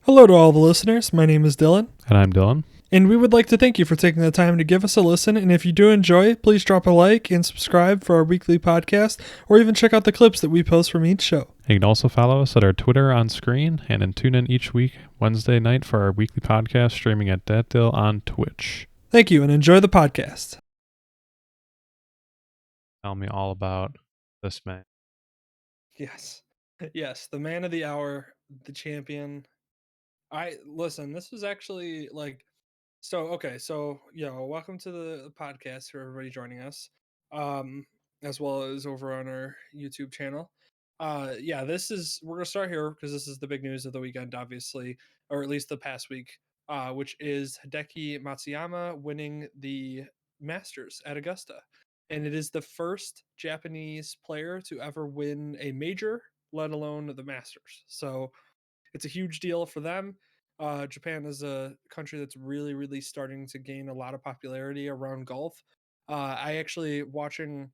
Hello to all the listeners. My name is Dylan, And I'm Dylan. and we would like to thank you for taking the time to give us a listen. And if you do enjoy, please drop a like and subscribe for our weekly podcast, or even check out the clips that we post from each show. You can also follow us at our Twitter on screen and then tune in each week, Wednesday night, for our weekly podcast streaming at Dat Dill on Twitch. Thank you, and enjoy the podcast. Tell me all about this man. Yes, the man of the hour, the champion. Listen, this was actually welcome to the podcast for everybody joining us, um, as well as over on our YouTube channel. We're gonna start here because this is the big news of the weekend, obviously, or at least the past week, which is Hideki Matsuyama winning the Masters at Augusta, and it is the first Japanese player to ever win a major, let alone the Masters. So it's a huge deal for them. Japan is a country that's really, really starting to gain a lot of popularity around golf. I actually watching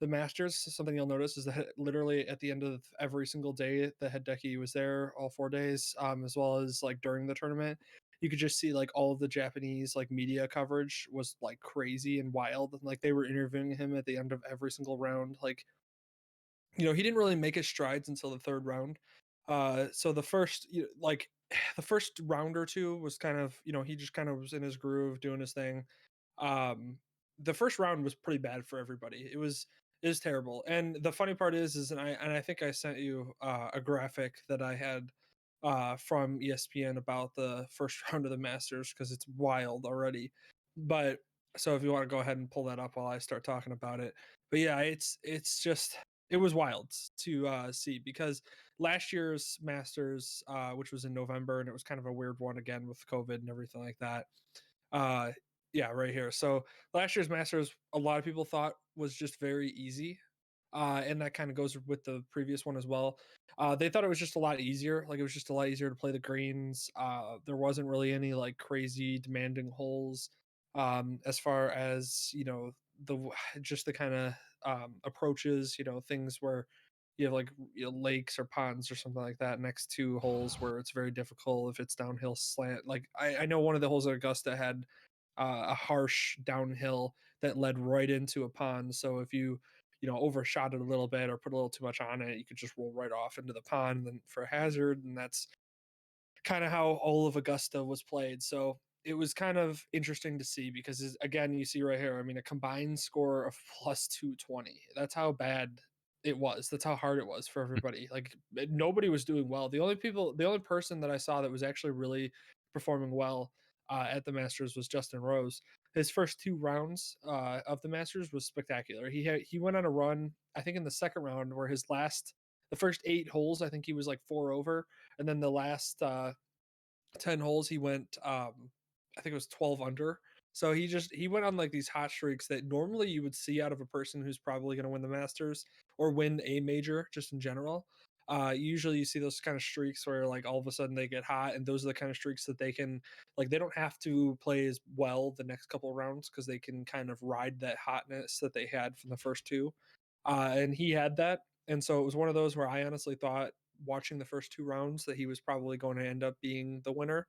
the Masters. Something you'll notice is that literally at the end of every single day, the Hideki was there all 4 days, as well as like during the tournament. You could just see like all of the Japanese like media coverage was like crazy and wild. Like they were interviewing him at the end of every single round. Like he didn't really make his strides until the third round. So the first, the first round or two was kind of, he just kind of was in his groove doing his thing. Um, the first round was pretty bad for everybody. It was terrible. And the funny part is, and I think I sent you a graphic that I had from ESPN about the first round of the Masters because it's wild already. But so if you want to go ahead and pull that up while I start talking about it. But yeah, it's just it was wild to see because last year's Masters, which was in November, and it was kind of a weird one again with COVID and everything like that. Uh, yeah, right here. So last year's Masters, a lot of people thought was just very easy, and that kind of goes with the previous one as well. They thought it was just a lot easier. Like it was just a lot easier to play the greens. There wasn't really any like crazy demanding holes. As far as the just the kind of approaches, things where you have like lakes or ponds or something like that next to holes where it's very difficult if it's downhill slant. Like I know one of the holes at Augusta had a harsh downhill that led right into a pond. So if you overshot it a little bit or put a little too much on it, you could just roll right off into the pond and then for a hazard. And that's kind of how all of Augusta was played. So it was kind of interesting to see because again, you see right here, I mean, a combined score of plus 220. That's how bad it was. That's how hard it was for everybody. Like nobody was doing well. The only person that I saw that was actually really performing well at the Masters was Justin Rose. His first two rounds of the Masters was spectacular. He went on a run, I think, in the second round where the first 8 holes, I think he was like 4 over, and then the last 10 holes he went I think it was 12 under. So he went on like these hot streaks that normally you would see out of a person who's probably going to win the Masters or win a major just in general. Usually you see those kind of streaks where like all of a sudden they get hot, and those are the kind of streaks that they can, like, they don't have to play as well the next couple of rounds because they can kind of ride that hotness that they had from the first two. And he had that, and so it was one of those where I honestly thought, watching the first 2 rounds, that he was probably going to end up being the winner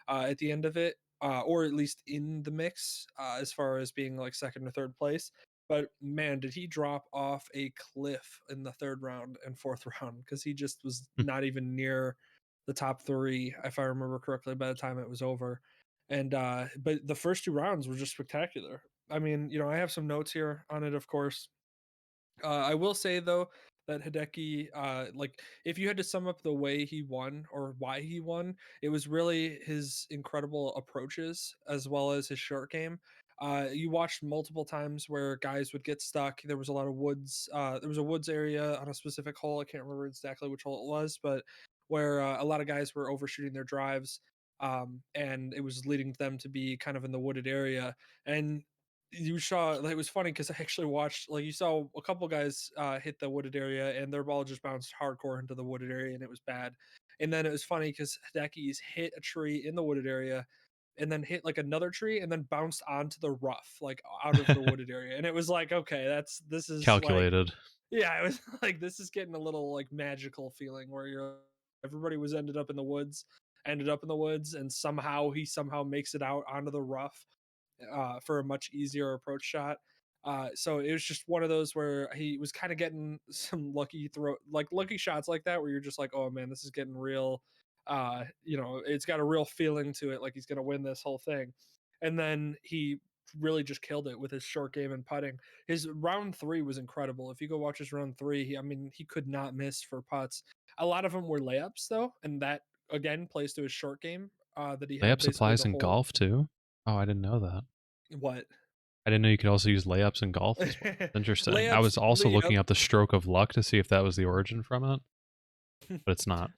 at the end of it, or at least in the mix as far as being like second or third place. But man, did he drop off a cliff in the third round and fourth round because he just was not even near the top three, if I remember correctly, by the time it was over. And but the first 2 rounds were just spectacular. I mean, I have some notes here on it, of course. I will say though that Hideki, like, if you had to sum up the way he won or why he won, it was really his incredible approaches as well as his short game. You watched multiple times where guys would get stuck. There was a lot of woods. There was a woods area on a specific hole. I can't remember exactly which hole it was, but where a lot of guys were overshooting their drives, and it was leading them to be kind of in the wooded area. And you saw, like, it was funny because I actually watched, like, you saw a couple guys hit the wooded area and their ball just bounced hardcore into the wooded area and it was bad. And then it was funny because Hideki's hit a tree in the wooded area and then hit like another tree and then bounced onto the rough, like out of the wooded area. And it was like, okay, this is like, Calculated. yeah, it was like, this is getting a little like magical feeling where everybody was ended up in the woods ended up in the woods, and he somehow makes it out onto the rough for a much easier approach shot. So it was just one of those where he was kind of getting some lucky shots like that, where you're just like, oh man, this is getting real. It's got a real feeling to it, like he's gonna win this whole thing. And then he really just killed it with his short game and putting. His round 3 was incredible. If you go watch his round 3, he could not miss for putts. A lot of them were layups though, and that again plays to his short game that he had Layups basically applies the in whole golf too? Oh, I didn't know that. what I didn't know you could also use layups in golf as well. Interesting. I layups. was also Yep. looking up the stroke of luck to see if that was the origin from it, but it's not.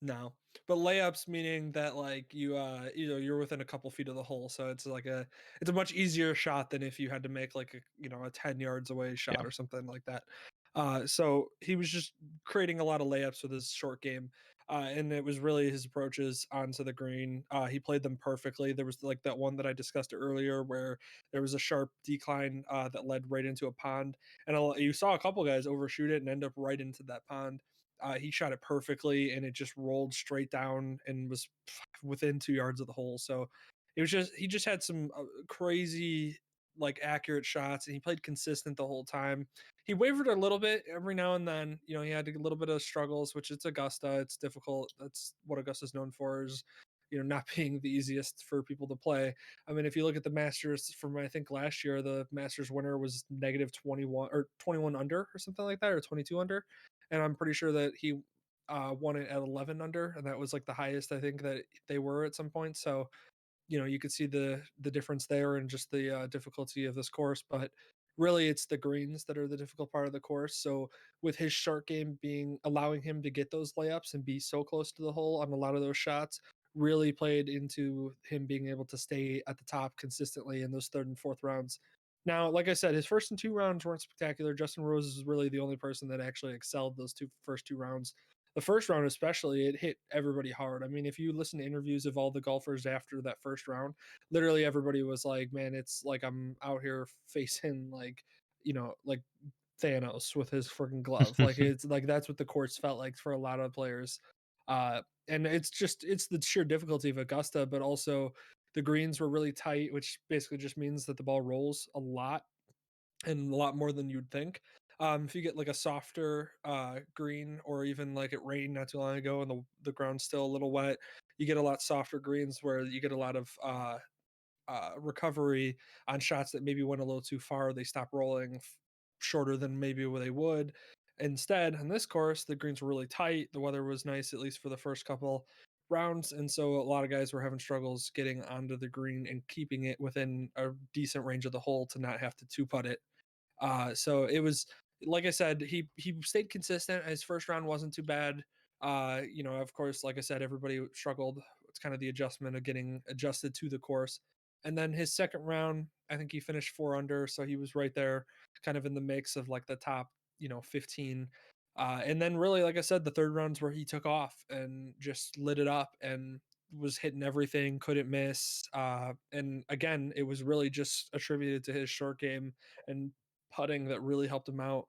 No, but layups meaning that like you're within a couple feet of the hole, so it's a much easier shot than if you had to make like a 10 yards away Yeah. shot or something like that. So he was just creating a lot of layups with his short game, and it was really his approaches onto the green. He played them perfectly. There was like that one that I discussed earlier where there was a sharp decline that led right into a pond, and you saw a couple guys overshoot it and end up right into that pond. He shot it perfectly, and it just rolled straight down and was within 2 yards of the hole. So he just had some crazy like accurate shots, and he played consistent the whole time. He wavered a little bit every now and then. He had a little bit of struggles, which it's Augusta. It's difficult. That's what Augusta's known for is not being the easiest for people to play. I mean, if you look at the Masters from I think last year, the Masters winner was negative 21 or 21 under or something like that, or 22 under, and I'm pretty sure that he won it at 11 under, and that was like the highest I think that they were at some point. So you could see the difference there and just the difficulty of this course. But really, it's the greens that are the difficult part of the course. So with his short game being allowing him to get those layups and be so close to the hole on a lot of those shots, really played into him being able to stay at the top consistently in those third and fourth rounds. Now, like I said, his first and 2 rounds weren't spectacular. Justin Rose is really the only person that actually excelled those first 2 rounds. The first round especially, it hit everybody hard. I mean, if you listen to interviews of all the golfers after that first round, literally everybody was like, man, it's like I'm out here facing like Thanos with his freaking glove. Like it's like that's what the courts felt like for a lot of players. And it's the sheer difficulty of Augusta, but also the greens were really tight, which basically just means that the ball rolls a lot and a lot more than you'd think. If you get like a softer green, or even like it rained not too long ago and the ground's still a little wet, you get a lot softer greens where you get a lot of recovery on shots that maybe went a little too far. They stop rolling shorter than maybe they would. Instead, on this course, the greens were really tight. The weather was nice, at least for the first couple rounds. And so a lot of guys were having struggles getting onto the green and keeping it within a decent range of the hole to not have to two putt it. So it was like I said, he stayed consistent. His first round wasn't too bad. Of course, like I said, everybody struggled. It's kind of the adjustment of getting adjusted to the course. And then his second round, I think he finished 4 under, so he was right there, kind of in the mix of like the top, 15. And then really, like I said, the third round's where he took off and just lit it up and was hitting everything, couldn't miss. And again, it was really just attributed to his short game and putting that really helped him out.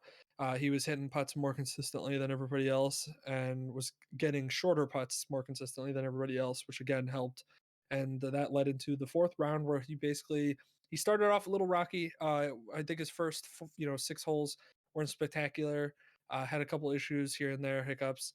He was hitting putts more consistently than everybody else and was getting shorter putts more consistently than everybody else, which again helped. And that led into the fourth round where he started off a little rocky. I think his first 6 holes weren't spectacular. Had a couple issues here and there, hiccups,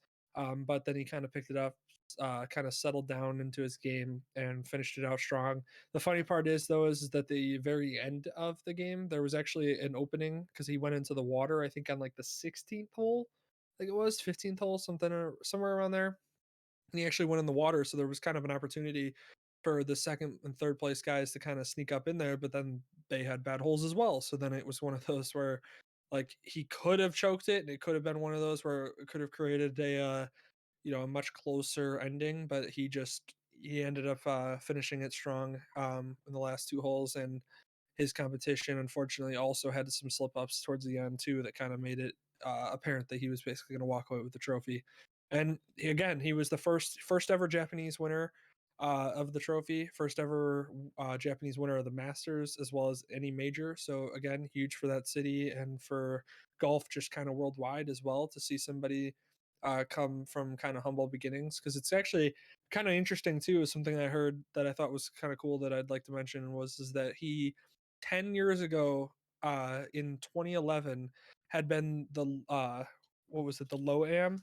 but then he kind of picked it up, kind of settled down into his game and finished it out strong. The funny part is though is that the very end of the game there was actually an opening because he went into the water. I think on like the 16th hole, I think it was 15th hole, something or somewhere around there. And he actually went in the water, so there was kind of an opportunity for the second and third place guys to kind of sneak up in there, but then they had bad holes as well. So then it was one of those where like he could have choked it, and it could have been one of those where it could have created a much closer ending, but he ended up finishing it strong in the last 2 holes, and his competition unfortunately also had some slip ups towards the end too that kind of made it apparent that he was basically going to walk away with the trophy. And again, he was the first ever Japanese winner of the trophy, first ever Japanese winner of the Masters as well as any major. So again, huge for that city and for golf just kind of worldwide as well to see somebody come from kind of humble beginnings, because it's actually kind of interesting too. Is something I heard that I thought was kind of cool that I'd like to mention was is that he 10 years ago, in 2011, had been the what was it, the low am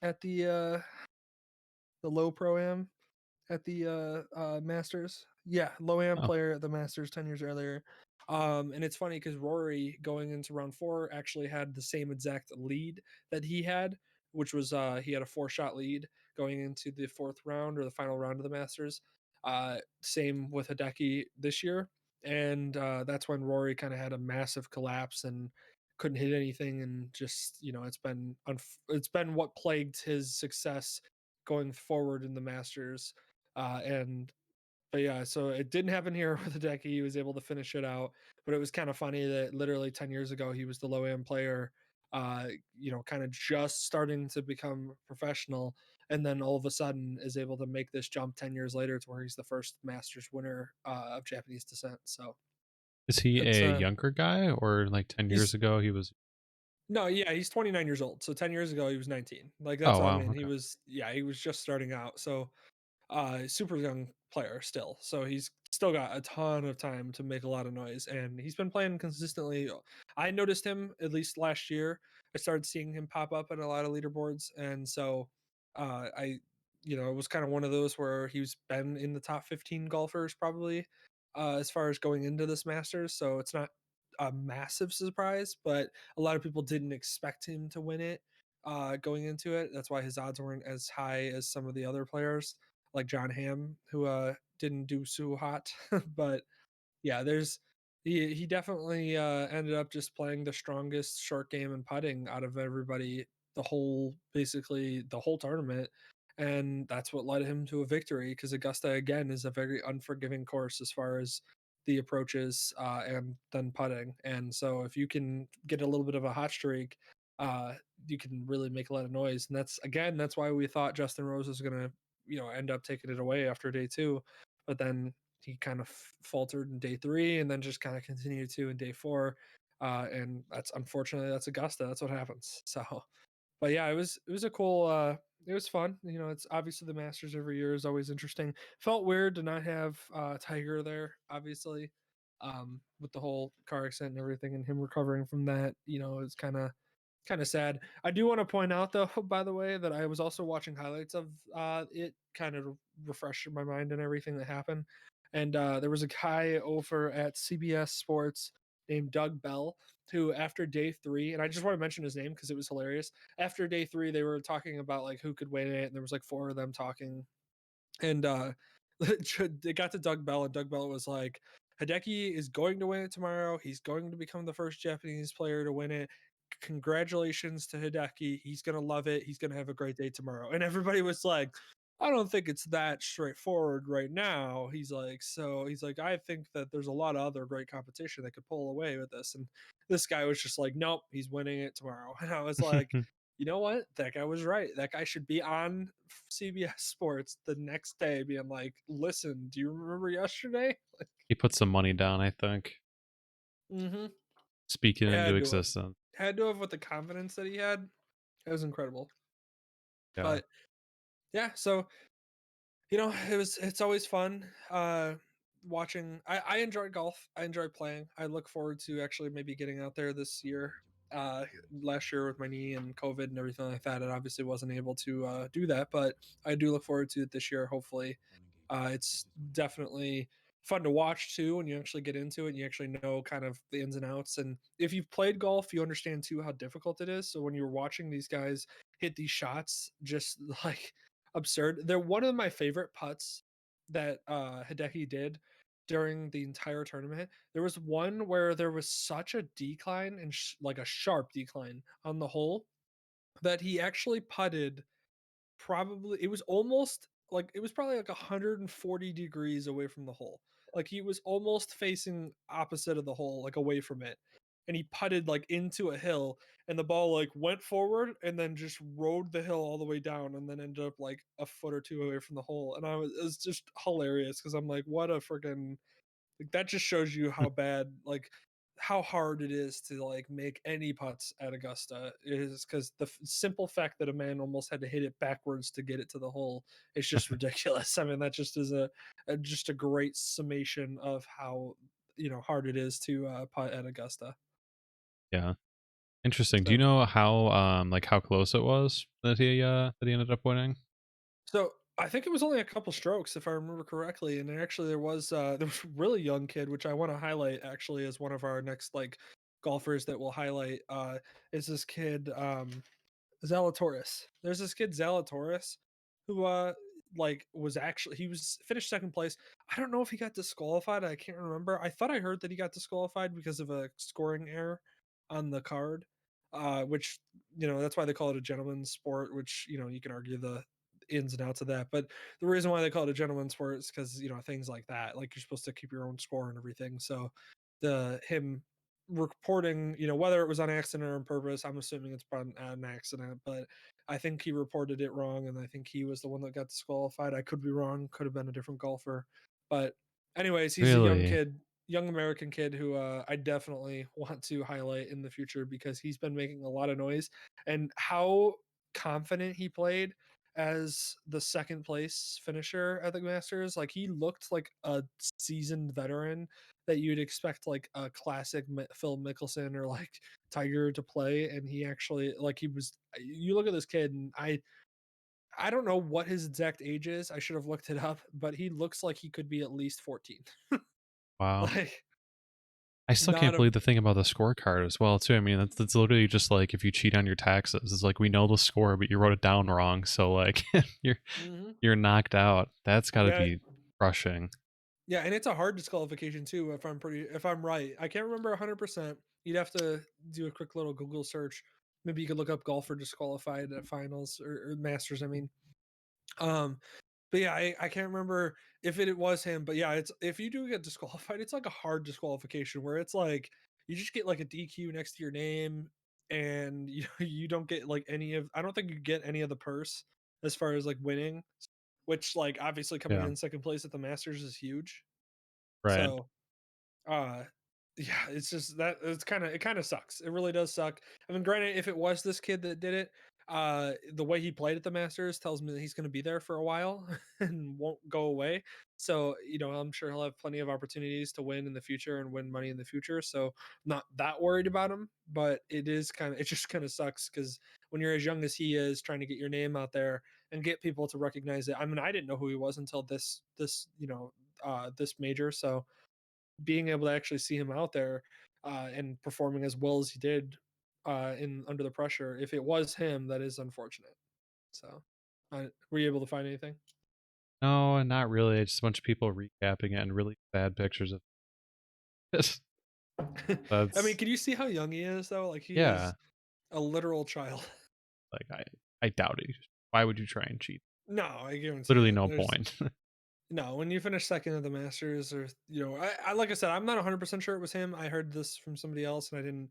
at the low pro am at the Masters. Yeah, low am Oh, player at the Masters 10 years earlier. And it's funny because Rory going into round four actually had the same exact lead that he had, which was he had a 4-shot lead going into the fourth round or the final round of the Masters. Same with Hideki this year. And that's when Rory kind of had a massive collapse and couldn't hit anything, and just it's been what plagued his success going forward in the Masters. And but yeah, so it didn't happen here with Hideki. He was able to finish it out, but it was kind of funny that literally 10 years ago he was the low end player, kind of just starting to become professional, and then all of a sudden is able to make this jump 10 years later to where he's the first Masters winner of Japanese descent. So is he it's a younger guy, or like 10 years he's ago he was? no, yeah, he's 29 years old. So 10 years ago he was 19. Like that's Oh, what I wow. mean. Okay. He was just starting out. So super young player still. So he's still got a ton of time to make a lot of noise, and he's been playing consistently. I noticed him at least last year. I started seeing him pop up in a lot of leaderboards, and so I, it was kind of one of those where he's been in the top 15 golfers probably as far as going into this Masters. So it's not a massive surprise, but a lot of people didn't expect him to win it going into it. That's why his odds weren't as high as some of the other players like John Hamm, who didn't do so hot. But yeah, he definitely ended up just playing the strongest short game and putting out of everybody basically the whole tournament, and that's what led him to a victory, because Augusta again is a very unforgiving course as far as the approaches and then putting. And so if you can get a little bit of a hot streak, you can really make a lot of noise. And that's why we thought Justin Rose was going to end up taking it away after day two, but then he kind of faltered in day three and then just kind of continued to in day four. And that's unfortunately that's Augusta. That's what happens. So, but yeah, it was a cool. It was fun. It's obviously the Masters every year is always interesting. Felt weird to not have Tiger there, obviously, with the whole car accident and everything, and him recovering from that. It's kind of sad. I do want to point out though, by the way, that I was also watching highlights of it, kind of refreshing my mind and everything that happened. And there was a guy over at CBS Sports named Doug Bell, who after day three, and I just want to mention his name because it was hilarious. After day three, they were talking about like who could win it, and there was like four of them talking, and it got to Doug Bell, and Doug Bell was like, Hideki is going to win it tomorrow. He's going to become the first Japanese player to win it. Congratulations to Hideki. He's going to love it. He's going to have a great day tomorrow. And everybody was like, I don't think it's that straightforward right now. He's like, I think that there's a lot of other great competition that could pull away with this. And this guy was just like, nope, he's winning it tomorrow. And I was like, you know what? That guy was right. That guy should be on CBS Sports the next day being like, listen, do you remember yesterday? He put some money down, I think, Mm-hmm. speaking into Had to have. existence. Had to have with the confidence that he had. It was incredible. Yeah. But yeah, so it's always fun watching. I enjoy golf. I enjoy playing. I look forward to actually maybe getting out there this year. Last year with my knee and COVID and everything like that, I obviously wasn't able to do that, but I do look forward to it this year, hopefully. It's definitely fun to watch too when you actually get into it and you actually know kind of the ins and outs. And if you've played golf, you understand too how difficult it is. So when you're watching these guys hit these shots, just like absurd. They're one of my favorite putts that Hideki did during the entire tournament. There was one where there was such a decline and like a sharp decline on the hole that he actually putted. Probably it was almost like it was probably like 140 degrees away from the hole. Like he was almost facing opposite of the hole, like away from it. And he putted like into a hill, and the ball like went forward and then just rode the hill all the way down and then ended up like a foot or two away from the hole. And it was just hilarious because I'm like, what a freaking, like that just shows you how bad, like how hard it is to like make any putts at Augusta is because the simple fact that a man almost had to hit it backwards to get it to the hole is just ridiculous. I mean, that just is just a great summation of how hard it is to putt at Augusta. Yeah. Interesting. Do you So know how like how close it was that he ended up winning? So I think it was only a couple strokes, if I remember correctly. And actually, there was a really young kid, which I want to highlight actually as one of our next like golfers that we'll highlight. Is this kid Zalatoris? There's this kid Zalatoris who like was actually he was finished second place. I don't know if he got disqualified. I can't remember. I thought I heard that he got disqualified because of a scoring error on the card. Which that's why they call it a gentleman's sport, which you can argue the ins and outs of that. But the reason why they call it a gentleman's sport is because things like that, like you're supposed to keep your own score and everything. So the him reporting, whether it was on accident or on purpose, I'm assuming it's been an accident, but I think he reported it wrong, and I think he was the one that got disqualified. I could be wrong, could have been a different golfer, but anyways, he's a young Really? kid, young American kid who I definitely want to highlight in the future because he's been making a lot of noise, and how confident he played as the second place finisher at the Masters. Like he looked like a seasoned veteran that you'd expect like a classic Phil Mickelson or like Tiger to play, and he actually like he was. You look at this kid, and I don't know what his exact age is. I should have looked it up, but he looks like he could be at least 14. Wow. Like I still not can't a. believe the thing about the scorecard as well too. I mean, that's literally just like if you cheat on your taxes. It's like we know the score, but you wrote it down wrong, so like you're Mhm. you're knocked out. That's got to Yeah, be crushing. yeah, and it's a hard disqualification too. If I'm right, I can't remember 100%. You'd have to do a quick little Google search. Maybe you could look up golfer disqualified at finals or Masters. I mean, um, but yeah, I can't remember if it was him. But yeah, it's if you do get disqualified, it's like a hard disqualification where it's like you just get like a DQ next to your name, and you don't get like any of. I don't think you get any of the purse as far as like winning, which like obviously coming Yeah. in second place at the Masters is huge. Right. So uh, yeah, it's just that it kind of sucks. It really does suck. I mean, granted, if it was this kid that did it, the way he played at the Masters tells me that he's going to be there for a while and won't go away. So, I'm sure he'll have plenty of opportunities to win in the future and win money in the future. So, not that worried about him, but it just kind of sucks because when you're as young as he is, trying to get your name out there and get people to recognize it. I mean, I didn't know who he was until this major. So, being able to actually see him out there and performing as well as he did in under the pressure, if it was him, that is unfortunate. So, were you able to find anything? No, not really. It's just a bunch of people recapping it and really bad pictures of this. I mean, That's can you see how young he is though? Like he yeah. is a literal child. Like I doubt it. Why would you try and cheat? No, I guarantee Literally it. no There's point. no when you finish second at the Masters, or I like I said, I'm not 100% sure it was him. I heard this from somebody else, and I didn't.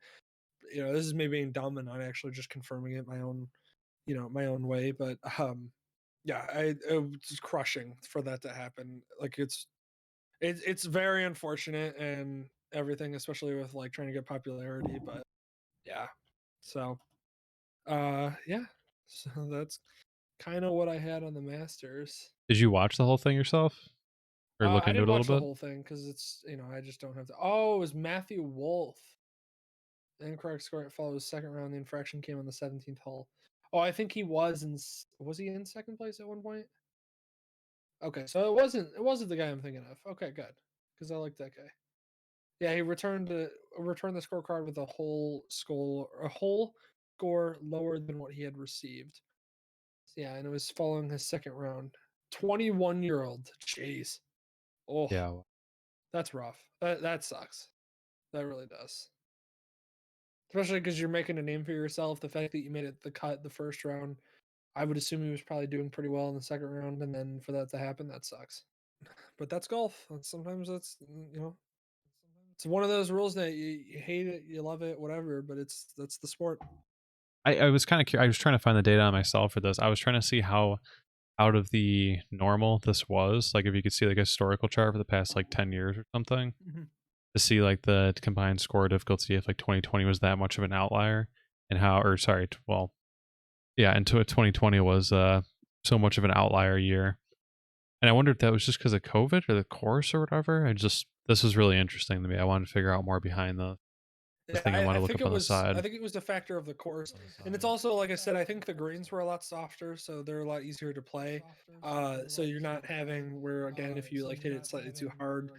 This is me being dumb and not actually just confirming it my own way. But yeah, it was crushing for that to happen. Like it's very unfortunate and everything, especially with like trying to get popularity. But yeah, so yeah, so that's kind of what I had on the Masters. Did you watch the whole thing yourself or look I into it didn't a little watch the bit? whole thing because it's I just don't have to. Oh, it was Matthew Wolf. Incorrect score. It follows second round. The infraction came on the 17th hole. Oh, I think he was he in second place at one point? Okay, so it wasn't the guy I'm thinking of. Okay, good, because I like that guy. Yeah, he returned the scorecard with a whole score lower than what he had received. So, yeah, and it was following his second round. 21-year-old. Jeez. Oh, Yeah. that's rough. That sucks. That really does. Especially because you're making a name for yourself. The fact that you made it the cut the first round, I would assume he was probably doing pretty well in the second round, and then for that to happen, that sucks. But that's golf. Sometimes it's one of those rules that you hate it, you love it, whatever. But that's the sport. I was kind of I was trying to find the data on myself for this. I was trying to see how out of the normal this was. Like if you could see like a historical chart for the past like 10 years or something. Mhm. to see like the combined score difficulty if like 2020 was that much of an outlier and how, or sorry, well, yeah, and 2020 was so much of an outlier year. And I wonder if that was just because of COVID or the course or whatever. I just this was really interesting to me. I wanted to figure out more behind the Yeah, thing I want I to look think up it on the was. I side. think it was the factor of the course, and it's also like I said. I think the greens were a lot softer, so they're a lot easier to play. So you're not having where again, if you like hit it slightly too hard,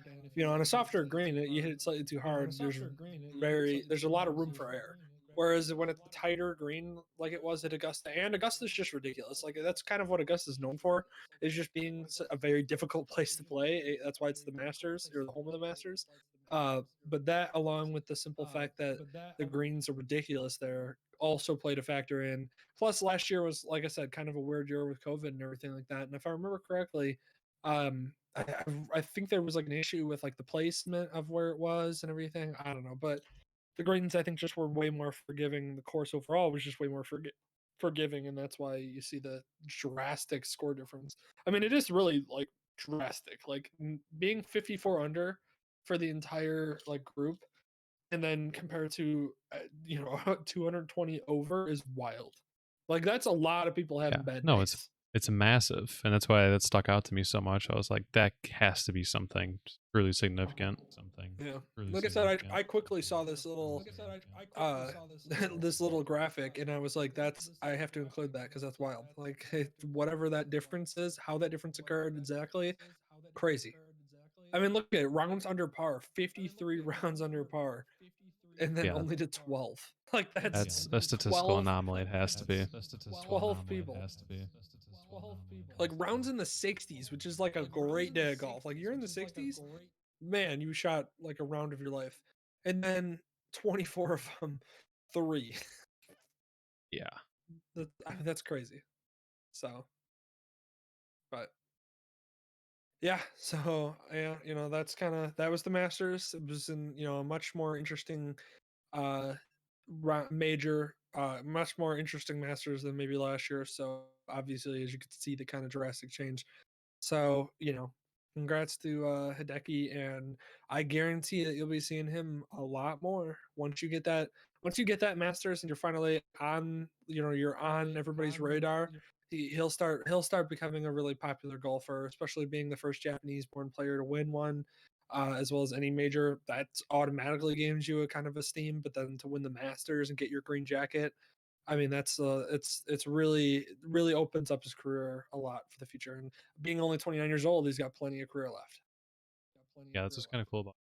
on a softer green, you hit it slightly too hard. There's a lot of room for error. Whereas when it's a tighter green like it was at Augusta, and Augusta's just ridiculous. Like that's kind of what Augusta's known for, is just being a very difficult place to play. That's why it's the Masters or the home of the Masters. But that, along with the simple fact that the greens are ridiculous there, also played a factor in. Plus, last year was, like I said, kind of a weird year with COVID and everything like that. And if I remember correctly, I think there was like an issue with like the placement of where it was and everything. I don't know, but the greens I think just were way more forgiving. The course overall was just way more forgiving, and that's why you see the drastic score difference. I mean, it is really like drastic. Like being 54 under for the entire like group, and then compared to 220 over is wild. Like that's a lot of people Yeah, having bad no, it's days. it's massive, and that's why that stuck out to me so much. I was like, that has to be something really significant. Yeah. Like I said, I quickly saw this little this little graphic, and I was like, that's I have to include that because that's wild. Like whatever that difference is, how that difference occurred exactly, crazy. I mean, look at it, rounds under par, 53 rounds under par, and then Yeah, only to 12. Like that's that's a statistical 12 anomaly. It has to be. 12 people. Like rounds in the 60s, which is like a great day of golf. Like you're in the 60s, man, you shot like a round of your life. And then 24 of them, three. Yeah. I mean, that's crazy. So, but yeah, so yeah, that's kind of that was the Masters. It was in a much more interesting uh major, much more interesting Masters than maybe last year. So obviously, as you could see, the kind of drastic change. So, congrats to Hideki, and I guarantee that you'll be seeing him a lot more once you get that Masters and you're finally on, you're on everybody's radar. He'll start becoming a really popular golfer, especially being the first Japanese born player to win one. As well as any major, that automatically gains you a kind of esteem. But then to win the Masters and get your green jacket, I mean, that's it's really opens up his career a lot for the future. And being only 29 years old, he's got plenty of career left. Yeah, that's what's kind of cool about.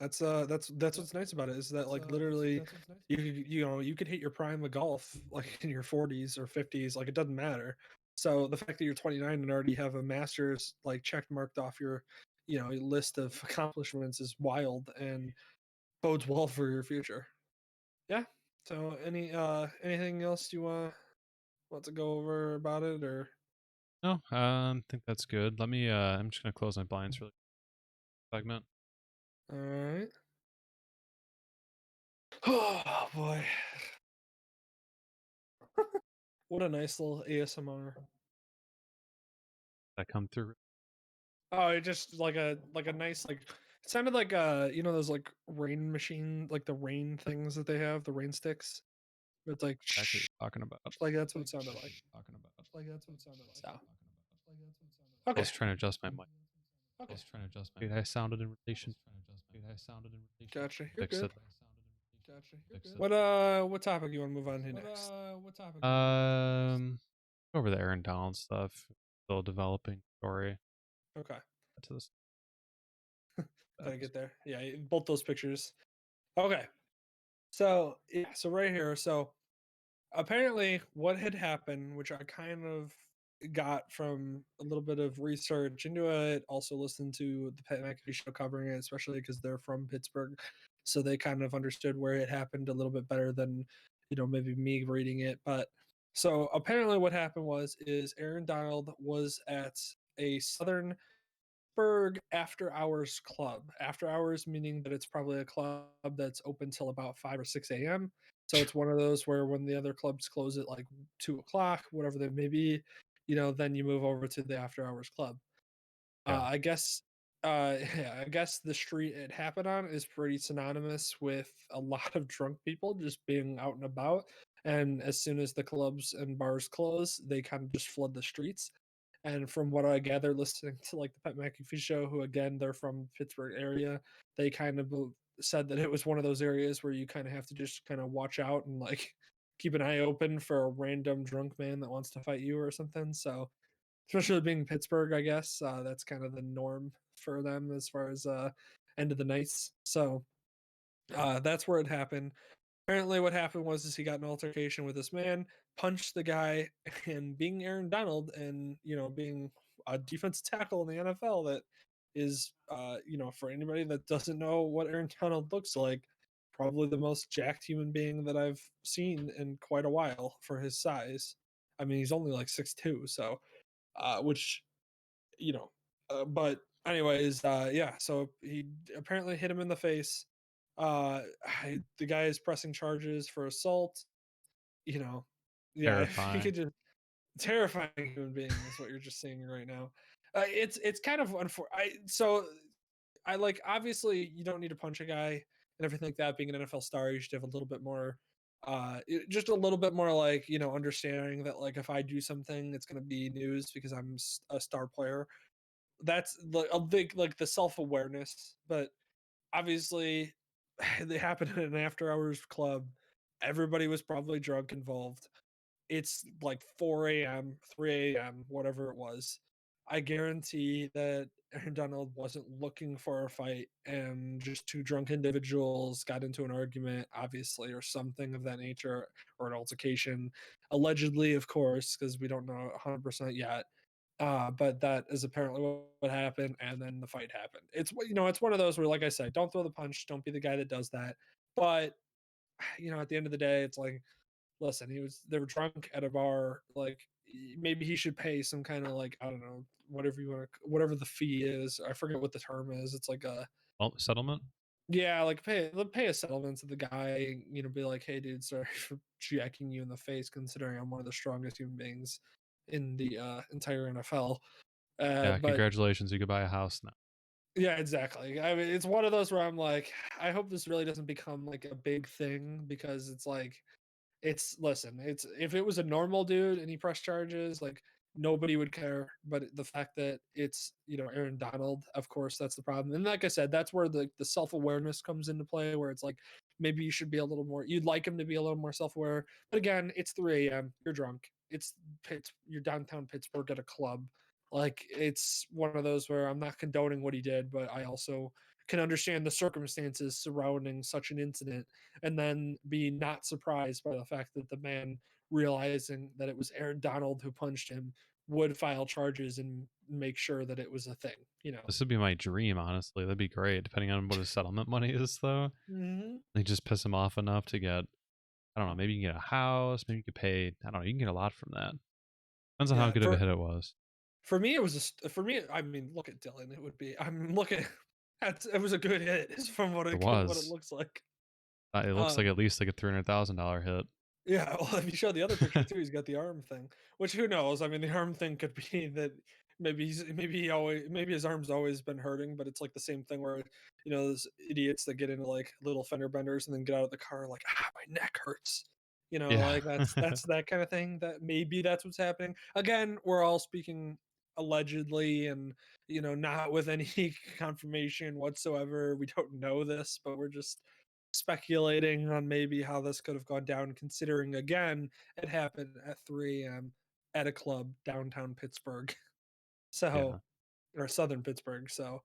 That's what's nice about it, is that like literally you could hit your prime of golf like in your 40s or 50s, like it doesn't matter. So the fact that you're 29 and already have a master's like check marked off your list of accomplishments is wild and bodes well for your future. Yeah. So anything else you want to go over about it, or No, I think that's good. Let me. I'm just gonna close my blinds really segment. all right? Oh boy, what a nice little ASMR. That come through. Oh, it just like a nice like it sounded like those like rain machine, like the rain things that they have, the rain sticks. It's like Exactly what shh, you're talking about. like that's what it sounded like. So I okay, was trying to adjust my mic. Dude, I sounded in relation. gotcha. You're Fix good. it. What topic you want to move on to next? Um, over the Aaron Donald stuff. Still developing story Okay, to this. gotta get there. Yeah, both those pictures. Okay, so yeah, so right here, so apparently what had happened, which I kind of got from a little bit of research into it, also listened to the Pat McAfee show covering it, especially because they're from Pittsburgh, so they kind of understood where it happened a little bit better than maybe me reading it. But so apparently what happened is Aaron Donald was at a Southern Berg after hours club. After hours meaning that it's probably a club that's open till about 5 or 6 a.m. So it's one of those where when the other clubs close at like 2 o'clock, whatever they may be, then you move over to the after hours club. Yeah. I guess Yeah, I guess the street it happened on is pretty synonymous with a lot of drunk people just being out and about. And as soon as the clubs and bars close, they kind of just flood the streets. And from what I gather, listening to like the Pat McAfee show, who again they're from Pittsburgh area, they kind of said that it was one of those areas where you kind of have to just kind of watch out and like keep an eye open for a random drunk man that wants to fight you or something. So especially being Pittsburgh, I guess that's kind of the norm for them as far as end of the nights. So that's where it happened. Apparently, what happened was is he got an altercation with this man, punched the guy, and being Aaron Donald, and being a defensive tackle in the NFL, that is, for anybody that doesn't know what Aaron Donald looks like, probably the most jacked human being that I've seen in quite a while for his size. I mean, he's only like 6'2", so which you know, but anyways, yeah. So he apparently hit him in the face. The guy is pressing charges for assault. You know, yeah. If you Terrifying. could just terrifying human being is what you're just seeing right now. It's kind of so I like obviously you don't need to punch a guy and everything like that. Being an NFL star, you should have a little bit more. Just a little bit more like understanding that like if I do something, it's going to be news because I'm a star player. That's a big like the self-awareness, but obviously they happened in an after hours club. Everybody was probably drunk involved. It's like 4 a.m., 3 a.m., whatever it was. I guarantee that Aaron Donald wasn't looking for a fight, and just two drunk individuals got into an argument, obviously, or something of that nature, or an altercation. Allegedly, of course, because we don't know 100% yet. But that is apparently what happened, and then the fight happened. It's one of those where, like I said, don't throw the punch, don't be the guy that does that. But at the end of the day, it's like, listen, they were drunk at a bar. Like maybe he should pay some kind of like I don't know whatever the fee is. I forget what the term is. It's like a Well, settlement. yeah, like pay a settlement to the guy. Be like, hey, dude, sorry for jacking you in the face. Considering I'm one of the strongest human beings in the entire NFL. Yeah, But congratulations. You could buy a house now. yeah, exactly. I mean, it's one of those where I'm like, I hope this really doesn't become like a big thing because it's like it's if it was a normal dude and he pressed charges, like nobody would care. But the fact that it's Aaron Donald, of course, that's the problem. And like I said, that's where the self awareness comes into play, where it's like maybe you should be a little more. You'd like him to be a little more self aware. But again, it's 3 a.m. You're drunk. You're downtown Pittsburgh at a club. Like it's one of those where I'm not condoning what he did, but I also can understand the circumstances surrounding such an incident and then be not surprised by the fact that the man realizing that it was Aaron Donald who punched him would file charges and make sure that it was a thing. This would be my dream, honestly. That'd be great, depending on what his settlement money is, though. Mm-hmm. They just piss him off enough to get, I don't know, maybe you can get a house, maybe you could pay, I don't know, you can get a lot from that. Depends on how Yeah, good of a hit it was. for me it was for me. I mean, look at Dylan. It would be. I'm looking. It was a good hit, is from It what it was. looks like. It looks like Um, at least like a $300,000 hit. Yeah, well, if you show the other picture too, he's got the arm thing, which who knows? I mean, the arm thing could be that maybe his arm's always been hurting, but it's like the same thing where those idiots that get into like little fender benders and then get out of the car like my neck hurts. Yeah. Like that's that kind of thing. That maybe that's what's happening. Again, we're all speaking allegedly and not with any confirmation whatsoever. We don't know this, but we're just speculating on maybe how this could have gone down, considering again it happened at 3 a.m. at a club downtown Pittsburgh, Yeah. so or southern Pittsburgh. So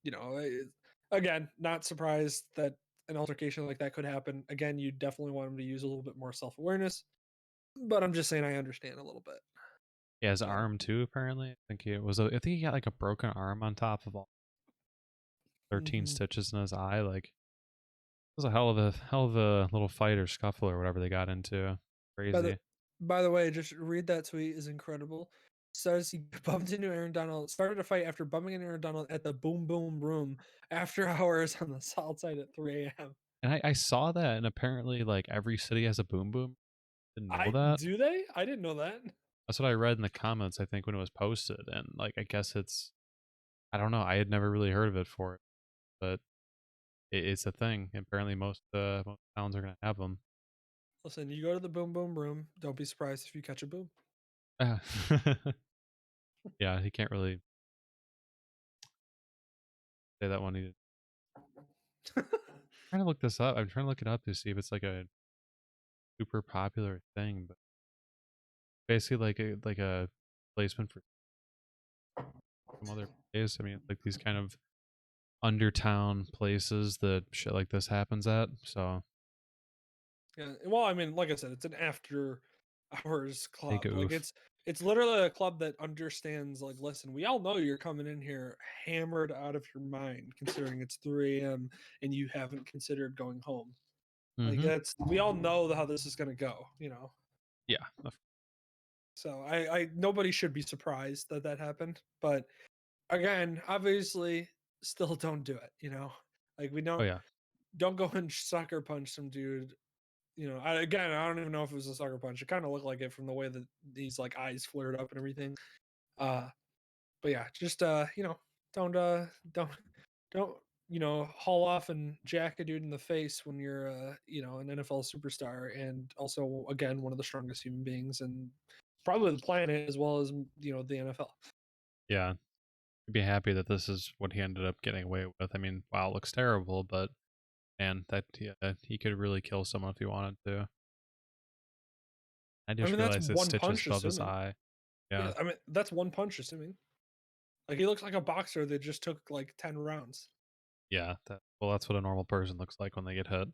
you know, it, again, not surprised that an altercation like that could happen. Again, you definitely want him to use a little bit more self awareness, but I'm just saying I understand a little bit. Yeah, his So arm too, apparently. I think he got like a broken arm on top of all 13 mhm. stitches in his eye. Like, it was a hell of a little fight or scuffle or whatever they got into. By the Crazy. by the way, just read that tweet is incredible. Says he bumped into Aaron Donald, started a fight after bumping into Aaron Donald at the Boom Boom Room after hours on the South Side at 3 a.m. And I saw that, and apparently, like, every city has a boom boom. Didn't know I that. do they? I didn't know that. That's what I read in the comments, I think, when it was posted. And, like, I guess it's, I don't know. I had never really heard of it for it, but it's a thing. Apparently, most towns are gonna have them. Listen, you go to the boom boom room. Don't be surprised if you catch a boom. Yeah, he can't really say that one. Either. Trying to look this up. I'm trying to look it up to see if it's like a super popular thing, but basically like a placement for some other place. I mean, like these kind of undertown places that shit like this happens at. So Yeah. Well, I mean, like I said, it's an after hours take a club. Like oof. it's literally a club that understands, like, listen, we all know you're coming in here hammered out of your mind, considering it's 3 a.m. and you haven't considered going home. Like Mm-hmm. that's we all know how this is gonna go, you know. Yeah. So I nobody should be surprised that that happened. But again, obviously, still don't do it. You know, like we Oh yeah. don't go and sucker punch some dude. You know, again, I don't even know if it was a sucker punch. It kind of looked like it from the way that these like eyes flared up and everything. Uh, but yeah, just you know, don't don't haul off and jack a dude in the face when you're you know, an NFL superstar and also again one of the strongest human beings and probably the planet as well as you know the NFL. Yeah. I'd be happy that this is what he ended up getting away with. I mean, wow, it looks terrible, but man, that yeah, he could really kill someone if he wanted to. I I just mean that's realized that one stitches punch above his assuming. eye. Yeah, Yeah. I mean that's one punch assuming. Like he looks like a boxer that just took like 10 rounds. Yeah. Well, that's what a normal person looks like when they get hit.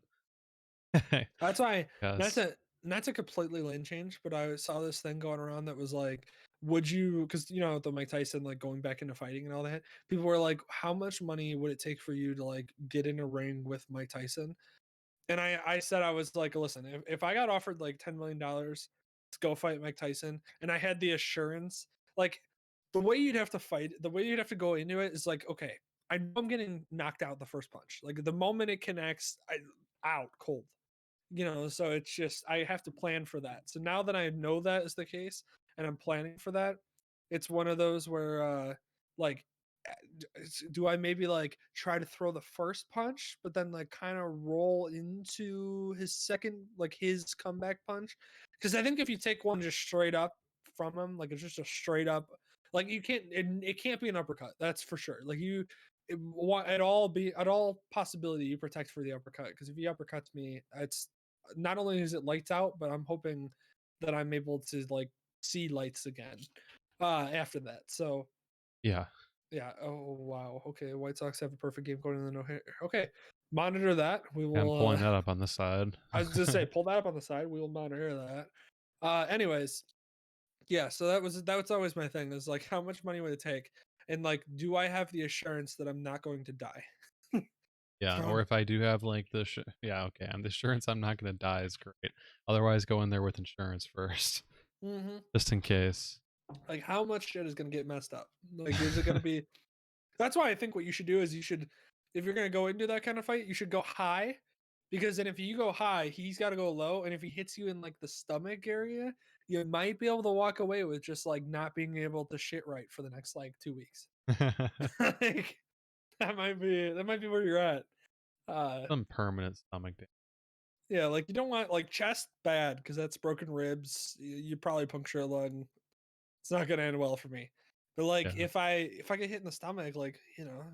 That's why not Yes. to not to completely lane change, but I saw this thing going around that was like, would you? Because you know the Mike Tyson like going back into fighting and all that. People were like, how much money would it take for you to like get in a ring with Mike Tyson? And I said I was like, listen, if I got offered like $10 million to go fight Mike Tyson, and I had the assurance, like the way you'd have to fight, the way you'd have to go into it is like, okay, I know I'm getting knocked out the first punch. Like the moment it connects, I out cold, you know. So it's just I have to plan for that. So now that I know that is the case and I'm planning for that, it's one of those where like do I maybe like try to throw the first punch but then like kind of roll into his second, like his comeback punch? Because I think if you take one just straight up from him, like it's just a straight up, like you can't, it can't be an uppercut, that's for sure. Like you at all possibility you protect for the uppercut, because if he uppercuts me, it's not only is it lights out, but I'm hoping that I'm able to like see lights again after that. So Yeah. yeah. Oh wow. Okay. White Sox have a perfect game going in the no hitter. Okay. Monitor that. We I'm will. pulling that up on the side. I was just say pull that up on the side. We will monitor that. Anyways, yeah. So that was always my thing. Is like how much money would it take, and like do I have the assurance that I'm not going to die Yeah, or from it? if I do have like yeah, okay, the insurance I'm not gonna die is great. Otherwise, go in there with insurance first, Mm-hmm. just in case. Like how much shit is going to get messed up? Like is it going to be? That's why I think what you should do is you should, if you're going to go into that kind of fight, you should go high, because then if you go high, he's got to go low, and if he hits you in like the stomach area, you might be able to walk away with just like not being able to shit right for the next like 2 weeks. Like, that might be where you're at. Some permanent stomach damage. Yeah, like you don't want like chest bad because that's broken ribs. You probably puncture a lung. It's not gonna end well for me. But like Yeah, if I get hit in the stomach, like you know,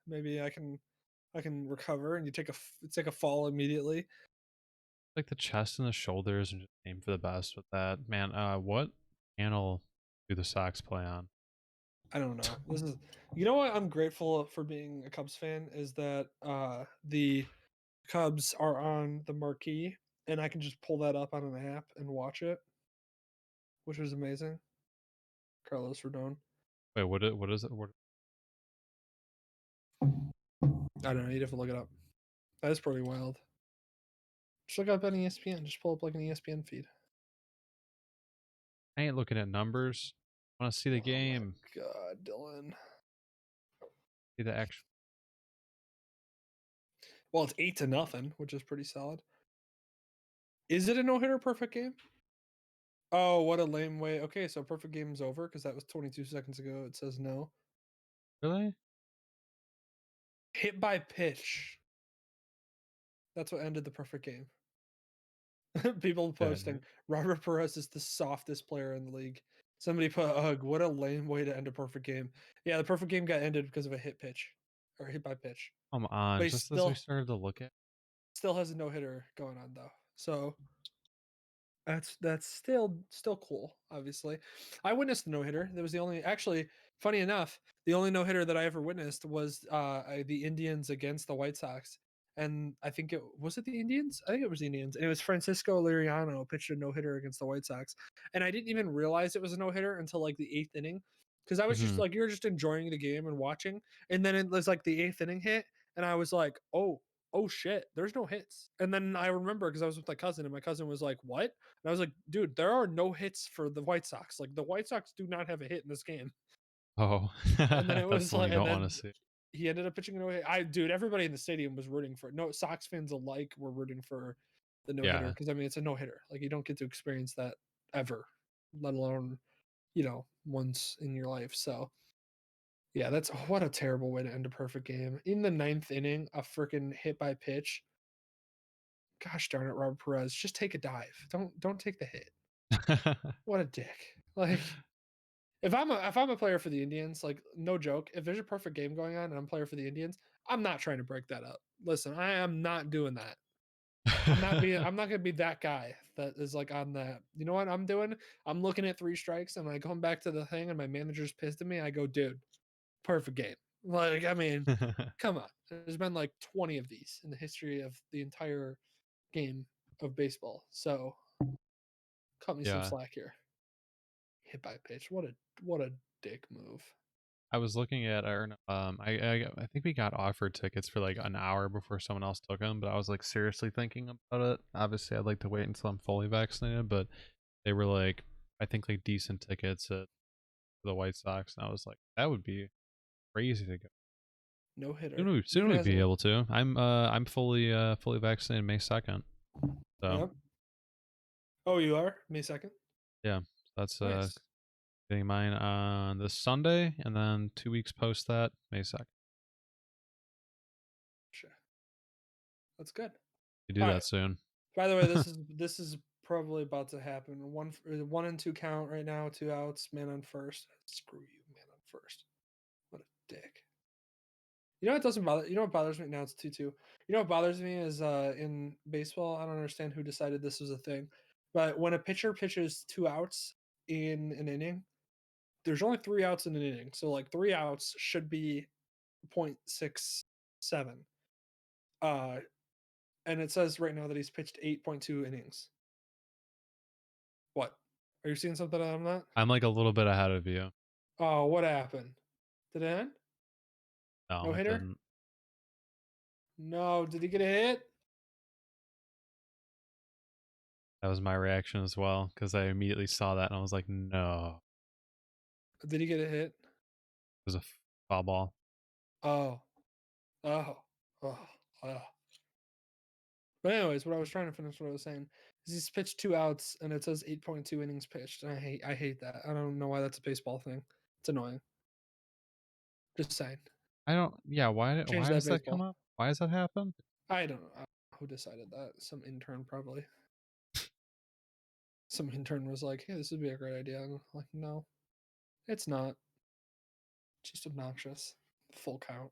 maybe I can recover, and you take a fall immediately. like the chest and the shoulders, and just aim for the best with that. Man, what channel do the Sox play on? I don't know. This is, you know what I'm grateful for being a Cubs fan is that the Cubs are on the marquee, and I can just pull that up on an app and watch it, which is amazing. Carlos Rodon. Wait, what is it? What? I don't know. You have to look it up. That is pretty wild. Just look up on ESPN. Just pull up like an ESPN feed. I ain't looking at numbers. I want to see the Oh my game, god, Dylan. see the actual. Well, it's 8-0, which is pretty solid. Is it a no hitter perfect game? Oh, what a lame way. Okay, so perfect game's over because that was 22 seconds ago. It says no. Really? Hit by pitch. That's what ended the perfect game. People posting Good. Robert Perez is the softest player in the league. Somebody put, ugh, what a lame way to end a perfect game. Yeah, the perfect game got ended because of a hit pitch or hit by pitch. Come on, But he just as we started to look at. still has a no hitter going on though. So that's still cool. Obviously, I witnessed the no hitter. That was the only. Actually, funny enough, the only no hitter that I ever witnessed was the Indians against the White Sox, and I think it was it the Indians. I think it was the Indians, and it was Francisco Liriano pitched a no hitter against the White Sox, and I didn't even realize it was a no hitter until like the eighth inning, because I was just Mhm. like you're just enjoying the game and watching, and then it was like the eighth inning hit, and I was like, oh shit, there's no hits. And then I remember because I was with my cousin, and my cousin was like, what? And I was like, dude, there are no hits for the White Sox. Like the White Sox do not have a hit in this game. Oh, And then it that's was the one like, you and don't want to then see. he ended up pitching a no hit. Dude, everybody in the stadium was rooting for it. No Sox fans alike were rooting for the no hitter Yeah. because I mean it's a no hitter. Like you don't get to experience that ever, let alone once in your life. So yeah, that's what a terrible way to end a perfect game. In the ninth inning, a freaking hit by pitch. Gosh darn it, Robert Perez, just take a dive. Don't take the hit. What a dick. Like if I'm a player for the Indians, like no joke, if there's a perfect game going on and I'm a player for the Indians, I'm not trying to break that up. Listen, I am not doing that. I'm not gonna be that guy that is like on that. You know what I'm doing? I'm looking at three strikes and I come back to the thing and my manager's pissed at me. I go, dude, perfect game. Like, I mean, come on. There's been like 20 of these in the history of the entire game of baseball. So cut me some Yeah. slack here. Hit by pitch. What a dick move. I was looking at our I think we got offered tickets for like an hour before someone else took them, but I was like seriously thinking about it. Obviously, I'd like to wait until I'm fully vaccinated, but they were like I think like decent tickets at the White Sox, and I was like that would be crazy to go. No Soon hitter. we soon Even we'd has be a able to. I'm fully vaccinated May 2nd. So, yep. Oh, you are May 2nd. yeah. That's Nice. getting mine on this Sunday and then 2 weeks post that, May 2nd. Sure. That's good. You do All that right. soon. By the way, this is probably about to happen. One and two count right now. Two outs. Man on first. Screw you, man on first. What a dick. You know what doesn't bother? You know what bothers me now? It's 2-2. You know what bothers me is in baseball. I don't understand who decided this was a thing, but when a pitcher pitches two outs in an inning, there's only three outs in an inning. So like three outs should be 0.67. Uh, and it says right now that he's pitched 8.2 innings. What? Are you seeing something I'm not? I'm like a little bit ahead of you. Oh, what happened? Did it end? No No, it hitter? didn't. No. Did he get a hit? That was my reaction as well because I immediately saw that and I was like, no, Did he get a hit? it was a foul ball. Oh. Oh. Oh. Oh. But anyways, what I was trying to finish what I was saying is he's pitched two outs and it says 8.2 innings pitched. And I hate that. I don't know why that's a baseball thing. It's annoying. Just saying. I don't. Yeah, Change why that does that come baseball. up? Why does that happen? I don't know who decided that. Some intern probably. Some intern was like, "Hey, this would be a great idea." And I'm like, "No, it's not. It's just obnoxious." Full count.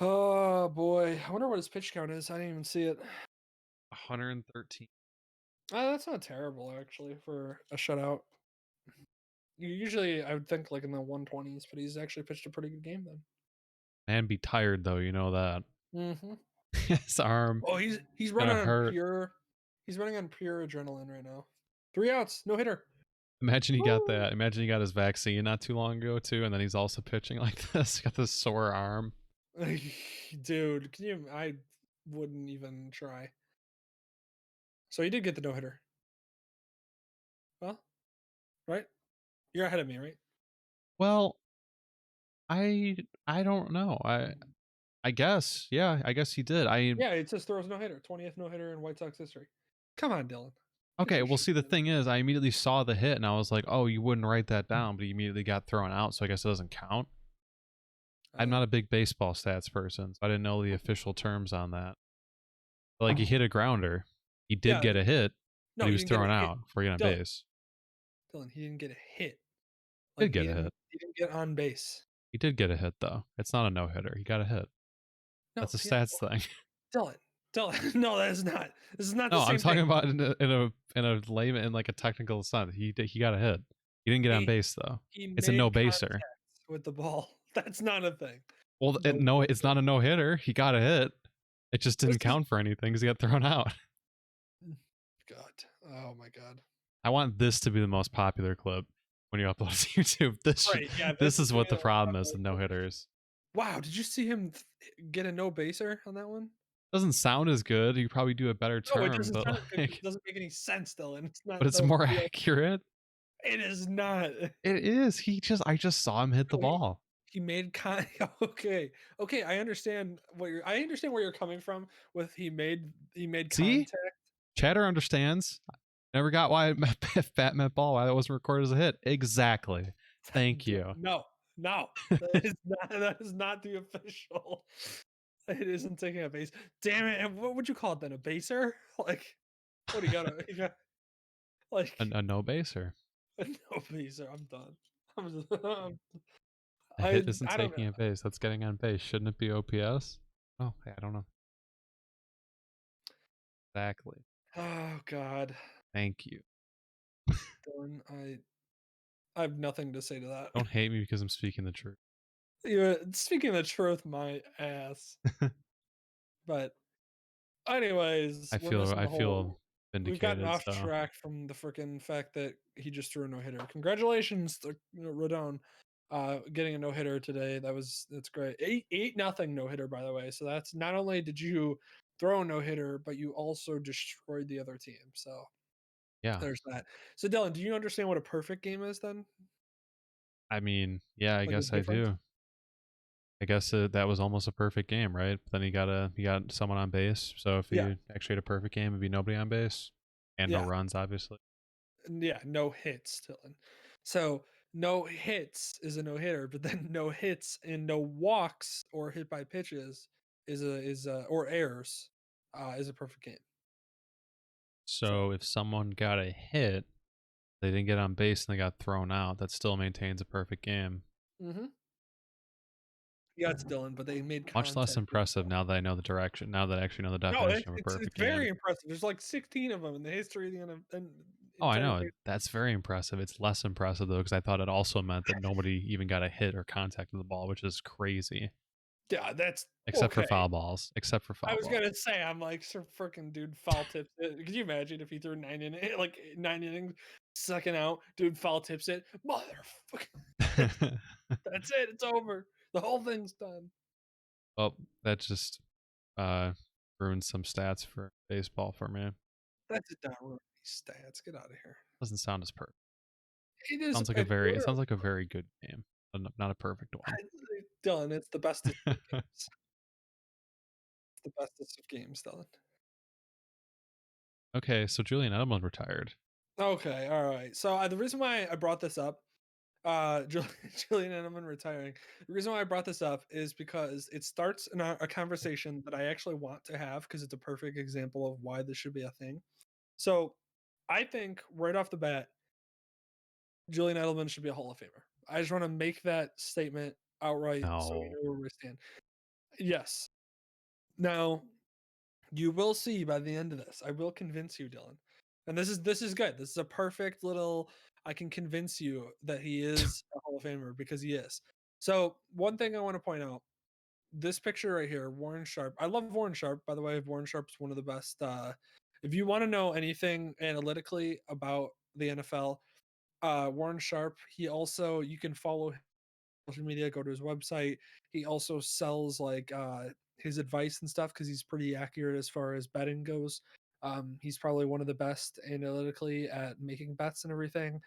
Oh boy, I wonder what his pitch count is. I didn't even see it. 113. That's not terrible actually for a shutout. Usually, I would think like in the 120s, but he's actually pitched a pretty good game then. Man, be tired though. You know that. Mm-hmm. His arm Oh, he's running gonna on hurt. pure. He's running on pure adrenaline right now. Three outs, no hitter. Imagine he got Woo! that. Imagine he got his vaccine not too long ago too, and then he's also pitching like this. Got this sore arm. Dude, can you? I wouldn't even try. So he did get the no hitter. Well, right? You're ahead of me, right? Well, I don't know. I guess. Yeah, I guess he did. Yeah, it says throws no hitter, 20th no hitter in White Sox history. Come on, Dylan. Okay, You well, should see, the thing is, I immediately saw the hit and I was like, oh, you wouldn't write that down, but he immediately got thrown out, so I guess it doesn't count. I'm Oh. not a big baseball stats person, so I didn't know the official terms on that. But, like, he Oh. hit a grounder. He did Yeah. get a hit, but No, he he was didn't get a thrown hit. out before he got on Dylan, base. Dylan, he didn't get a hit. Did Like get a hit. he didn't get on base. He did get a hit, though. It's not a no-hitter. He got a hit. No, That's a he, stats thing. Dylan, Dylan, no, that is not. This is not the No, I'm same talking thing. about in a layman in like a technical sense. He got a hit. He didn't get on He base though. he It's a made no contact baser. with the ball. That's not a thing. Well, No, no, it's not a no hitter. He got a hit. It just this didn't is count for anything because he got thrown out. God. Oh my God. I want this to be the most popular clip when you upload it to YouTube. Right. Yeah. This This is is gonna what be the problem is. The no hitters wow. Did you see him get a no baser on that one? doesn't sound as good. You probably do a better No, it term, doesn't but sound good because like, it doesn't make any sense, Dylan. It's but not it's the more real. accurate. It is not. It is. I just saw him hit the No, ball. he made con okay. Okay, I understand I understand where you're coming from with he made See, contact. Chatter understands. Never got why Fat Met Ball, why that wasn't recorded as a hit. Exactly. Thank you. No, no, that is not the official. It isn't taking a base. Damn it! And what would you call it then? A baser? Like, what do you got? You got like A no baser. no baser. I'm done. I'm just, A hit isn't I don't know. taking a base. That's getting on base. Shouldn't it be OPS? Oh, I don't know. Exactly. Oh God, Thank you. Dylan, I have nothing to say to that. Don't hate me because I'm speaking the truth. You're speaking the truth, my ass. But anyways, we're missing I the feel whole. We've gotten vindicated, off so track from the freaking fact that he just threw a no hitter. Congratulations, to, Rodon, getting a no hitter today. That's great. 8-0 no hitter, by the way. So that's not only did you throw a no hitter, but you also destroyed the other team. So yeah. there's that. So Dylan, do you understand what a perfect game is then? I mean, yeah, I Like the guess I difference? do. I guess that was almost a perfect game, right? But then he got someone on base. So if Yeah, he actually had a perfect game, it'd be nobody on base and no yeah. runs, obviously. Yeah, no hits, Dylan. So no hits is a no hitter, but then no hits and no walks or hit by pitches is or errors is a perfect game. So So if someone got a hit, they didn't get on base and they got thrown out, that still maintains a perfect game. hmm yeah, it's Dylan, but they made Much less contact with the impressive ball. now that I know the direction, now that I actually know the No, definition of a it's perfect game. very impressive. There's like 16 of them in the history of the Oh, I entire know. base. That's very impressive. It's less impressive though, because I thought it also meant that nobody even got a hit or contact with the ball, which is crazy. Yeah, that's Except for okay. foul balls. Except for I foul was balls. gonna say, I'm like, some freaking dude foul tips it. Could you imagine if he threw 9 innings, second out, dude foul tips it, motherfucker. That's it. It's over. The whole thing's done. Well, that just uh ruined some stats for baseball for me. That's it. Not ruining these stats. Get out of here. Doesn't sound as perfect. It is. It sounds like a very good game, but not a perfect one. Dylan. It's the bestest of games. It's the bestest of games, Dylan. Okay, so Julian Edelman retired. Okay. All right. So the reason why I brought this up, Julian Edelman retiring. The reason why I brought this up is because it starts a conversation that I actually want to have because it's a perfect example of why this should be a thing. So I think right off the bat, Julian Edelman should be a Hall of Famer. I just want to make that statement outright so we No. know where we stand. Yes. Now, you will see by the end of this. I will convince you, Dylan. And this is good. This is a perfect little I can convince you that he is a Hall of Famer because he is. So, one thing I want to point out, this picture right here, Warren Sharp. I love Warren Sharp, by the way. Warren Sharp's one of the best if you want to know anything analytically about the NFL, Warren Sharp, he also you can follow him on social media, go to his website. He also sells like his advice and stuff because he's pretty accurate as far as betting goes. He's probably one of the best analytically at making bets and everything.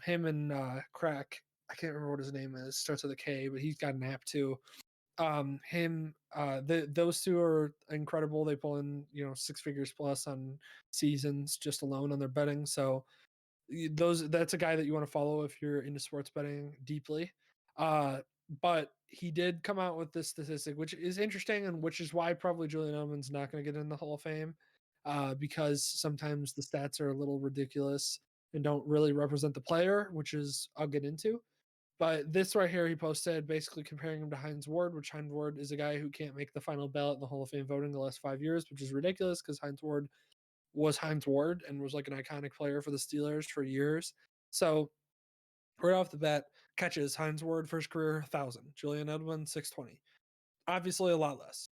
Him and Crack, I can't remember what his name is, starts with a K, but he's got an app too. Those two are incredible. They pull in, six figures plus on seasons just alone on their betting. So that's a guy that you want to follow if you're into sports betting deeply. But he did come out with this statistic, which is interesting, and which is why probably Julian Edelman's not going to get in the Hall of Fame, because sometimes the stats are a little ridiculous and don't really represent the player, which is I'll get into. But this right here, he posted basically comparing him to Hines Ward, which Hines Ward is a guy who can't make the final ballot in the Hall of Fame voting the last 5 years, which is ridiculous because Hines Ward was Hines Ward and was like an iconic player for the Steelers for years. So right off the bat, catches Hines Ward for his career 1,000. Julian Edelman 620. Obviously a lot less.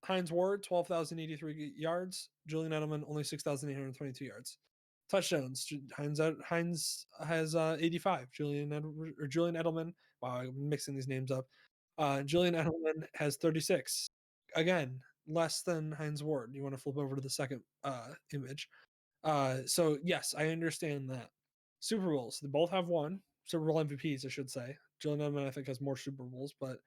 Hines Ward 12,083 yards. Julian Edelman only 6,822 yards. Touchdowns. Hines has 85. Julian Edelman. Wow, I'm mixing these names up. Julian Edelman has 36. Again, less than Hines Ward. You want to flip over to the second image. So yes, I understand that. Super Bowls, they both have one. Super Bowl MVPs, I should say. Julian Edelman, I think, has more Super Bowls, but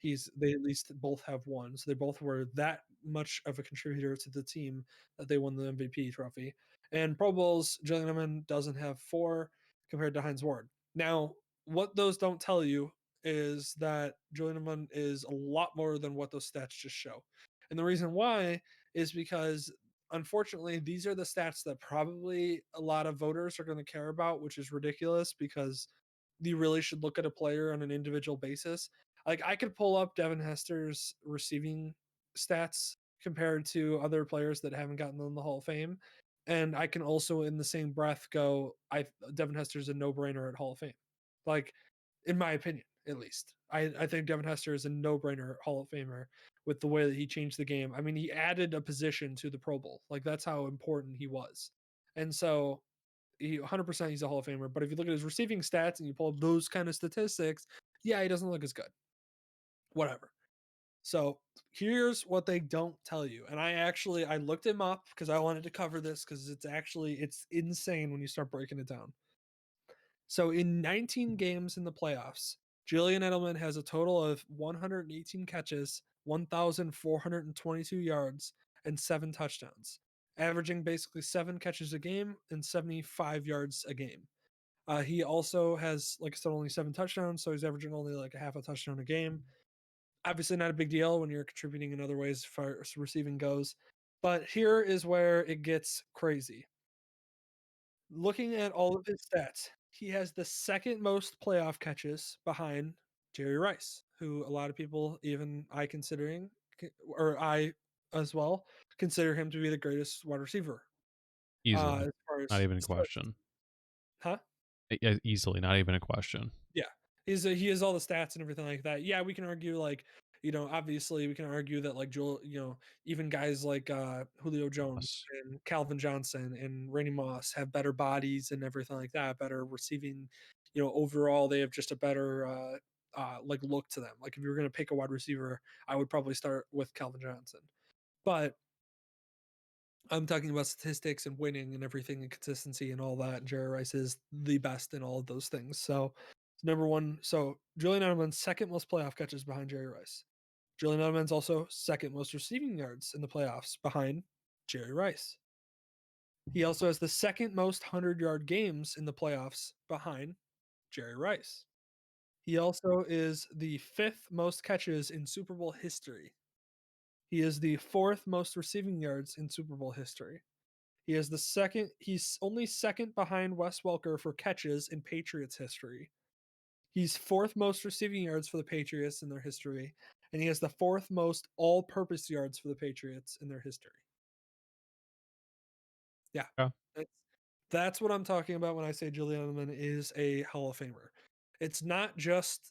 they at least both have one. So they both were that much of a contributor to the team that they won the MVP trophy. And Pro Bowls, Julian Edelman doesn't have four compared to Hines Ward. Now, what those don't tell you is that Julian Edelman is a lot more than what those stats just show. And the reason why is because unfortunately, these are the stats that probably a lot of voters are going to care about, which is ridiculous because you really should look at a player on an individual basis. Like I could pull up Devin Hester's receiving stats compared to other players that haven't gotten in the Hall of Fame, and I can also, in the same breath, go, "I Devin Hester's a no-brainer at Hall of Fame." Like, in my opinion, at least, I think Devin Hester is a no-brainer Hall of Famer with the way that he changed the game. I mean, he added a position to the Pro Bowl. Like that's how important he was. And so he 100% he's a Hall of Famer. But if you look at his receiving stats and you pull up those kind of statistics, yeah, he doesn't look as good. Whatever. So here's what they don't tell you. And I looked him up because I wanted to cover this because it's insane when you start breaking it down. So in 19 games in the playoffs, Julian Edelman has a total of 118 catches, 1,422 yards, and 7 touchdowns, averaging basically 7 catches a game and 75 yards a game. He also has, like I said, only 7 touchdowns, so he's averaging only like a half a touchdown a game. Obviously, not a big deal when you're contributing in other ways as far as receiving goes. But here is where it gets crazy. Looking at all of his stats, he has the second most playoff catches behind Jerry Rice, who a lot of people, even I considering, or I as well, consider him to be the greatest wide receiver. Easily. As far Not as, even a question. huh? Easily, not even a question. Yeah, he has all the stats and everything like that. Yeah, we can argue like obviously we can argue that like Joel, even guys like Julio Jones Us. and Calvin Johnson and Randy Moss have better bodies and everything like that, better receiving. Overall they have just a better like look to them. Like if you were gonna pick a wide receiver, I would probably start with Calvin Johnson, but I'm talking about statistics and winning and everything and consistency and all that. And Jerry Rice is the best in all of those things. So number one. So Julian Edelman's second most playoff catches behind Jerry Rice. Julian Edelman's also second most receiving yards in the playoffs behind Jerry Rice. He also has the second most 100-yard games in the playoffs behind Jerry Rice. He also is the fifth most catches in Super Bowl history. He is the fourth most receiving yards in Super Bowl history. He's only second behind Wes Welker for catches in Patriots history. He's fourth most receiving yards for the Patriots in their history, and he has the fourth most all-purpose yards for the Patriots in their history. Yeah. Yeah. That's what I'm talking about when I say Julian Edelman is a Hall of Famer. It's not just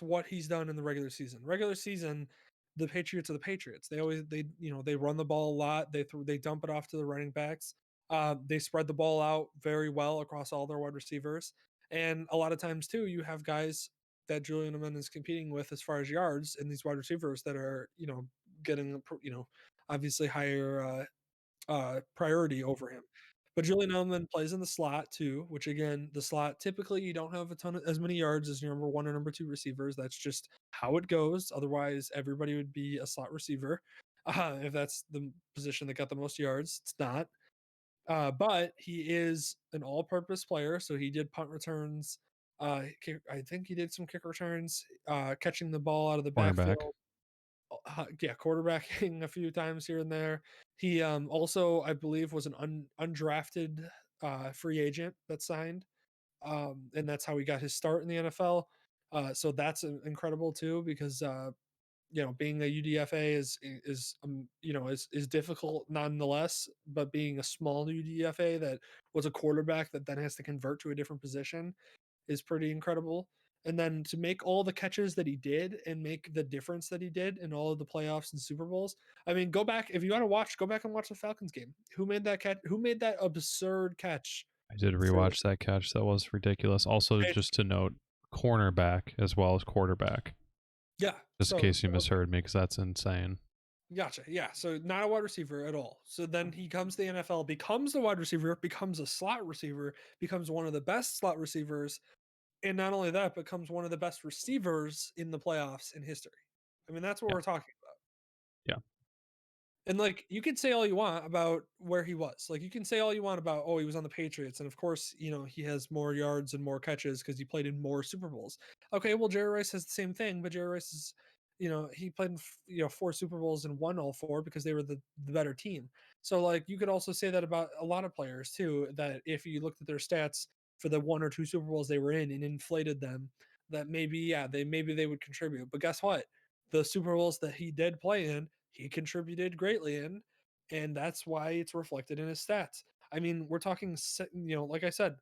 what he's done in the regular season. Regular season, the Patriots are the Patriots. They run the ball a lot. They dump it off to the running backs. They spread the ball out very well across all their wide receivers. And a lot of times too, you have guys that Julian Edelman is competing with as far as yards and these wide receivers that are, getting, obviously higher priority over him. But Julian Edelman plays in the slot too, which again, the slot typically you don't have a ton of as many yards as your number one or number two receivers. That's just how it goes. Otherwise, everybody would be a slot receiver. If that's the position that got the most yards, it's not. But he is an all-purpose player, so he did punt returns. I think he did some kick returns, catching the ball out of the Cornerback. backfield. Yeah, quarterbacking a few times here and there. He also, I believe, was an undrafted free agent that signed, and that's how he got his start in the NFL. So that's incredible too, because being a UDFA is difficult nonetheless. But being a small UDFA that was a quarterback that then has to convert to a different position is pretty incredible. And then to make all the catches that he did and make the difference that he did in all of the playoffs and Super Bowls. I mean, go back if you want to watch, go back and watch the Falcons game. Who made that catch? Who made that absurd catch? I did For rewatch that catch. That was ridiculous. Also, it's, just to note, cornerback as well as quarterback. yeah. Just in case you misheard me, because that's insane. Gotcha. Yeah. So not a wide receiver at all. So then he comes to the NFL, becomes the wide receiver, becomes a slot receiver, becomes one of the best slot receivers, and not only that, becomes one of the best receivers in the playoffs in history. I mean, that's what Yeah. we're talking about. Yeah. And like you can say all you want about where he was. Like you can say all you want about he was on the Patriots, and of course he has more yards and more catches because he played in more Super Bowls. Okay, well Jerry Rice has the same thing, but Jerry Rice is he played in 4 Super Bowls and won all 4 because they were the better team. So like you could also say that about a lot of players too. That if you looked at their stats for the 1 or 2 Super Bowls they were in and inflated them, that maybe they would contribute. But guess what? The Super Bowls that he did play in, he contributed greatly in, and that's why it's reflected in his stats. I mean, we're talking, like I said,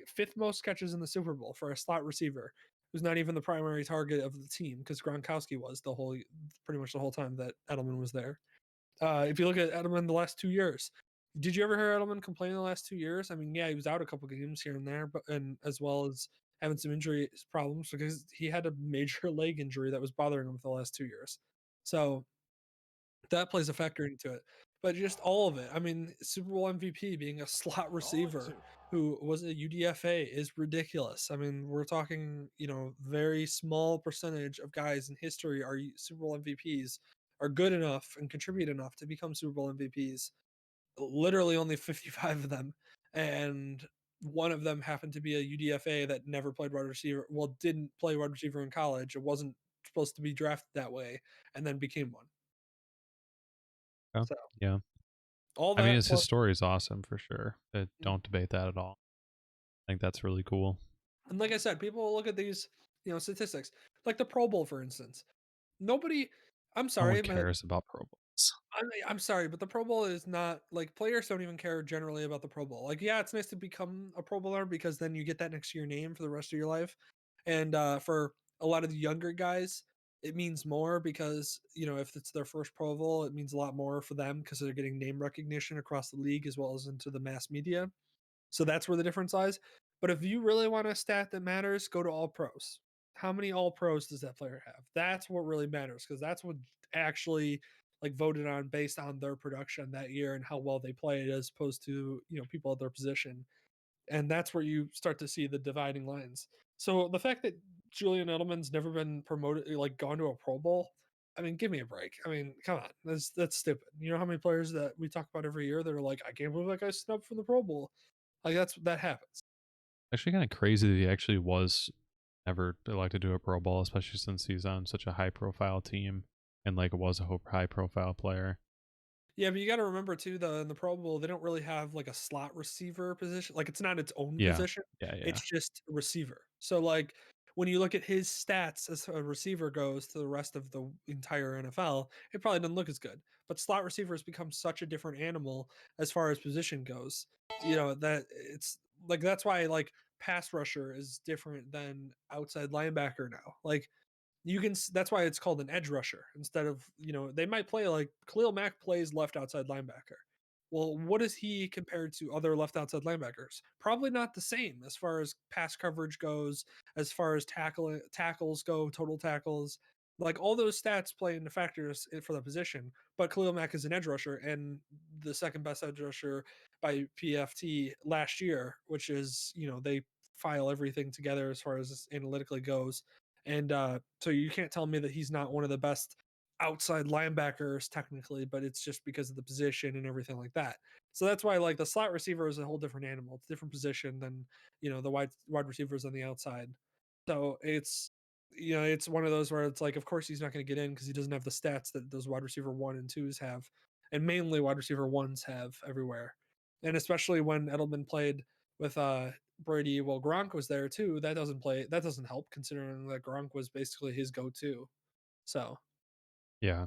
fifth most catches in the Super Bowl for a slot receiver who's not even the primary target of the team because Gronkowski was pretty much the whole time that Edelman was there. If you look at Edelman the last 2 years, did you ever hear Edelman complain in the last 2 years? I mean, yeah, he was out a couple games here and there, but and as well as having some injury problems because he had a major leg injury that was bothering him for the last 2 years. So that plays a factor into it. But just all of it. I mean, Super Bowl MVP being a slot receiver who was a UDFA is ridiculous. I mean, we're talking, very small percentage of guys in history are Super Bowl MVPs are good enough and contribute enough to become Super Bowl MVPs. Literally only 55 of them. And one of them happened to be a UDFA that never played wide receiver. Well, didn't play wide receiver in college. It wasn't supposed to be drafted that way and then became one. Yeah. So Yeah. all I mean, that his plus story is awesome for sure. Don't debate that at all. I think that's really cool. and like I said, people will look at these, statistics. Like the Pro Bowl, for instance. Nobody I'm No one sorry, but cares about Pro Bowls. I'm sorry, but the Pro Bowl is not like players don't even care generally about the Pro Bowl. Like, yeah, it's nice to become a Pro Bowler because then you get that next to your name for the rest of your life. And for a lot of the younger guys, it means more because, if it's their first Pro Bowl, it means a lot more for them because they're getting name recognition across the league as well as into the mass media. So that's where the difference lies. But if you really want a stat that matters, go to all pros. How many all pros does that player have? That's what really matters because that's what actually like voted on based on their production that year and how well they played as opposed to, people at their position. And that's where you start to see the dividing lines. So the fact that Julian Edelman's never been promoted, like gone to a Pro Bowl, I mean, give me a break. I mean, come on, that's stupid. You know how many players that we talk about every year that are like, I can't believe that guy snubbed from the Pro Bowl. Like that happens. Actually, kind of crazy that he actually was never elected to a Pro Bowl, especially since he's on such a high profile team and like was a high profile player. Yeah, but you got to remember too, in the Pro Bowl, they don't really have like a slot receiver position. Like it's not its own Yeah. position. Yeah. Yeah. It's just a receiver. So like when you look at his stats as a receiver goes to the rest of the entire NFL, it probably doesn't look as good. But slot receivers become such a different animal as far as position goes. That it's like that's why like pass rusher is different than outside linebacker now. Like that's why it's called an edge rusher instead of, they might play like Khalil Mack plays left outside linebacker. Well, what is he compared to other left outside linebackers? Probably not the same as far as pass coverage goes, as far as tackles go, total tackles. Like all those stats play into factors for the position, but Khalil Mack is an edge rusher and the second best edge rusher by PFT last year, which is, they file everything together as far as analytically goes. And so you can't tell me that he's not one of the best outside linebackers technically, but it's just because of the position and everything like that. So that's why like the slot receiver is a whole different animal. It's a different position than, the wide receivers on the outside. So it's one of those where it's like, of course he's not going to get in because he doesn't have the stats that those wide receiver 1 and 2s have, and mainly wide receiver 1s have everywhere. And especially when Edelman played with Brady, well, Gronk was there too. That doesn't help considering that Gronk was basically his go-to. So Yeah.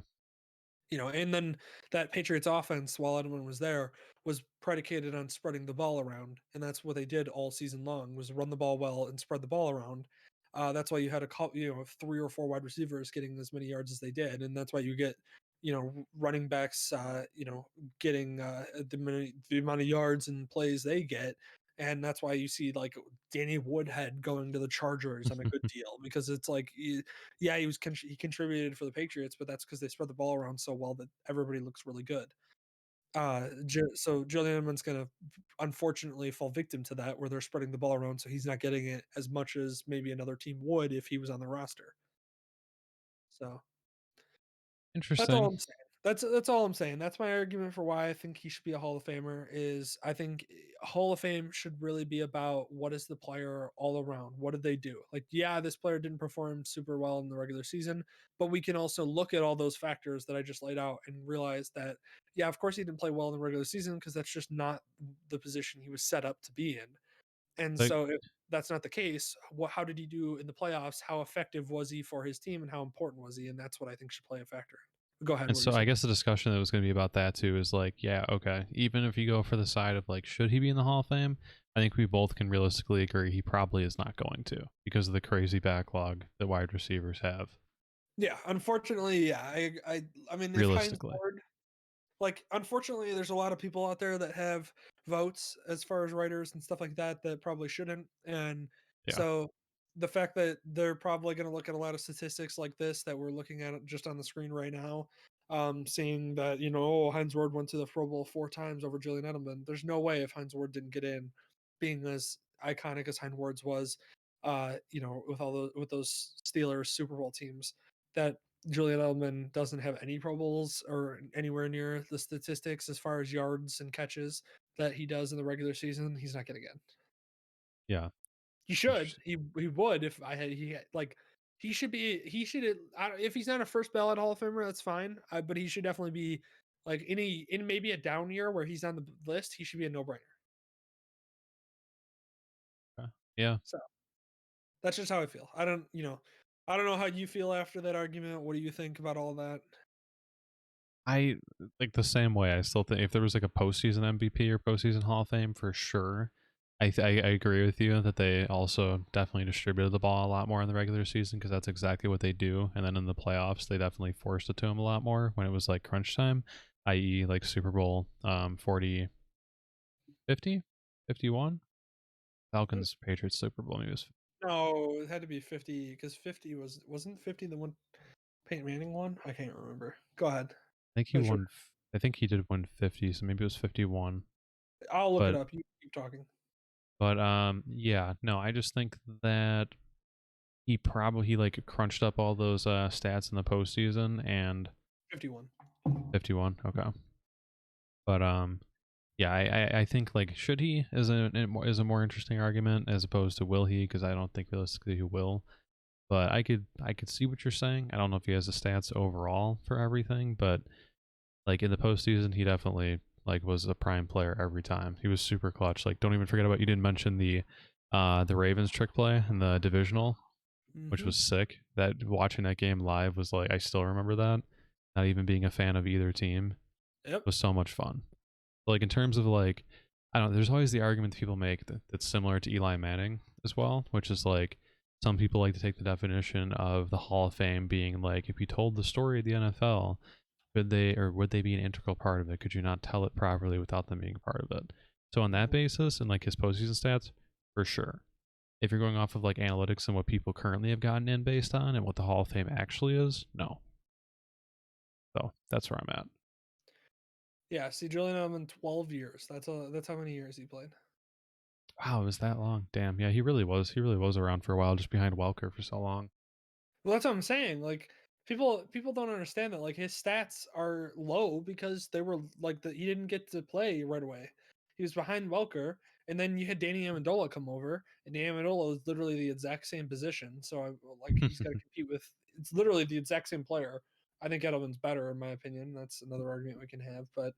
and then that Patriots offense, while Edelman was there, was predicated on spreading the ball around, and that's what they did all season long was run the ball well and spread the ball around. That's why you had 3 or 4 wide receivers getting as many yards as they did, and that's why you get running backs getting the amount of yards and plays they get, and that's why you see like Danny Woodhead going to the Chargers on a good deal because it's like yeah, he contributed for the Patriots, but that's because they spread the ball around so well that everybody looks really good. So Julian Edelman's gonna unfortunately fall victim to that, where they're spreading the ball around, so he's not getting it as much as maybe another team would if he was on the roster. So that's all Interesting. I'm saying. That's all I'm saying. That's my argument for why I think he should be a Hall of Famer. Is I think Hall of Fame should really be about what is the player all around. What did they do? Like, yeah, this player didn't perform super well in the regular season, but we can also look at all those factors that I just laid out and realize that, yeah, of course he didn't play well in the regular season because that's just not the position he was set up to be in. And Like, so if that's not the case, how did he do in the playoffs? How effective was he for his team and how important was he? And that's what I think should play a factor. Go ahead. and What are you so I saying? guess the discussion that was going to be about that too is like, yeah, okay. Even if you go for the side of like, should he be in the Hall of Fame? I think we both can realistically agree he probably is not going to because of the crazy backlog that wide receivers have. Yeah, unfortunately, yeah. I mean, if Heinz Realistically, Ward, like, unfortunately, there's a lot of people out there that have votes as far as writers and stuff like that that probably shouldn't. And yeah. so the fact that they're probably going to look at a lot of statistics like this that we're looking at just on the screen right now, seeing that, Heinz Ward went to the Pro Bowl 4 times over Julian Edelman. There's no way if Heinz Ward didn't get in, being as iconic as Heinz Ward's was, with those Steelers Super Bowl teams, that Julian Edelman doesn't have any Pro Bowls or anywhere near the statistics as far as yards and catches that he does in the regular season. He's not getting in. Yeah. He should. Interesting. He would if I had he had, like he should be he should if he's not a first ballot Hall of Famer, that's fine. But he should definitely be like in maybe a down year where he's on the list. He should be a no brainer. Okay. Yeah. So that's just how I feel. I don't know how you feel after that argument. What do you think about all that? I like the same way. I still think if there was like a postseason MVP or postseason Hall of Fame for sure. I agree with you that they also definitely distributed the ball a lot more in the regular season because that's exactly what they do. And then in the playoffs, they definitely forced it to them a lot more when it was like crunch time, i.e., like Super Bowl 40, 50, 51. Falcons Patriots Super Bowl. Maybe it was, No, it had to be 50 because 50 wasn't 50 the one Peyton Manning won? I can't remember. Go ahead. I think he Finish your- won. I think he did win 50, so maybe it was 51. I'll look it But up. You keep talking. yeah, no, I just think that he like crunched up all those stats in the postseason and 51. 51. Okay, but yeah, I think like should he is a more interesting argument as opposed to will he, because I don't think realistically he will. But I could see what you're saying. I don't know if he has the stats overall for everything, but like in the postseason, he definitely like was a prime player every time. He was super clutch. Like don't even forget about, you didn't mention the Ravens trick play in the divisional, which Mm-hmm. was sick. That watching that game live was like, I still remember that. Not even being a fan of either team Yep. was so much fun. Like in terms of like, I don't know, there's always the argument that people make that's similar to Eli Manning as well, which is like some people like to take the definition of the Hall of Fame being like, if you told the story of the NFL, would they be an integral part of it? Could you not tell it properly without them being part of it? So on that basis and like his postseason stats, for sure. if you're going off of like analytics and what people currently have gotten in based on and what the Hall of Fame actually is, no. So that's where I'm at. Yeah, see, Julian Edelman, 12 years. That's how many years he played. Wow, it was that long? Damn. Yeah, he really was. He really was around for a while, just behind Welker for so long. Well, that's what I'm saying. Like people don't understand that like his stats are low because they were like he didn't get to play right away. He was behind Welker, and then you had Danny Amendola come over, and Danny Amendola is literally the exact same position. So like he's got to compete with. It's literally the exact same player. I think Edelman's better in my opinion. That's another argument we can have, but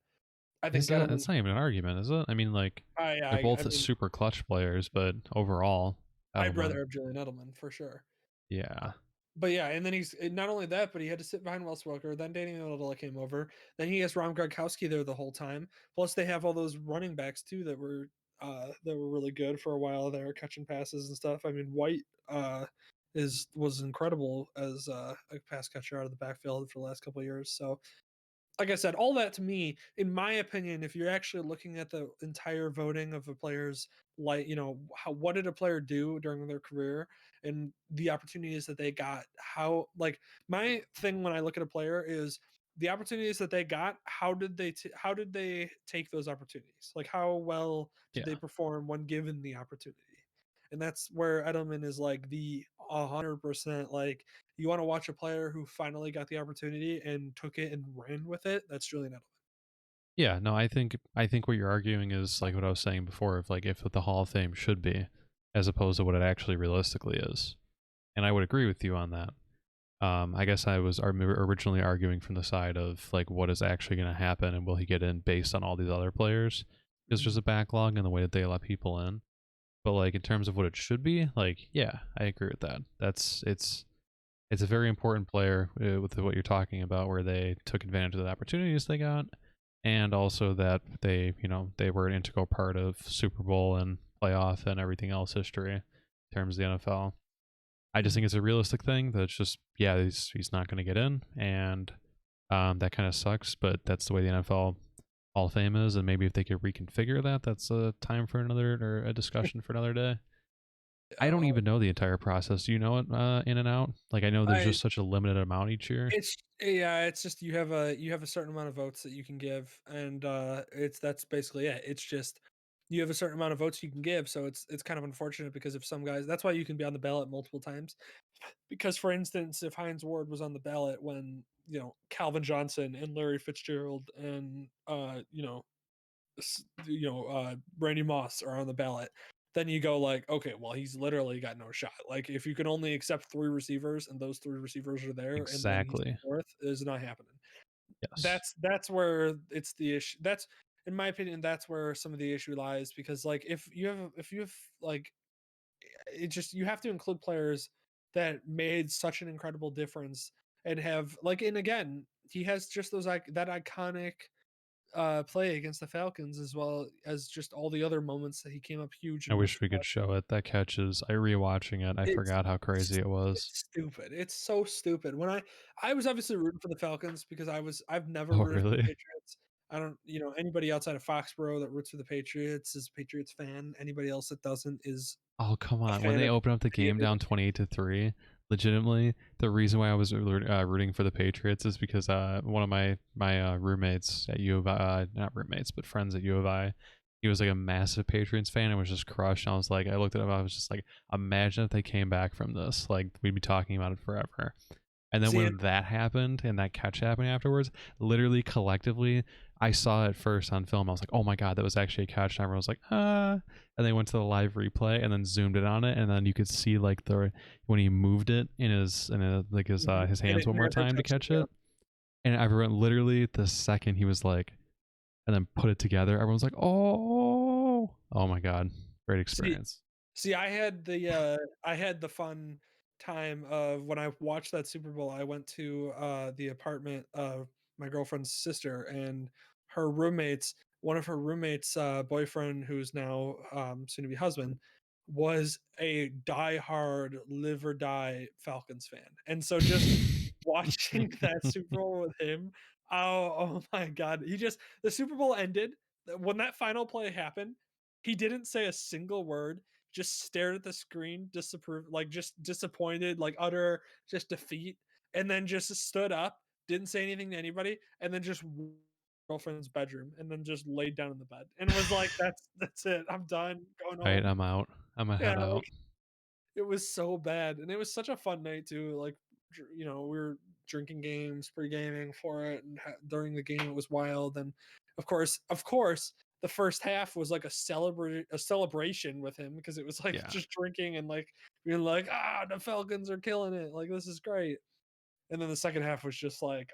I think Is that? Edelman. That's not even an argument, is it? I mean, like they're I both mean, super clutch players, but overall, I'd Edelman. rather have Julian Edelman for sure. Yeah. But yeah, and then he's not only that, but he had to sit behind Wes Welker. Then Danny Amendola came over. Then he has Ron Gronkowski there the whole time. Plus, they have all those running backs too that were really good for a while. They were catching passes and stuff. I mean, White was incredible as a pass catcher out of the backfield for the last couple of years. So like I said, all that to me, in my opinion, if you're actually looking at the entire voting of a player's like, what did a player do during their career and the opportunities that they got, how like my thing when I look at a player is the opportunities that they got, how did they take those opportunities? Like how well did they Yeah. perform when given the opportunity? And that's where Edelman is like the 100% like you want to watch a player who finally got the opportunity and took it and ran with it. That's Julian Edelman. Yeah, no, I think what you're arguing is like what I was saying before of like if what the Hall of Fame should be as opposed to what it actually realistically is. And I would agree with you on that. I guess I was originally arguing from the side of like what is actually going to happen and will he get in based on all these other players? Because there's Mhm. a backlog in the way that they let people in. But like in terms of what it should be, like yeah, I agree with that. It's a very important player with what you're talking about, where they took advantage of the opportunities they got, and also that they were an integral part of Super Bowl and playoff and everything else history in terms of the NFL. I just Mhm. think it's a realistic thing that's just yeah he's not going to get in, and that kind of sucks. But that's the way the NFL Hall of Fame is, and maybe if they could reconfigure that, that's a time for another or a discussion for another day. I don't Uh, even know the entire process. Do you know it in and out? Like I know there's I just such a limited amount each year. it's yeah, it's just you have a certain amount of votes that you can give, and it's that's basically it. It's just you have a certain amount of votes you can give, so it's kind of unfortunate because if some guys, that's why you can be on the ballot multiple times. Because for instance, if Heinz Ward was on the ballot when Calvin Johnson and Larry Fitzgerald and Randy Moss are on the ballot, then you go like, okay, well, he's literally got no shot. Like, if you can only accept three receivers and those three receivers are there, and then he's Exactly. fourth, is not happening. Yes. That's where it's the issue. That's in my opinion, that's where some of the issue lies because like if you have like it just you have to include players that made such an incredible difference and have like and again he has just those like that iconic play against the Falcons, as well as just all the other moments that he came up huge I and wish missed we the could show it. That catches. I rewatching it. I It's forgot how crazy it was. it's stupid. It's so stupid. When I was obviously rooting for the Falcons because I've never Oh, rooted for the really? Patriots. I don't, anybody outside of Foxborough that roots for the Patriots is a Patriots fan. Anybody else that doesn't is Oh, come a on. When fan they of open up the any game other down team. 28-3, legitimately, the reason why I was rooting for the Patriots is because one of my roommates at U of I, not roommates, but friends at U of I, he was like a massive Patriots fan and was just crushed. And I was like, I looked at him, I was just like, imagine if they came back from this. Like, we'd be talking about it forever. And then See, and when that happened and that catch happened afterwards, literally collectively, I saw it first on film. I was like, "Oh my god, that was actually a catch!" And everyone was like, "Ah!" And they went to the live replay and then zoomed in on it, and then you could see like the when he moved it in his and hands it one more never time to touched catch the it, and everyone literally the second he was like, and then put it together, everyone's like, "Oh my god, great See, experience." See, I had the fun time of when I watched that Super Bowl, I went to the apartment of my girlfriend's sister and her roommates, one of her roommates' boyfriend, who's now soon to be husband, was a diehard live or die Falcons fan. And so just watching that Super Bowl with him, oh my god. The Super Bowl ended. When that final play happened, he didn't say a single word. just stared at the screen, disapprove, like just disappointed, like utter just defeat, and then just stood up, didn't say anything to anybody, and then just girlfriend's bedroom, and then just laid down in the bed, and was like, "That's it. I'm done. Going Right, home." I'm out. I'm gonna Yeah, head out. it was so bad, and it was such a fun night too. Like, we were drinking games, pre-gaming for it, and during the game it was wild. And of course, the first half was like a celebration with him because it was like Yeah. just drinking and like being like, the Falcons are killing it, like this is great. And then the second half was just like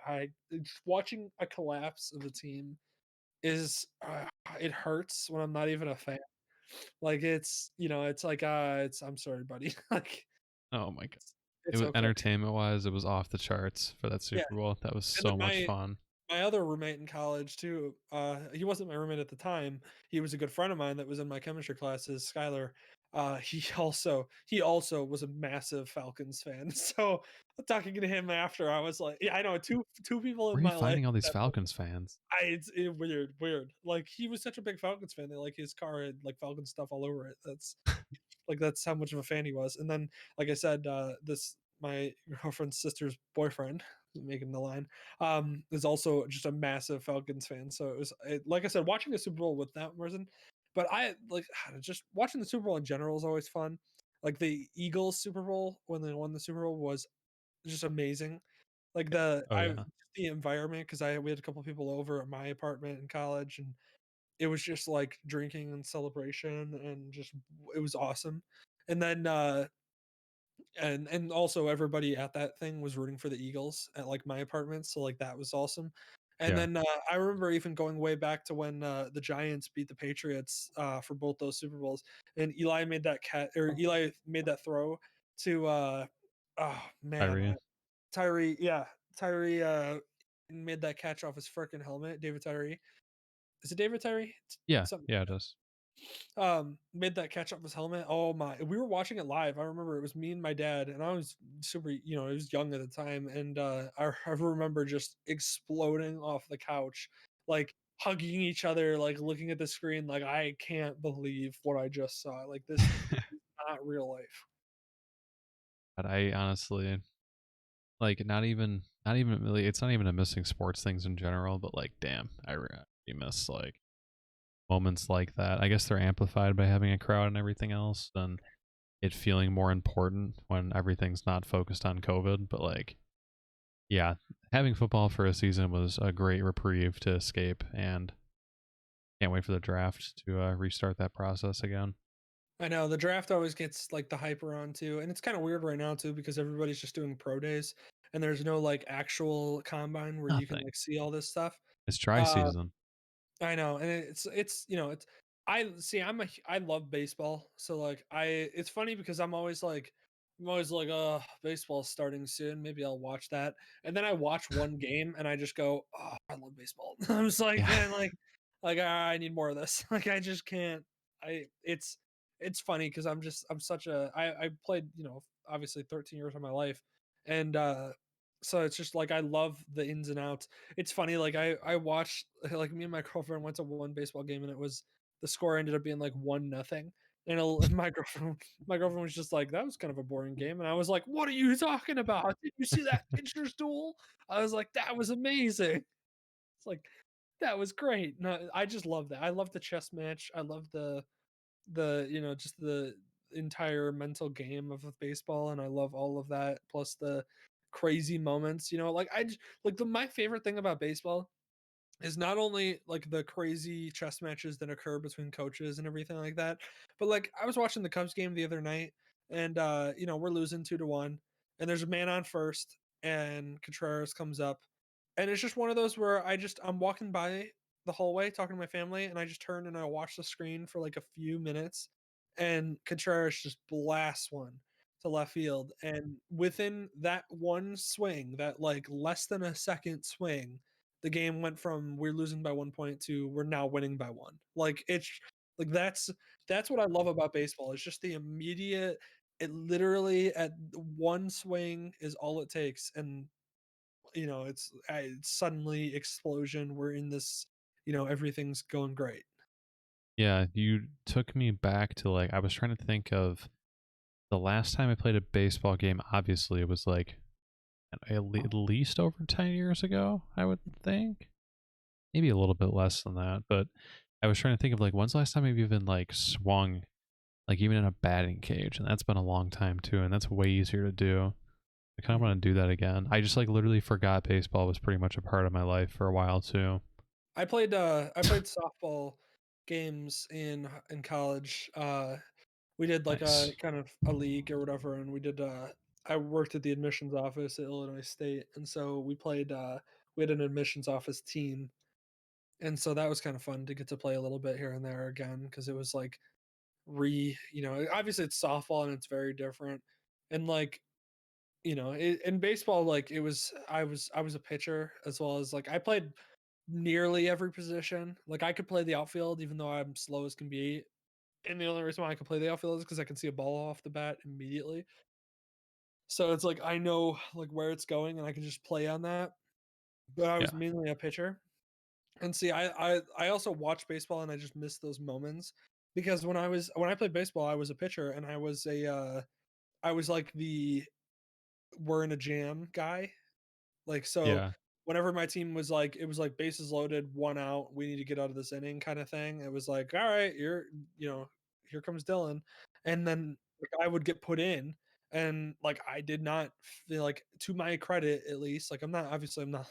watching a collapse of the team is it hurts when I'm not even a fan. Like it's like it's I'm sorry, buddy. Like Oh my god. It it's was okay. entertainment-wise, it was off the charts for that Yeah, Super Bowl. That was and then so much my fun. my other roommate in college too, he wasn't my roommate at the time. He was a good friend of mine that was in my chemistry classes, Skylar. He also was a massive Falcons fan. So talking to him after, I was like, yeah, I know two people in Where are you my life finding all these that Falcons fans? weird. Like he was such a big Falcons fan that like his car had like Falcon stuff all over it. That's how much of a fan he was. And then, like I said, this my girlfriend's sister's boyfriend, making the line, is also just a massive Falcons fan. So like I said, watching the Super Bowl with that person, but I like just watching the Super Bowl in general is always fun. Like the Eagles Super Bowl when they won the Super Bowl was just amazing. Like Oh, yeah. the environment because I we had a couple people over at my apartment in college and it was just like drinking and celebration and just it was awesome. And then and also everybody at that thing was rooting for the Eagles at like my apartment, so like that was awesome. And Yeah. then I remember even going way back to when the Giants beat the Patriots for both those Super Bowls, and Eli made that throw to oh man, Kyrie. Tyree, yeah, Tyree made that catch off his freaking helmet. David Tyree, is it David Tyree? Yeah. Something Yeah, it is. made that catch up his helmet. Oh my, we were watching it live. I remember it was me and my dad, and I was super, I was young at the time, and I remember just exploding off the couch, like hugging each other, like looking at the screen, like I can't believe what I just saw. Like this is not real life. But I honestly like, not even really it's not even a missing sports things in general, but, like, damn, I really miss, like, moments like that. I guess they're amplified by having a crowd and everything else, and it feeling more important when everything's not focused on COVID, but, like, yeah, having football for a season was a great reprieve to escape, and can't wait for the draft to, restart that process again. I know the draft always gets like the hype around too, and it's kind of weird right now too because everybody's just doing pro days, and there's no like actual combine where you can Nothing. like see all this stuff. It's dry Uh, season. I know, and it's I see I love baseball, so like it's funny because I'm always like, "Oh, baseball's starting soon, maybe I'll watch that." And then I watch one game and I just go, "Oh, I love baseball." I'm just like, Yeah. "Man, I need more of this." Like I just can't I it's funny because I'm such a I played, obviously 13 years of my life, and so it's just like I love the ins and outs. It's funny, like I watched like me and my girlfriend went to one baseball game and the score ended up being like 1-0. And my girlfriend was just like, that was kind of a boring game. And I was like, what are you talking about? Did you see that pitcher's duel? I was like, that was amazing. It's like that was great. No, I just love that. I love the chess match. I love just the entire mental game of baseball, and I love all of that, plus the crazy moments, like my favorite thing about baseball is not only like the crazy chess matches that occur between coaches and everything like that, but like I was watching the Cubs game the other night and we're losing 2-1 and there's a man on first and Contreras comes up and it's just one of those where I'm walking by the hallway talking to my family and I just turn and I watch the screen for like a few minutes and Contreras just blasts one to left field and within that one swing, that like less than a second swing, the game went from we're losing by 1 point to we're now winning by one. Like it's like that's what I love about baseball. It's just the immediate it literally at one swing is all it takes and it's suddenly explosion. We're in this, everything's going great. Yeah, you took me back to like I was trying to think of the last time I played a baseball game. Obviously, it was like at least over 10 years ago, I would think. Maybe a little bit less than that, but I was trying to think of like when's the last time I've even like swung like even in a batting cage, and that's been a long time too, and that's way easier to do. I kind of Mhm. want to do that again. I just like literally forgot baseball was pretty much a part of my life for a while too. I played softball games in college. We did like a Nice. kind of a league or whatever, and we did. I worked at the admissions office at Illinois State, and so we had an admissions office team, and so that was kind of fun to get to play a little bit here and there again because it was like obviously it's softball and it's very different, and like in baseball, like I was a pitcher as well as like I played nearly every position. Like I could play the outfield even though I'm slow as can be. And the only reason why I can play the outfield is because I can see a ball off the bat immediately. So it's like I know like where it's going and I can just play on that. But I was Yeah. mainly a pitcher. And see, I also watch baseball and I just miss those moments because when I played baseball, I was a pitcher and I was like the we're in a jam guy. Like, so Yeah. whenever my team was like it was like bases loaded, 1 out, we need to get out of this inning kinda thing, it was like, "All right, you know, here comes Dylan," and then, like, I would get put in, and, like, I did not feel like to my credit, at least, like, I'm not,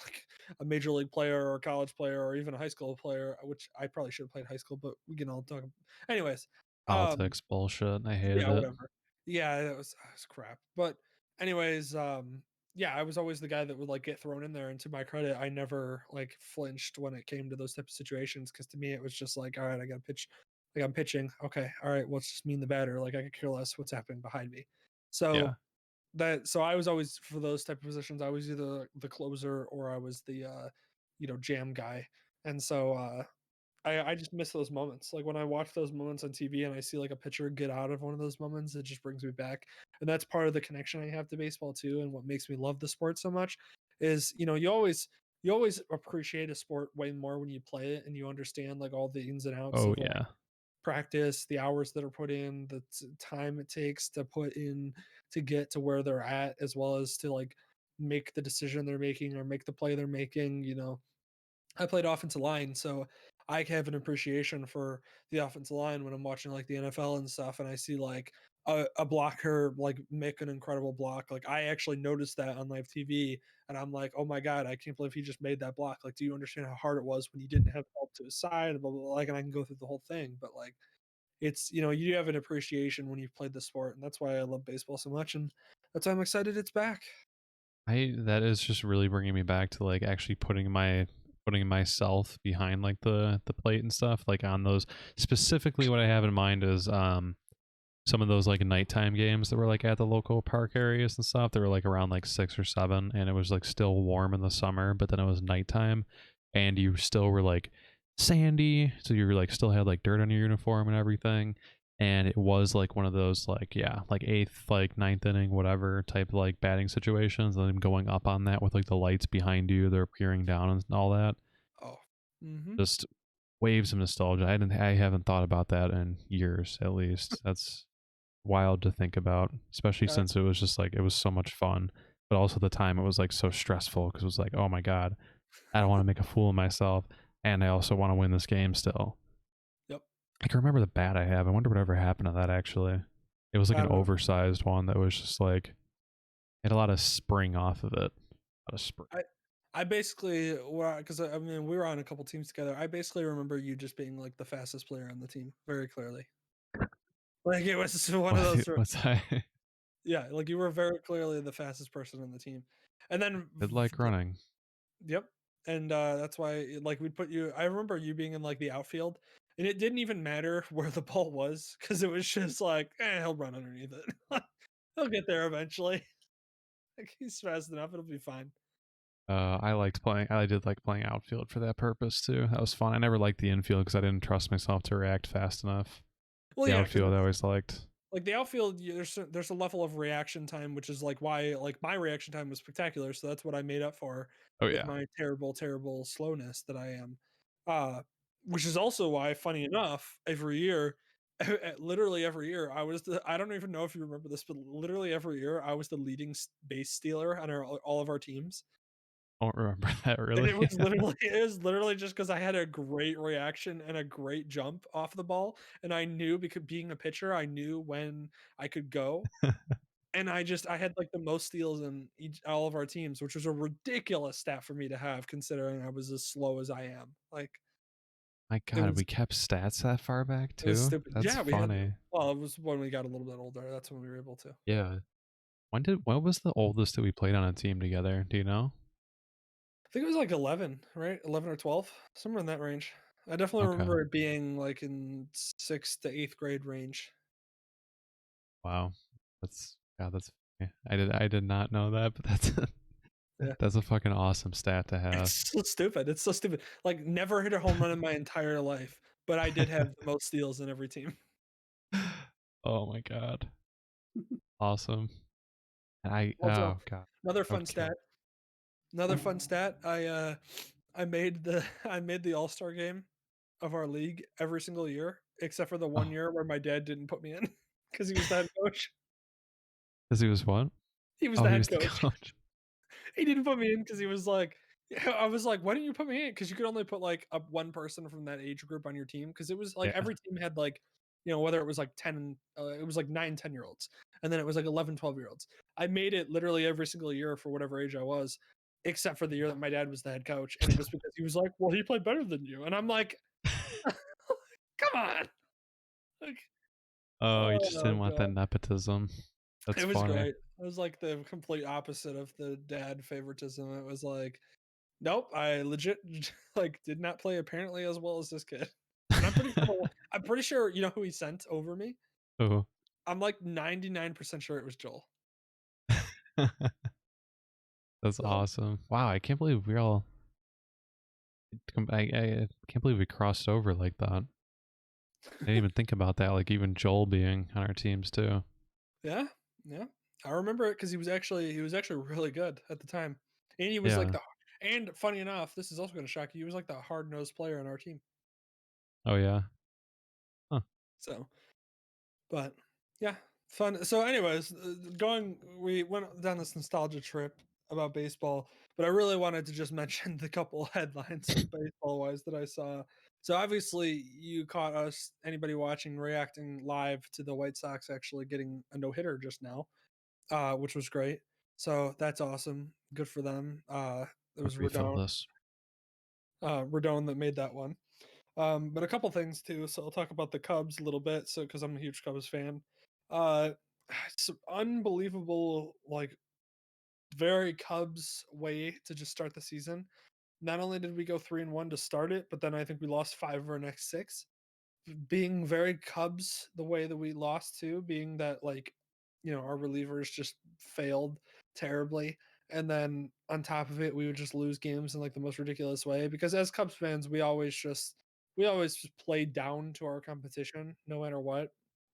like, a major league player or a college player or even a high school player, which I probably should have played high school, but we can all talk anyways, um Politics bullshit. I hated yeah, it. whatever. Yeah, that was crap. But anyways, yeah, I was always the guy that would like get thrown in there. And to my credit, I never like flinched when it came to those type of situations. Cause to me it was just like, all right, I gotta pitch. Like I'm pitching. Okay, all right, what's just mean the batter? Like I could care less what's happening behind me. Yeah. So so I was always for those type of positions, I was either the closer or I was the jam guy. And so I just miss those moments. Like when I watch those moments on TV and I see like a pitcher get out of one of those moments, it just brings me back. And that's part of the connection I have to baseball too. And what makes me love the sport so much is, you always appreciate a sport way more when you play it and you understand like all the ins and outs Oh of like yeah. practice, the hours that are put in, the time it takes to put in to get to where they're at, as well as to like make the decision they're making or make the play they're making, I played offensive line, so I have an appreciation for the offensive line when I'm watching like the NFL and stuff, and I see like a blocker like make an incredible block. Like I actually noticed that on live TV, and I'm like, oh my god, I can't believe he just made that block. Like, do you understand how hard it was when he didn't have help to his side? Blah, blah, blah. Like, and I can go through the whole thing, but like, it's you have an appreciation when you've played the sport, and that's why I love baseball so much, and that's why I'm excited it's back. I that is just really bringing me back to like actually putting myself behind like the plate and stuff like on those specifically what I have in mind is some of those like nighttime games that were like at the local park areas and stuff. They were like around like 6 or 7, and it was like still warm in the summer, but then it was nighttime, and you still were like sandy, so you were like still had like dirt on your uniform and everything. And it was like one of those like yeah like eighth like ninth inning whatever type like batting situations, and then going up on that with like the lights behind you, they're peering down and all that. Oh, mm-hmm. Just waves of nostalgia. I haven't thought about that in years at least. That's wild to think about, especially Uh, since it was just like it was so much fun, but also the time it was like so stressful because it was like, oh my god, I don't want to make a fool of myself, and I also want to win this game still. yep. I can remember the bat I have. I wonder whatever happened to that actually. It was like I an don't know. oversized one that was just like had a lot of spring off of it. A lot of spring. I basically because I mean we were on a couple teams together. I basically remember you just being like the fastest player on the team very clearly. Like it was one of What, those. what's I Yeah, like you were very clearly the fastest person on the team, and then did like running. yep, and that's why like we'd put you. I remember you being in like the outfield, and it didn't even matter where the ball was because it was just like he'll run underneath it. He'll get there eventually. Like he's fast enough, it'll be fine. I liked playing. I did like playing outfield for that purpose too. That was fun. I never liked the infield because I didn't trust myself to react fast enough. Well, The yeah, because outfield I always liked. like the outfield, there's a level of reaction time, which is like why like my reaction time was spectacular. So that's what I made up for Oh with yeah, my terrible, terrible slowness that I am. Uh, which is also why, funny enough, every year, literally every year, I don't even know if you remember this, but literally every year, I was the leading base stealer on all of our teams. I don't remember that And really. it was literally just because I had a great reaction and a great jump off the ball, and I knew, because being a pitcher, I knew when I could go, and I had, like, the most steals in all of our teams, which was a ridiculous stat for me to have considering I was as slow as I am. Like, My it God, was we kept stats that far back it was too? stupid. That's Yeah, we had funny. well, it was when we got a little bit older, that's when we were able to. Yeah. What was the oldest that we played on a team together? Do you know? I think it was, like, 11, right? 11 or 12, somewhere in that range. I definitely Okay. remember it being, like, in 6th to 8th grade range. Wow. That's I did not know that, but that's Yeah. that's a fucking awesome stat to have. It's so stupid. Like, never hit a home run in my entire life, but I did have the most steals in every team. Oh my God. Awesome. Also, Oh God. another I would fun kill. stat another fun stat, I made the I made the All-Star game of our league every single year, except for the one Oh, year where my dad didn't put me in because he was the head coach. 'cause he was what? He was Oh, the he head was the coach. coach. He didn't put me in because he was like, yeah, I was like, "Why didn't you put me in?" Because you could only put, like, up 1 person from that age group on your team. Because it was like Yeah. every team had, like, whether it was like 10, it was like 9, 10-year-olds, and then it was like 11, 12-year-olds. I made it literally every single year for whatever age I was, except for the year that my dad was the head coach, and it was because he was like, "Well, he played better than you," and I'm like, "Come on!" Like, Oh, he just oh didn't want that god. nepotism. That's It was funny. great. It was like the complete opposite of the dad favoritism. It was like, nope, I legit like did not play apparently as well as this kid. And I'm pretty sure you know who he sent over me? Oh. I'm like 99% sure it was Joel. That's So, awesome. Wow, I can't believe we all I can't believe we crossed over like that. I didn't even think about that, like even Joel being on our teams too. yeah, yeah. I remember it because he was actually really good at the time. And he was like Yeah. the and funny enough, this is also gonna shock you, he was like the hard-nosed player on our team. Oh yeah. Huh. So but yeah, fun. So, anyways, we went down this nostalgia trip about baseball, but I really wanted to just mention the couple headlines of baseball wise that I saw. So, obviously, you caught us, anybody watching, reacting live to the White Sox actually getting a no hitter just now, which was great. So, that's awesome. Good for them. It How do was we fill this? Rodon that made that one. But a couple things too. So I'll talk about the Cubs a little bit. So because I'm a huge Cubs fan, uh, it's unbelievable, like very Cubs way to just start the season. Not only did we go 3-1 to start it, but then I think we lost 5 of our next 6, being very Cubs the way that we lost to, being that, like, our relievers just failed terribly. And then on top of it, we would just lose games in like the most ridiculous way because as Cubs fans, we always just play down to our competition no matter what.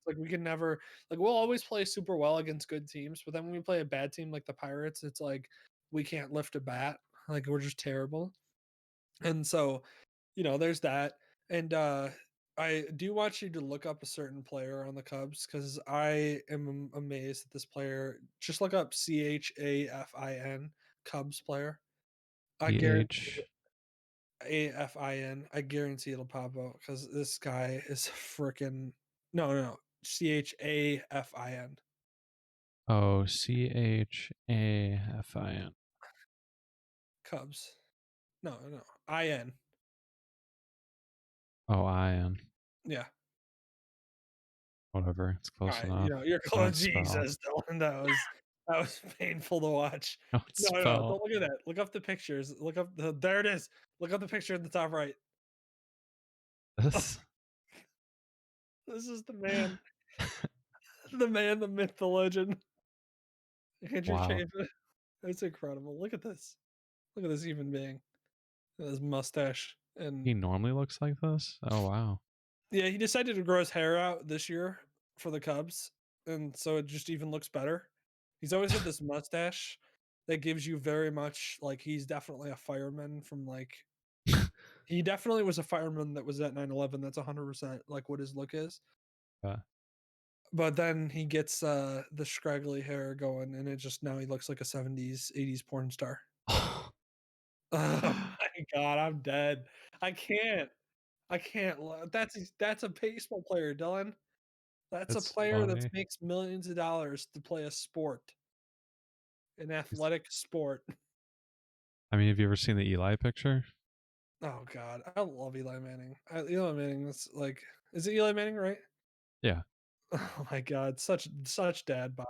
Like we can never like we'll always play super well against good teams, but then when we play a bad team like the Pirates, it's like we can't lift a bat. Like we're just terrible. And so there's that. And I do want you to look up a certain player on the Cubs because I am amazed at this player. Just look up Chafin, Cubs player. I guarantee PH. Afin. I guarantee it'll pop out because this guy is freaking no Chafin. Oh, Chafin. Cubs. No. In. Oh, Ian. Yeah. Whatever. It's close Alright, enough. you're I close. don't spell. Jesus, Dylan, that was painful to watch. I don't No, spell. don't look at that. Look up the pictures. Look up there it is. Look up the picture in the top right. This. This is the myth, the legend. Andrew Wow. Chafin. It's incredible. Look at this. Look at this human being. Look at his mustache. And He normally looks like this? Oh wow. yeah, he decided to grow his hair out this year for the Cubs, and so it just even looks better. He's always had this mustache that gives you very much like he's definitely a fireman from like He definitely was a fireman that was at 9/11. That's 100% like what his look is. Uh, But then he gets the scraggly hair going, and it just now he looks like a 70s, 80s porn star. Oh my god, I'm dead. I can't. I can't. That's a baseball player, Dylan. That's a It's player that funny. makes millions of dollars to play a sport, an It's, athletic sport. I mean, have you ever seen the Eli picture? Oh god, I love Eli Manning. Eli Manning is like, is it Eli Manning, right? Yeah, Oh my god, such dad bod.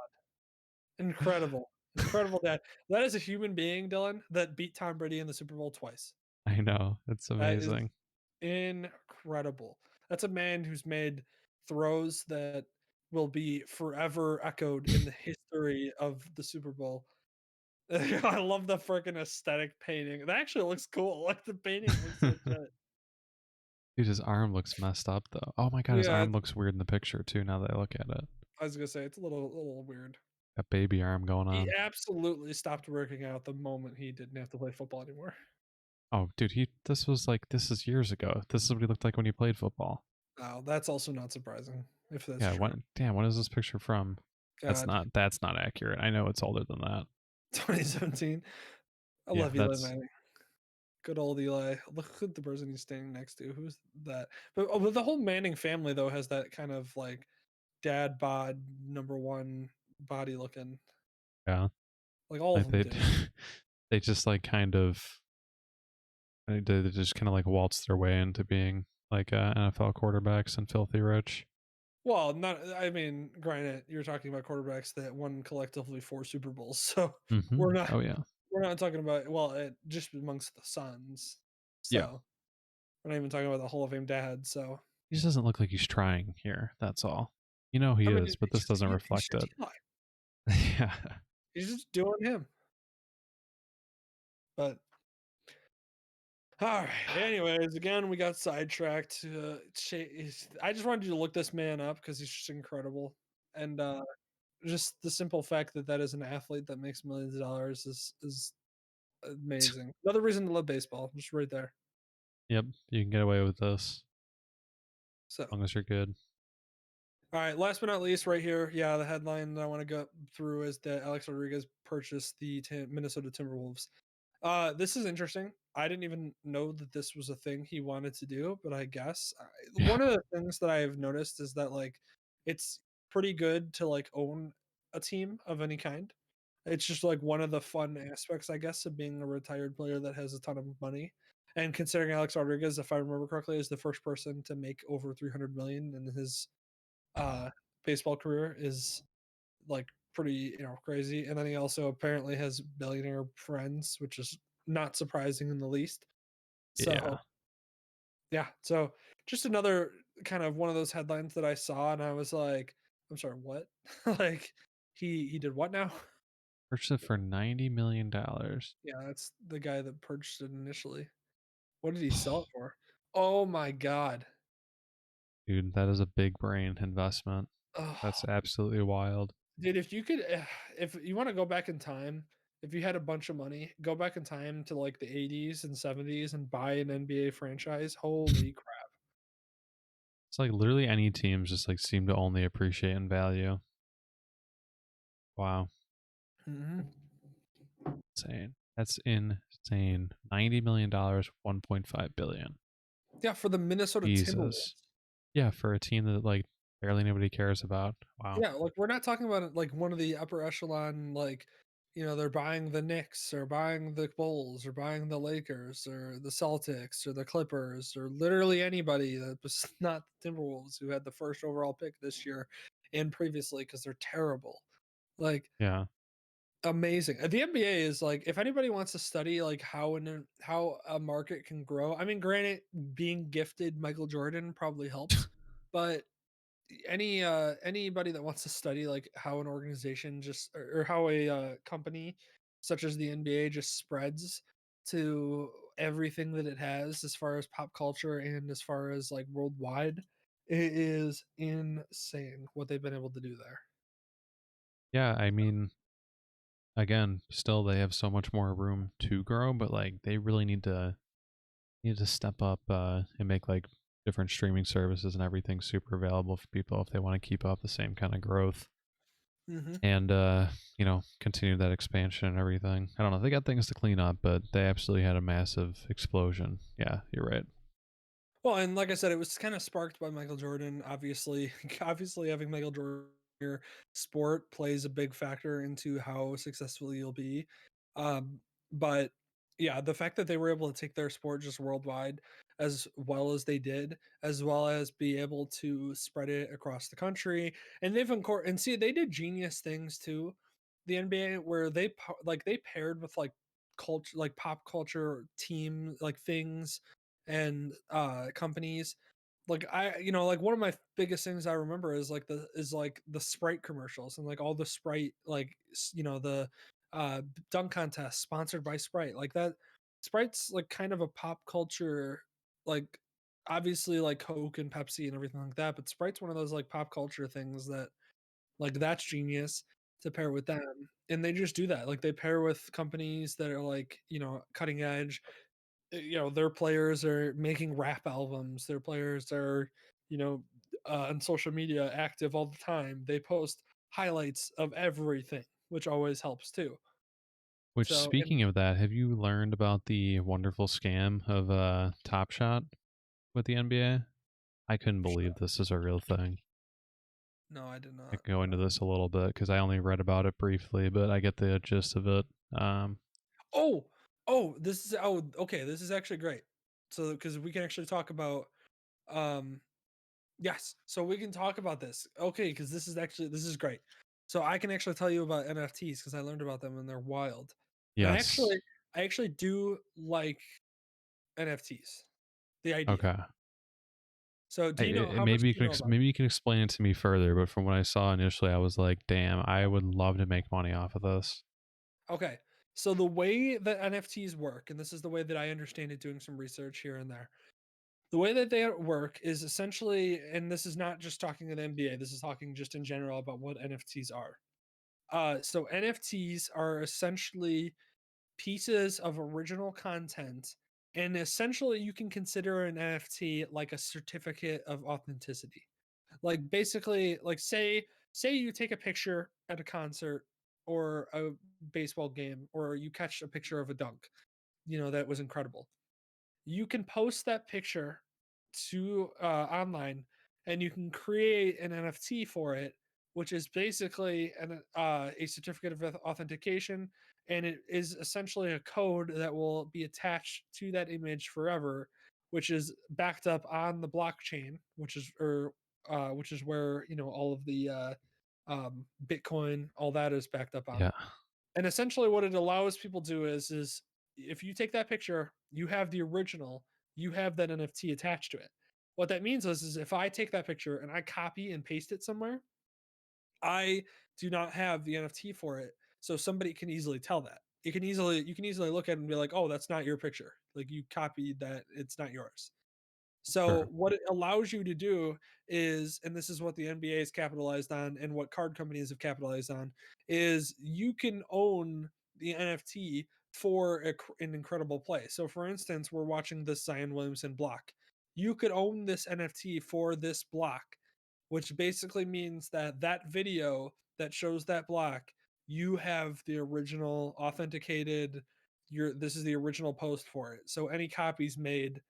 Incredible, incredible dad. That is a human being, Dylan, that beat Tom Brady in the Super Bowl twice. I know. It's That is amazing. incredible. That's a man who's made throws that will be forever echoed in the history of the Super Bowl. I love the freaking aesthetic painting. That actually looks cool. Like the painting looks legit. Dude, his arm looks messed up though. Oh my god, his Yeah, arm looks weird in the picture too. Now that I look at it, I was gonna say it's a little weird. got baby arm going He on. absolutely stopped working out the moment he didn't have to play football anymore. Oh, dude, he. This was like this is years ago. This is what he looked like when he played football. Oh, that's also not surprising if that's Yeah. true. When? Damn. When is this picture from? That's God, not. That's not accurate. I know it's older than that. 2017. I Yeah. love Eli That's. Manning. Good old Eli. Look at the person he's standing next to. Who's that? But the whole Manning family though has that kind of like dad bod number one body looking. Yeah. Like all of Like them they. do. They just like kind of. They just kind of like waltz their way into being like NFL quarterbacks and filthy rich. Well, not. I mean, granted, you're talking about quarterbacks that won collectively 4 Super Bowls, so Mm-hmm. we're not Oh yeah. we're not talking about just amongst the sons. Yeah. So we're not even talking about the Hall of Fame dad. So He just doesn't look like he's trying here. That's all. You know he I mean, is, but this doesn't he's reflect just it. Eli. Yeah. He's just doing him. But all right. Anyways, again, we got sidetracked. I just wanted you to look this man up because he's just incredible, and just the simple fact that that is an athlete that makes millions of dollars is amazing. Another reason to love baseball, just right there. Yep. You can get away with this So, as long as you're good. all right. Last but not least, right here, yeah, the headline that I want to go through is that Alex Rodriguez purchased the Minnesota Timberwolves. This is interesting. I didn't even know that this was a thing he wanted to do, but I guess Yeah. one of the things that I've noticed is that like it's pretty good to like own a team of any kind. It's just like one of the fun aspects, I guess, of being a retired player that has a ton of money. And considering Alex Rodriguez, if I remember correctly, is the first person to make over 300 million in his uh, baseball career, is like pretty crazy. And then he also apparently has billionaire friends, which is not surprising in the least. So Yeah. yeah, so just another kind of one of those headlines that I saw, and I was like, I'm sorry, what? Like he did what now? Purchased it for $90 million. Yeah, that's the guy that purchased it initially. What did he sell it for? Oh my god. Dude, that is a big brain investment. That's Oh, absolutely wild. dude, if you could, if you want to go back in time, if you had a bunch of money, go back in time to like the 80s and 70s and buy an NBA franchise. Holy crap. It's like literally any teams just like seem to only appreciate in value. Wow. Mhm. Insane. That's insane. $90 million, 1.5 billion. Yeah, for the Minnesota Jesus. Timberwolves. Yeah, for a team that like barely anybody cares about. Wow. Yeah, like we're not talking about like one of the upper echelon, like they're buying the Knicks or buying the Bulls or buying the Lakers or the Celtics or the Clippers or literally anybody that was not the Timberwolves who had the first overall pick this year and previously because they're terrible. Like Yeah. amazing. The NBA is like if anybody wants to study like how a market can grow. I mean, granted, being gifted Michael Jordan probably helps, but anybody that wants to study like how an organization just or how a company such as the NBA just spreads to everything that it has as far as pop culture and as far as like worldwide, it is insane what they've been able to do there. Yeah, I mean, again, still they have so much more room to grow, but like they really need to need to step up and make like different streaming services and everything super available for people if they want to keep up the same kind of growth Hmm. and continue that expansion and everything. I don't know. They got things to clean up, but they absolutely had a massive explosion. Yeah, you're right. Well, and like I said, it was kind of sparked by Michael Jordan. Obviously, obviously having Michael Jordan in your sport plays a big factor into how successful you'll be. Um, but yeah, the fact that they were able to take their sport just worldwide as well as they did, as well as be able to spread it across the country, and and see they did genius things too. The NBA where they paired with like culture, like pop culture team like things and companies like like one of my biggest things I remember is the Sprite commercials and like all the Sprite the dunk contest sponsored by Sprite like that. Sprite's like kind of a pop culture, like obviously like Coke and Pepsi and everything like that, but Sprite's one of those like pop culture things that like that's genius to pair with them. And they just do that, like they pair with companies that are like cutting edge. Their players are making rap albums, their players are you know on social media active all the time, they post highlights of everything, which always helps too. Which, So and speaking of that, have you learned about the wonderful scam of Top Shot with the NBA? I couldn't believe this is a real thing. no, I did I not can go into this a little bit because I only read about it briefly, but I get the gist of it. oh okay, this is actually great, so because we can actually talk about um yes, so we can talk about this. Okay, because this is great. So I can actually tell you about NFTs because I learned about them and they're wild. And Yes. I actually do like NFTs. The idea. Okay. So do you know how much Maybe do you know about maybe you can explain it to me further. But from what I saw initially, I was like, "Damn, I would love to make money off of this." it? Okay. So the way that NFTs work, and this is the way that I understand it doing some research here and there. The way that they work is essentially, and this is not just talking to the NBA, this is talking just in general about what NFTs are. So NFTs are essentially pieces of original content, and essentially you can consider an NFT like a certificate of authenticity. Like basically, like say you take a picture at a concert or a baseball game, or you catch a picture of a dunk, that was incredible. You can post that picture to online, and you can create an NFT for it, which is basically a certificate of authentication, and it is essentially a code that will be attached to that image forever, which is backed up on the blockchain, which is where all of the Bitcoin, all that is backed up on. Yeah. And essentially what it allows people to do is if you take that picture, you have the original, you have that NFT attached to it. What that means is if I take that picture and I copy and paste it somewhere, I do not have the NFT for it. So somebody can easily tell that. You can easily look at it and be like, "Oh, that's not your picture. Like you copied that, it's not yours." So Sure. what it allows you to do is, and this is what the NBA has capitalized on and what card companies have capitalized on, is you can own the NFT for an incredible play. So for instance, we're watching this Zion Williamson block. You could own this NFT for this block, which basically means that that video that shows that block, you have the original authenticated, this is the original post for it. So any copies made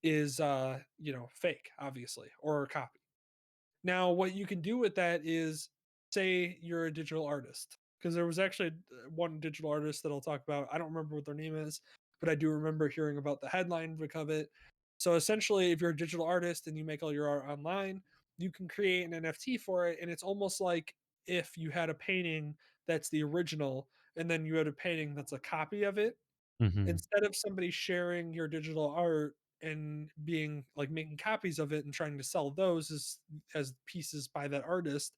is fake, obviously, or a copy. Now what you can do with that is, say you're a digital artist, because there was actually one digital artist that I'll talk about, I don't remember what their name is, but I do remember hearing about the headline of it. So essentially, if you're a digital artist and you make all your art online, you can create an NFT for it, and it's almost like if you had a painting that's the original and then you had a painting that's a copy of it. Hmm. Instead of somebody sharing your digital art and being like making copies of it and trying to sell those as pieces by that artist,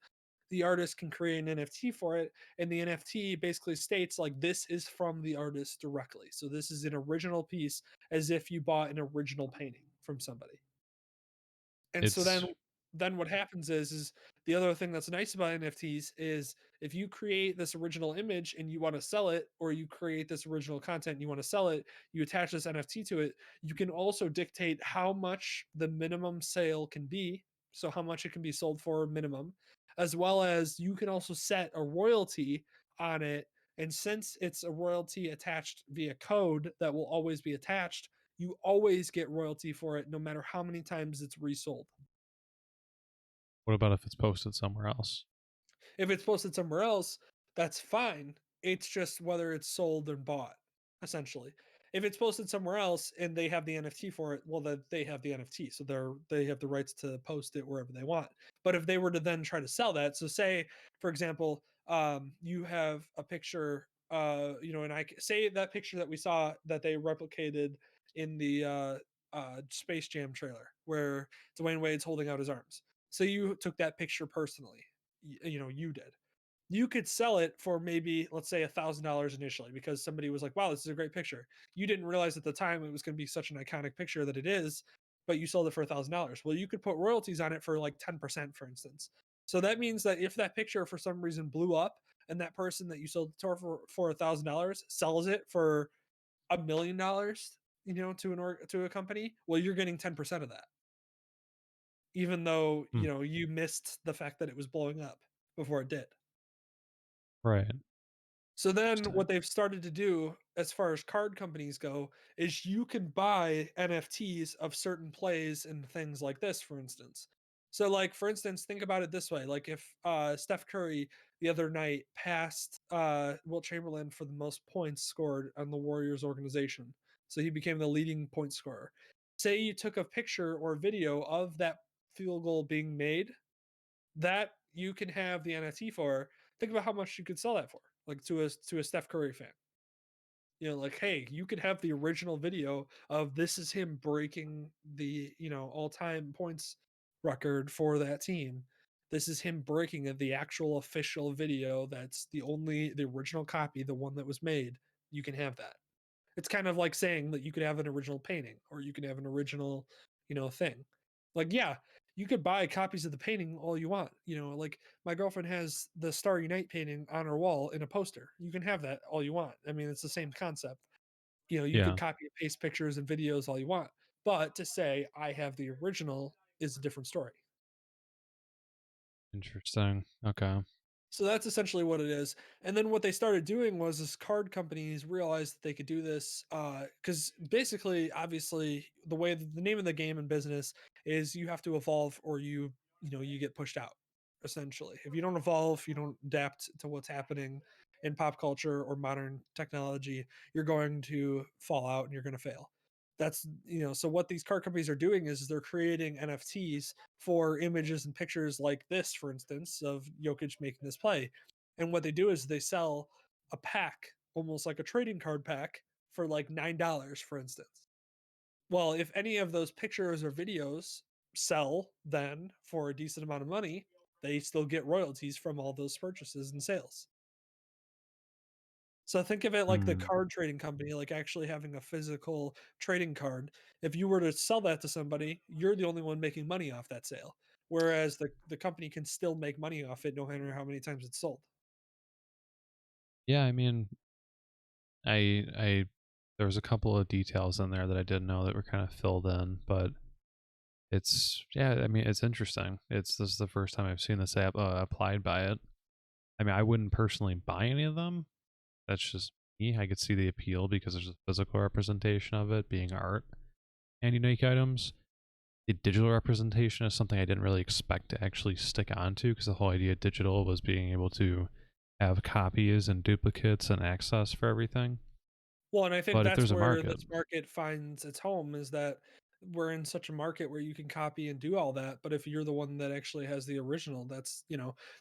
the artist can create an NFT for it, and the NFT basically states like this is from the artist directly. So this is an original piece, as if you bought an original painting from somebody. And so then It's then what happens is the other thing that's nice about NFTs is if you create this original image and you want to sell it, or you create this original content and you want to sell it, you attach this NFT to it, you can also dictate how much the minimum sale can be, so how much it can be sold for minimum, as well as you can also set a royalty on it. And since it's a royalty attached via code that will always be attached, you always get royalty for it no matter how many times it's resold. What about if it's posted somewhere else? If it's posted somewhere else, that's fine. It's just whether it's sold or bought, essentially. If it's posted somewhere else and they have the NFT for it, well, then they have the NFT, so they have the rights to post it wherever they want. But if they were to then try to sell that, so say, for example, you have a picture, and say that picture that we saw that they replicated in the Space Jam trailer, where Dwayne Wade's holding out his arms. So you took that picture personally, you did. You could sell it for maybe, let's say, $1,000 initially because somebody was like, wow, this is a great picture. You didn't realize at the time it was going to be such an iconic picture that it is, but you sold it for $1,000. Well, you could put royalties on it for like 10%, for instance. So that means that if that picture for some reason blew up and that person that you sold it for $1,000 sells it for $1 million, to a company, well, you're getting 10% of that, even though Hmm. you missed the fact that it was blowing up before it did. Right. So then Interesting. what they've started to do as far as card companies go is you can buy NFTs of certain plays and things like this, for instance. So like for instance, think about it this way. Like if Steph Curry the other night passed Wilt Chamberlain for the most points scored on the Warriors organization. So he became the leading point scorer. Say you took a picture or video of that field goal being made, that you can have the NFT for. Think about how much you could sell that for, like to a Steph Curry fan. Like, hey, you could have the original video of this is him breaking the all time points record for that team. This is him breaking it, the actual official video. That's the original copy, the one that was made. You can have that. It's kind of like saying that you could have an original painting or you can have an original, thing. Like, yeah, you could buy copies of the painting all you want. Like my girlfriend has the Starry Night painting on her wall in a poster. You can have that all you want. I mean, it's the same concept. You could Yeah. copy and paste pictures and videos all you want. But to say I have the original is a different story. Interesting. Okay. So that's essentially what it is. And then what they started doing was this card companies realized that they could do this because basically, obviously, the way the name of the game in business is you have to evolve or you get pushed out. Essentially, if you don't evolve, you don't adapt to what's happening in pop culture or modern technology, you're going to fall out and you're going to fail. So what these card companies are doing is they're creating NFTs for images and pictures like this, for instance, of Jokic making this play. And what they do is they sell a pack, almost like a trading card pack, for like $9, for instance. Well, if any of those pictures or videos sell then for a decent amount of money, they still get royalties from all those purchases and sales. So think of it like the Hmm. card trading company, like actually having a physical trading card. If you were to sell that to somebody, you're the only one making money off that sale. Whereas the company can still make money off it no matter how many times it's sold. Yeah. I mean, I there was a couple of details in there that I didn't know that were kind of filled in, but yeah. I mean, it's interesting. This is the first time I've seen this app applied by it. I mean, I wouldn't personally buy any of them. That's just me. I could see the appeal because there's a physical representation of it being art and unique items. The digital representation is something I didn't really expect to actually stick onto because the whole idea of digital was being able to have copies and duplicates and access for everything. Well, and I think But if that's there's a where market, this market finds its home is that we're in such a market where you can copy and do all that. But if you're the one that actually has the original,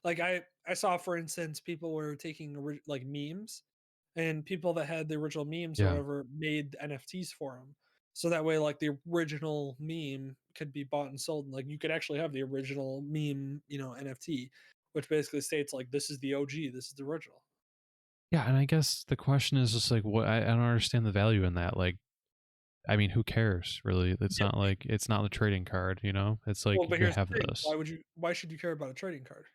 like I saw, for instance, people were taking like memes, and people that had the original memes or yeah. whatever made NFTs for them. So that way, like the original meme could be bought and sold. And like you could actually have the original meme, NFT, which basically states like this is the OG, this is the original. Yeah, and I guess the question is just like what I don't understand the value in that. Like I mean, who cares really? It's Yeah, not like it's not the trading card, you know? It's like well, but you here's the have thing, this. why should you care about a trading card?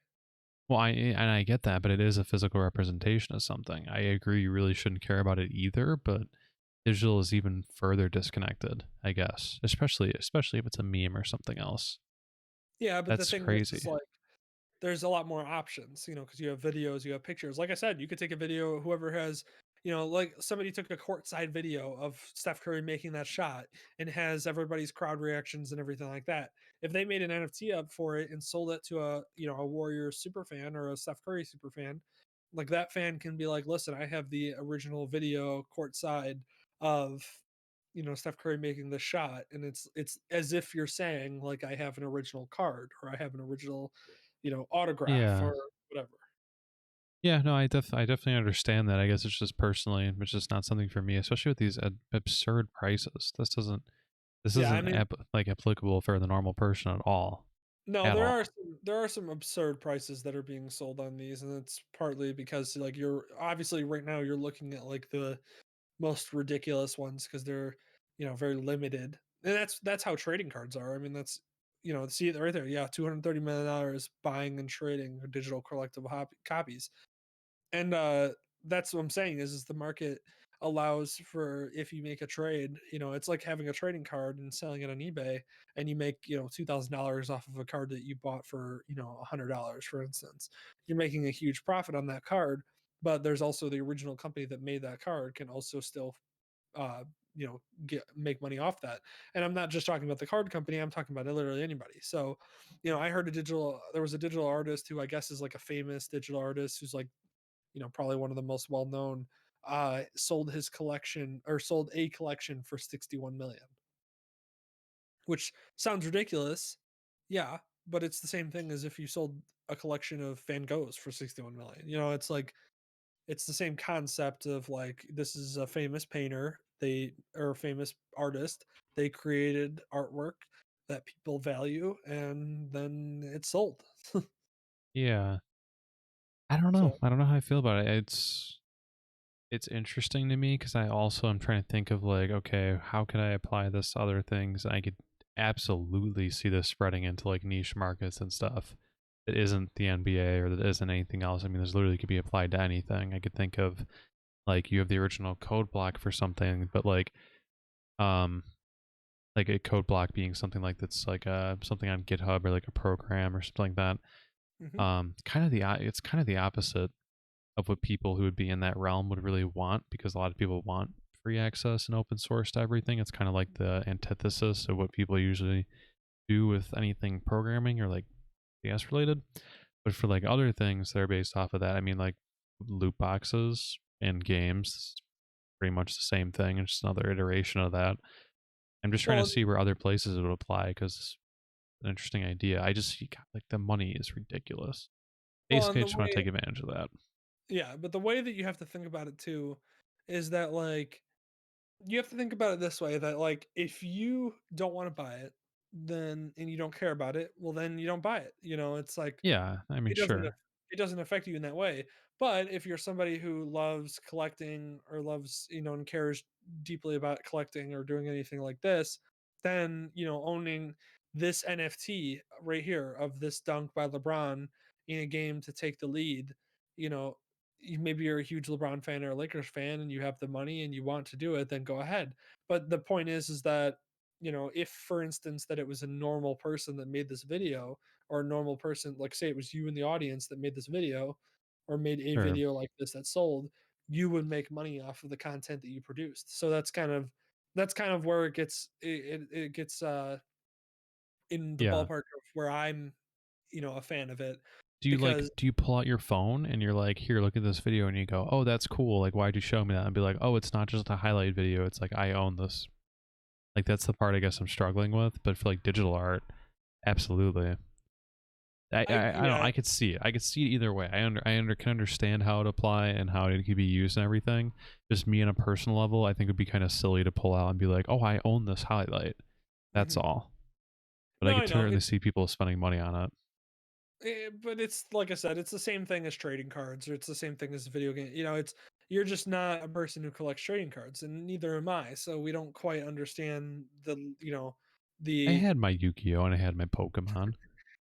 Well, I get that, but it is a physical representation of something. I agree you really shouldn't care about it either, but digital is even further disconnected, I guess. Especially if it's a meme or something else. Yeah, but the That's thing is crazy. like there's a lot more options, because you have videos, you have pictures. Like I said, you could take a video, whoever has, like somebody took a courtside video of Steph Curry making that shot and has everybody's crowd reactions and everything like that. If they made an NFT up for it and sold it to a Warriors super fan or a Steph Curry super fan, like that fan can be like, listen, I have the original video courtside of, Steph Curry making the shot. And it's as if you're saying, like, I have an original card or I have an original autograph Yeah. or whatever. Yeah, no, I definitely understand that. I guess it's just personally, it's just not something for me, especially with these absurd prices. This Yeah, I isn't mean, like applicable for the normal person at all. no, At all. there are some absurd prices that are being sold on these, and it's partly because like you're obviously right now you're looking at like the most ridiculous ones because they're very limited, and that's how trading cards are. I mean, that's see it right there. Yeah, $230 million buying and trading digital collectible copies. And that's what I'm saying is the market allows for if you make a trade, it's like having a trading card and selling it on eBay and you make, $2,000 off of a card that you bought for, $100, for instance. You're making a huge profit on that card, but there's also the original company that made that card can also still uh make money off that. And I'm not just talking about the card company, I'm talking about literally anybody. So I heard there was a digital artist who I guess is like a famous digital artist who's like probably one of the most well known, sold his collection or sold a collection for 61 million, which sounds ridiculous. Yeah, but it's the same thing as if you sold a collection of Van Goghs for 61 million. It's like it's the same concept of like this is a famous painter, they or a famous artist, they created artwork that people value and then it's sold. Yeah. I don't know. So, I don't know how I feel about it. It's interesting to me because I also am trying to think of like, okay, how could I apply this to other things? I could absolutely see this spreading into like niche markets and stuff that isn't the NBA or that isn't anything else. I mean, this literally could be applied to anything. I could think of like you have the original code block for something, but um like a code block being something like that's like something on GitHub or like a program or something like that. mhm. It's kind of the opposite of what people who would be in that realm would really want because a lot of people want free access and open source to everything. It's kind of like the antithesis of what people usually do with anything programming or like CS related. But for like other things that are based off of that, I mean, like loot boxes in games, it's pretty much the same thing. It's just another iteration of that. I'm just trying to Well, see where other places it would apply because it's an interesting idea. I just see God, like the money is ridiculous. and Basically, I the just want to way take advantage of that. Yeah, but the way that you have to think about it too is that like you have to think about it this way that like if you don't want to buy it, then and you don't care about it, well then you don't buy it. It's like Yeah, I mean, it doesn't sure. it doesn't affect you in that way. But if you're somebody who loves collecting or loves, and cares deeply about collecting or doing anything like this, then, owning this NFT right here of this dunk by LeBron in a game to take the lead, you know, maybe you're a huge LeBron fan or a Lakers fan and you have the money and you want to do it, then go ahead. But the point is that, if for instance that it was a normal person that made this video or a normal person, like say it was you in the audience that made this video or made a Sure. video like this that sold, you would make money off of the content that you produced. So that's kind of where it gets in the Yeah. ballpark of where I'm, a fan of it Do because you pull out your phone and you're like, "Here, look at this video," and you go, "Oh, that's cool. Like, why'd you show me that?" And be like, "Oh, it's not just a highlight video. It's like I own this." Like that's the part I guess I'm struggling with. But for like digital art, absolutely. I don't. yeah, I could see it. I could see it either way. Can understand how it apply and how it could be used and everything. Just me on a personal level, I think it would be kind of silly to pull out and be like, "Oh, I own this highlight." That's mhm. all. But I No, could I know totally see people spending money on it. But it's like I said, it's the same thing as trading cards, or it's the same thing as video game. It's you're just not a person who collects trading cards, and neither am I. So we don't quite understand I the. had my Yu-Gi-Oh and I had my Pokemon.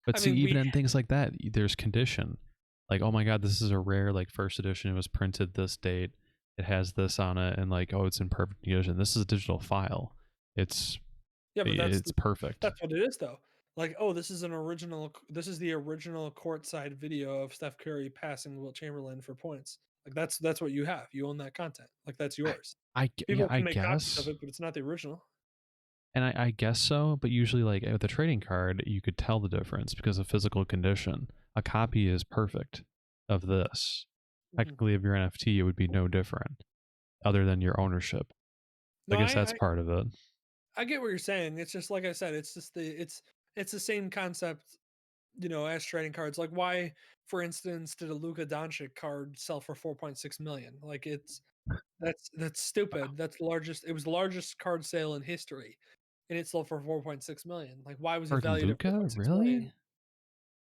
But I see, mean, even in things like that, there's condition. Like, oh my god, this is a rare like first edition. It was printed this date. It has this on it, and like, oh, it's in perfect condition. This is a digital file. It's yeah, but it's perfect. that's what it is though. Like, oh, this is the original courtside video of Steph Curry passing Wilt Chamberlain for points. Like that's what you have. You own that content. Like that's I, yours. yeah, People I can make copies of guess, it, but it's not the original. and I guess so. But usually, like with a trading card, you could tell the difference because of physical condition. A copy is perfect of this. Mhm. Technically, of your NFT, it would be no different, other than your ownership. I No, guess that's part of it. I get what you're saying. It's just like I said, it's just it's the same concept, as trading cards. Like why, for instance, did a Luka Doncic card sell for 4.6 million? Like that's stupid. That's the largest it was the largest card sale in history. And it sold for 4.6 million. Like why was it For valued at Luca, 4.6 really? million?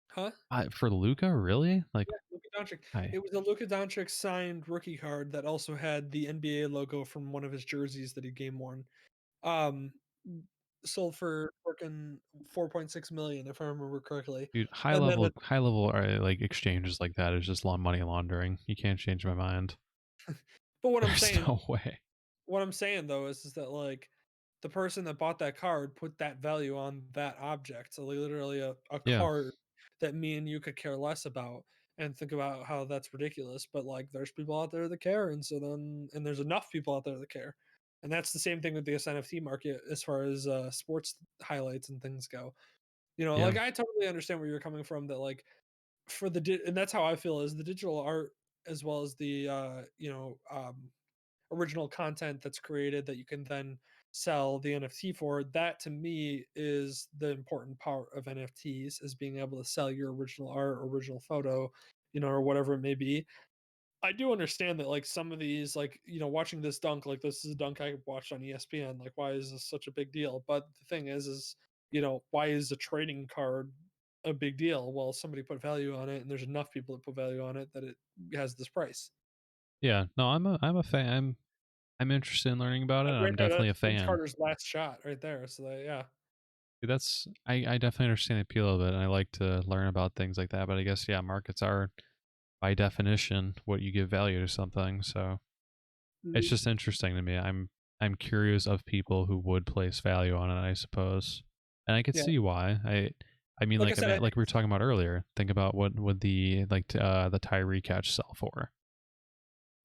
Huh? For Luca, really? Like, Yeah, Luka Doncic. I It was a Luka Doncic signed rookie card that also had the NBA logo from one of his jerseys that he game worn. Um, Sold for freaking 4.6 million, if I remember correctly. dude, And then high level like exchanges like that is just money laundering. You can't change my mind. but There's no way. what I'm saying though is that like the person that bought that card put that value on that object. So like, literally a Yeah, card that me and you could care less about and think about how that's ridiculous. But like there's people out there that care, and there's enough people out there that care. And that's the same thing with the NFT market as far as sports highlights and things go. yeah, Like I totally understand where you're coming from. That like and that's how I feel is the digital art as well as the original content that's created that you can then sell the NFT for. That to me is the important part of NFTs is being able to sell your original art, original photo, or whatever it may be. I do understand that like some of these like watching this dunk, like this is a dunk I watched on ESPN, like why is this such a big deal? But the thing is why is a trading card a big deal? Well, somebody put value on it and there's enough people that put value on it that it has this price. yeah. No, I'm a fan. I'm interested in learning about it. Like And right I'm there, definitely a that's Vince fan. Carter's last shot right there. So yeah. That's I definitely understand the appeal of it, and I like to learn about things like that. But I guess yeah, markets are by definition what you give value to something. So it's Mhm. just interesting to me. I'm curious of people who would place value on it, I suppose, and I could Yeah. see why. I mean, Like I like said, I like think we were talking about earlier. Think about what would the Tyree catch sell for?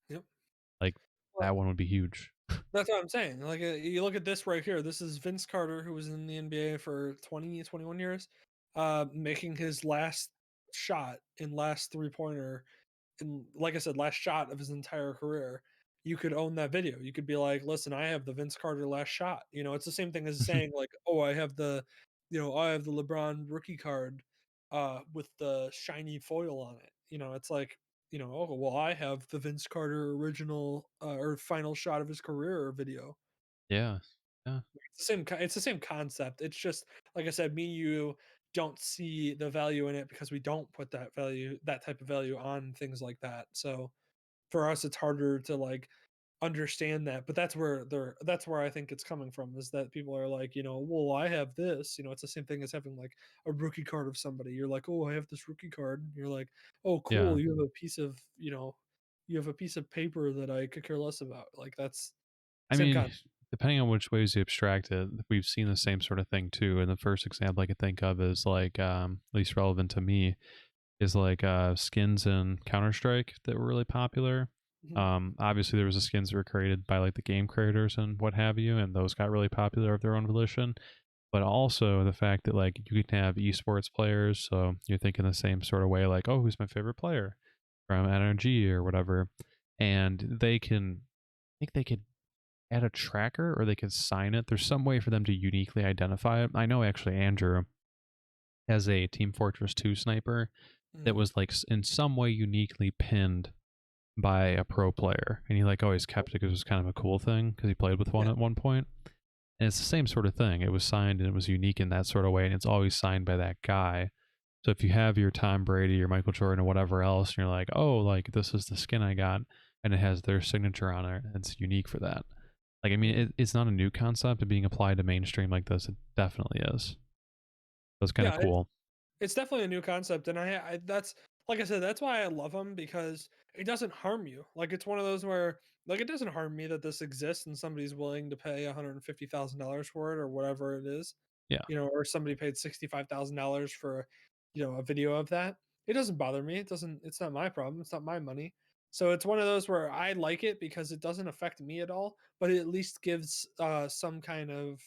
yep. Like Well, that one would be huge. that's what I'm saying. Like you look at this right here. This is Vince Carter, who was in the NBA for 20, 21 years, making his last shot and last three pointer and like I said, last shot of his entire career, you could own that video. You could be like, "Listen, I have the Vince Carter last shot." It's the same thing as saying like, "Oh, I have the LeBron rookie card with the shiny foil on it." It's like, "Oh, well, I have the Vince Carter original or final shot of his career video." Yeah, yeah, It's the same concept. It's just like I said, me and you don't see the value in it because we don't put that type of value on things like that. So for us, it's harder to like understand that. But that's where I think it's coming from is that people are like, well, I have this. It's the same thing as having like a rookie card of somebody. You're like, oh, I have this rookie card. And you're like, oh, yeah. cool. You have a piece of paper that I could care less about. Like that's I same mean, concept. depending on which ways you abstract it, we've seen the same sort of thing too. And the first example I could think of is like, at least relevant to me, is like skins in Counter Strike that were really popular. Mhm. Obviously, there was the skins that were created by like the game creators and what have you, and those got really popular of their own volition. But also the fact that like you can have esports players, so you're thinking the same sort of way, like, oh, who's my favorite player from NRG or whatever, and I think they could add a tracker or they could sign it. There's some way for them to uniquely identify it. I know actually Andrew has a Team Fortress 2 sniper that Mhm. was like in some way uniquely pinned by a pro player, and he like always kept it because it was kind of a cool thing because he played with one Yeah. at one point. And it's the same sort of thing. It was signed and it was unique in that sort of way, and it's always signed by that guy. So if you have your Tom Brady or Michael Jordan or whatever else, and you're like, oh, like this is the skin I got, and it has their signature on it, and it's unique for that. Like, I mean, Mhm. it's not a new concept of being applied to mainstream like this. It definitely is. That's kind of Yeah, cool. it's definitely a new concept, and I that's like I said, that's why I love them because it doesn't harm you. Like it's one of those where like it doesn't harm me that this exists and somebody's willing to pay $150,000 for it or whatever it is, Yeah. or somebody paid $65,000 for a video of that. It doesn't bother me. It doesn't. It's not my problem. It's not my money. So it's one of those where I like it because it doesn't affect me at all, but it at least gives some kind of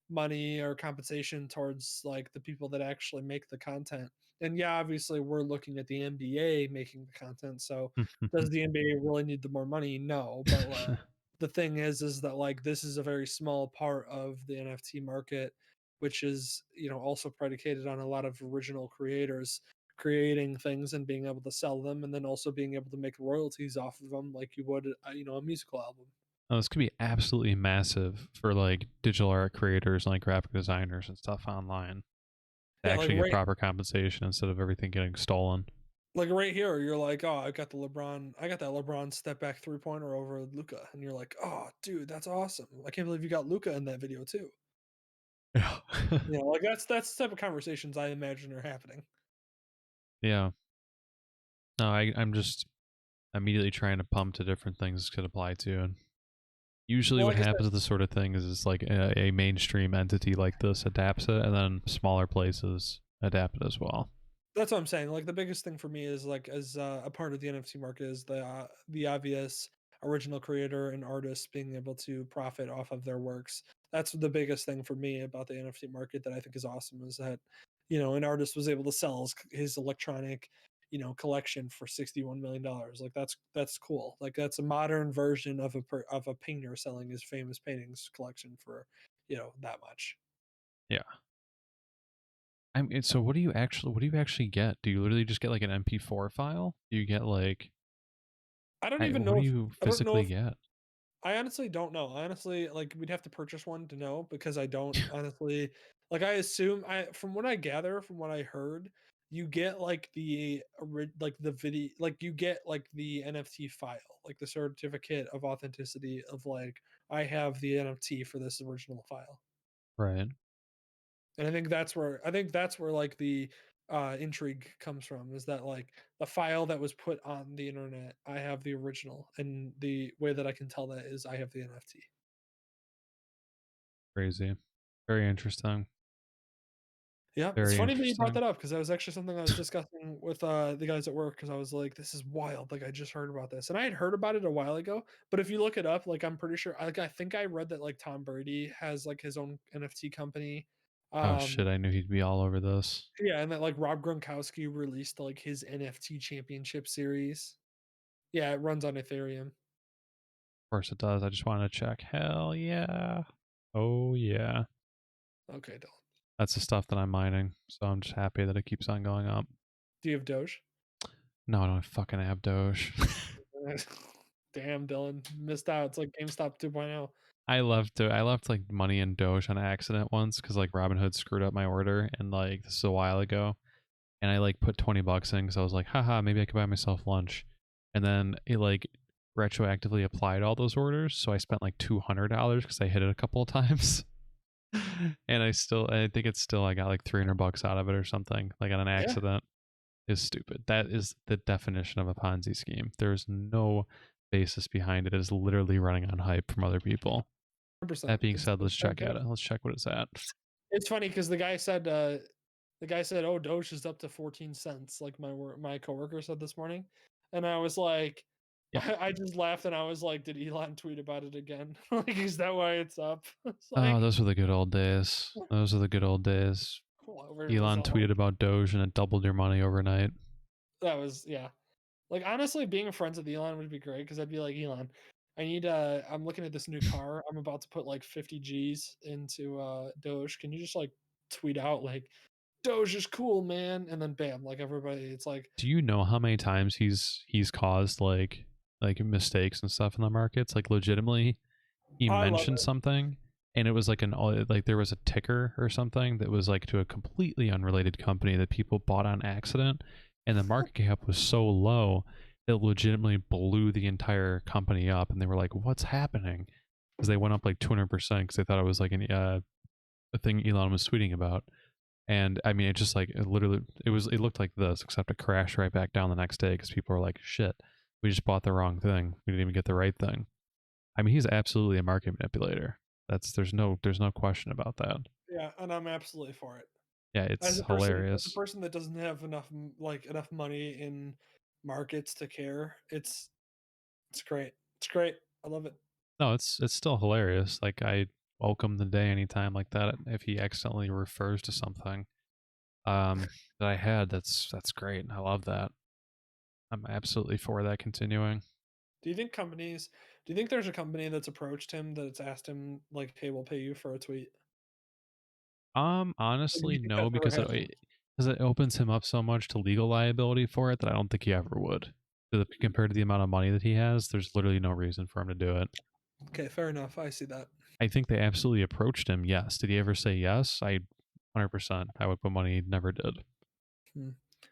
money or compensation towards like the people that actually make the content. And yeah, obviously we're looking at the NBA making the content. So does the NBA really need the more money? No, but like the thing is that like this is a very small part of the NFT market, which is also predicated on a lot of original creators creating things and being able to sell them and then also being able to make royalties off of them like you would a musical album. Oh, this could be absolutely massive for like digital art creators and like graphic designers and stuff online to Yeah, like actually get proper compensation instead of everything getting stolen. right here, you're like, "Oh, I got that LeBron step back three-pointer over Luca," and you're like, "Oh, dude, that's awesome. I can't believe you got Luca in that video too." Yeah. Like that's the type of conversations I imagine are happening. Yeah. No, I'm just immediately trying to pump to different things this could apply to. And usually Well, what like I happens said, with this sort of thing is it's like a mainstream entity like this adapts it and then smaller places adapt it as well. that's what I'm saying. Like the biggest thing for me is like as a part of the NFT market is the obvious original creator and artist being able to profit off of their works. That's the biggest thing for me about the NFT market that I think is awesome is that an artist was able to sell his electronic collection for $61 million. Like that's cool. Like that's a modern version of a painter selling his famous paintings collection for that much. Yeah. I mean, so what do you actually get? Do you literally just get like an MP4 file? Do you get like I don't even what know do if you I don't know physically if get? I honestly don't know. Honestly, like we'd have to purchase one to know because I don't honestly like I assume I from what I gather from what I heard, you get like like the video like you get like the NFT file, like the certificate of authenticity of like I have the NFT for this original file. Right. And I think that's where like the intrigue comes from is that like the file that was put on the internet, I have the original and the way that I can tell that is I have the NFT. Crazy. Very interesting. Yeah, it's Very funny that you brought interesting. that up because that was actually something I was discussing with the guys at work because I was like, "This is wild!" Like I just heard about this, and I had heard about it a while ago. But if you look it up, like I'm pretty sure, like I think I read that like Tom Brady has like his own NFT company. Oh shit, Um, I knew he'd be all over this. yeah, and that like Rob Gronkowski released like his NFT championship series. Yeah, it runs on Ethereum. Of course it does. I just wanted to check. Hell yeah. Oh yeah. Okay, Dylan. That's the stuff that I'm mining. So I'm just happy that it keeps on going up. Do you have Doge? No, I don't fucking have Doge. Damn, Dylan, missed out. It's like GameStop 2.0. I left like money in Doge on accident once because like Robinhood screwed up my order and like this is a while ago. And I like put 20 bucks in because I was like, haha, maybe I could buy myself lunch. And then it like retroactively applied all those orders. So I spent like $200 because I hit it a couple of times. And I think it's still, I got like 300 bucks out of it or something, like on an Yeah, accident. Is stupid. That is the definition of a Ponzi scheme. There's no basis behind it. It is literally running on hype from other people. 100%. That being It's said, let's so check good. at it. Let's check what it's at. It's funny because the guy said, "Oh, Doge is up to 14 cents," like my coworker said this morning, and I was like, Yeah. I just laughed and I was like, "Did Elon tweet about it again? Like, is that why it's up?" It's Oh, like, those were the good old days. Those are the good old days. where it was Elon all tweeted about Doge and it doubled your money overnight. that was yeah. Like honestly, being friends with Elon would be great because I'd be like, Elon, I'm looking at this new car. I'm about to put like 50 G's into Doge. Can you just like tweet out like Doge is cool, man? And then bam, like everybody, it's like, Do you know how many times he's caused like mistakes and stuff in the markets? Like legitimately, he I love mentioned it. something and it was like like there was a ticker or something that was like to a completely unrelated company that people bought on accident, and the market cap was so low it legitimately blew the entire company up, and they were like, "What's happening?" Because they went up like 200% because they thought it was like a thing Elon was tweeting about. And I mean, it just like it literally, it looked like this, except it crashed right back down the next day because people were like, "Shit, we just bought the wrong thing. We didn't even get the right thing." I mean, he's absolutely a market manipulator. There's no question about that. Yeah, and I'm absolutely for it. Yeah, it's As a hilarious. person that doesn't have enough money in markets to care, it's great. It's great. I love it. No, it's still hilarious. Like I welcome the day anytime like that if he accidentally refers to something that I had. That's great. I love that. I'm absolutely for that continuing. Do you think companies do you think there's a company that's approached him that's asked him like, "Hey, we'll pay you for a tweet?" Like, do you Honestly, think no, that's ever because happened? it opens him up so much to legal liability for it that I don't think he ever would. Compared to the amount of money that he has, there's literally no reason for him to do it. Okay, fair enough. I see that. I think they absolutely approached him. Yes. Did he ever say yes? 100%. I would put money he never did. Hmm.